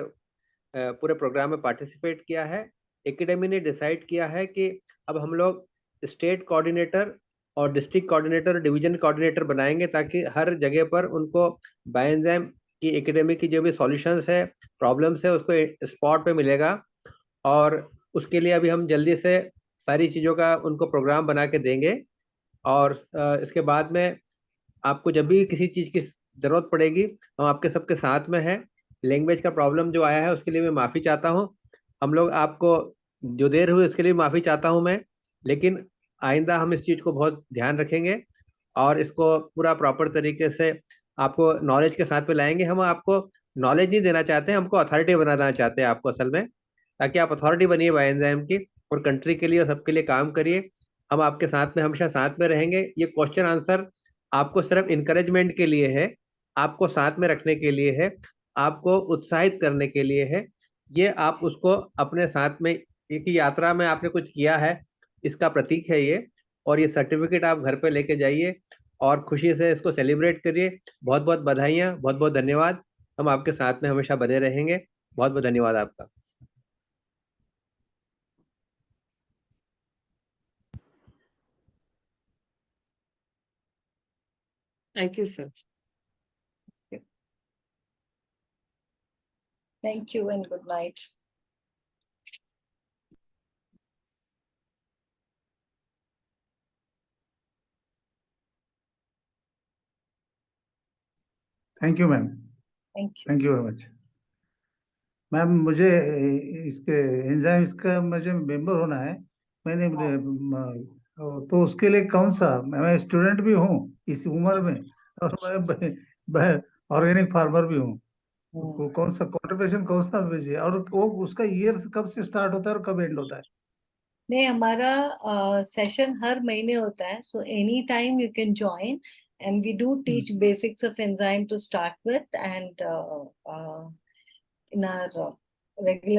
प्रोग्राम में पार्टिसिपेट किया है। एकेडमी ने डिसाइड किया है कि अब हम लोग स्टेट कोऑर्डिनेटर और डिस्ट्रिक्ट कोऑर्डिनेटर और डिवीजन कोऑर्डिनेटर बनाएंगे, ताकि हर जगह पर उनको बायोएंजाइम की एकेडमी की जो भी सॉल्यूशंस है, प्रॉब्लम्स है, उसको स्पॉट पे मिलेगा। और उसके लिए अभी हम जल्दी से सारी चीज़ों का उनको प्रोग्राम बना के देंगे। और इसके बाद में आपको जब भी किसी चीज़ की ज़रूरत पड़ेगी, हम आपके सबके साथ में हैं। लैंग्वेज का प्रॉब्लम जो आया है उसके लिए मैं माफ़ी चाहता हूँ। हम लोग आपको जो देर हुई उसके लिए माफ़ी चाहता हूँ मैं, लेकिन आइंदा हम इस चीज़ को बहुत ध्यान रखेंगे और इसको पूरा प्रॉपर तरीके से आपको नॉलेज के साथ में लाएंगे। हम आपको नॉलेज नहीं देना चाहते हैं, हमको अथॉरिटी बनाना चाहते हैं आपको असल में, ताकि आप अथॉरिटी बनिए बायोएंजाइम की और कंट्री के लिए और सबके लिए काम करिए। हम आपके साथ में हमेशा साथ में रहेंगे। ये क्वेश्चन आंसर आपको सिर्फ इनकरेजमेंट के लिए है, आपको साथ में रखने के लिए है, आपको उत्साहित करने के लिए है। ये आप उसको अपने साथ में, एक यात्रा में आपने कुछ किया है, इसका प्रतीक है ये। और ये सर्टिफिकेट आप घर पे लेके जाइए और खुशी से इसको सेलिब्रेट करिए। बहुत बहुत बधाइयाँ, बहुत बहुत धन्यवाद। हम आपके साथ में हमेशा बने रहेंगे। बहुत बहुत धन्यवाद आपका। Thank you, sir. Thank you and good night. Thank you ma'am. Thank you very much ma'am. मुझे इसके एंजाइम्स का मुझे मेंबर होना है। मैंने तो उसके लिए कौन सा, मैं स्टूडेंट भी हूँ इस उम्र में, और मैं ऑर्गेनिक फार्मर भी हूँ। कौन सा कंट्रीब्यूशन कौन सा भेजिए, और वो उसका ईयर कब से स्टार्ट होता है और कब एंड होता है? नहीं, हमारा सेशन हर महीने होता है, so anytime you can join, and we do teach basics of enzyme to start with, and in our regular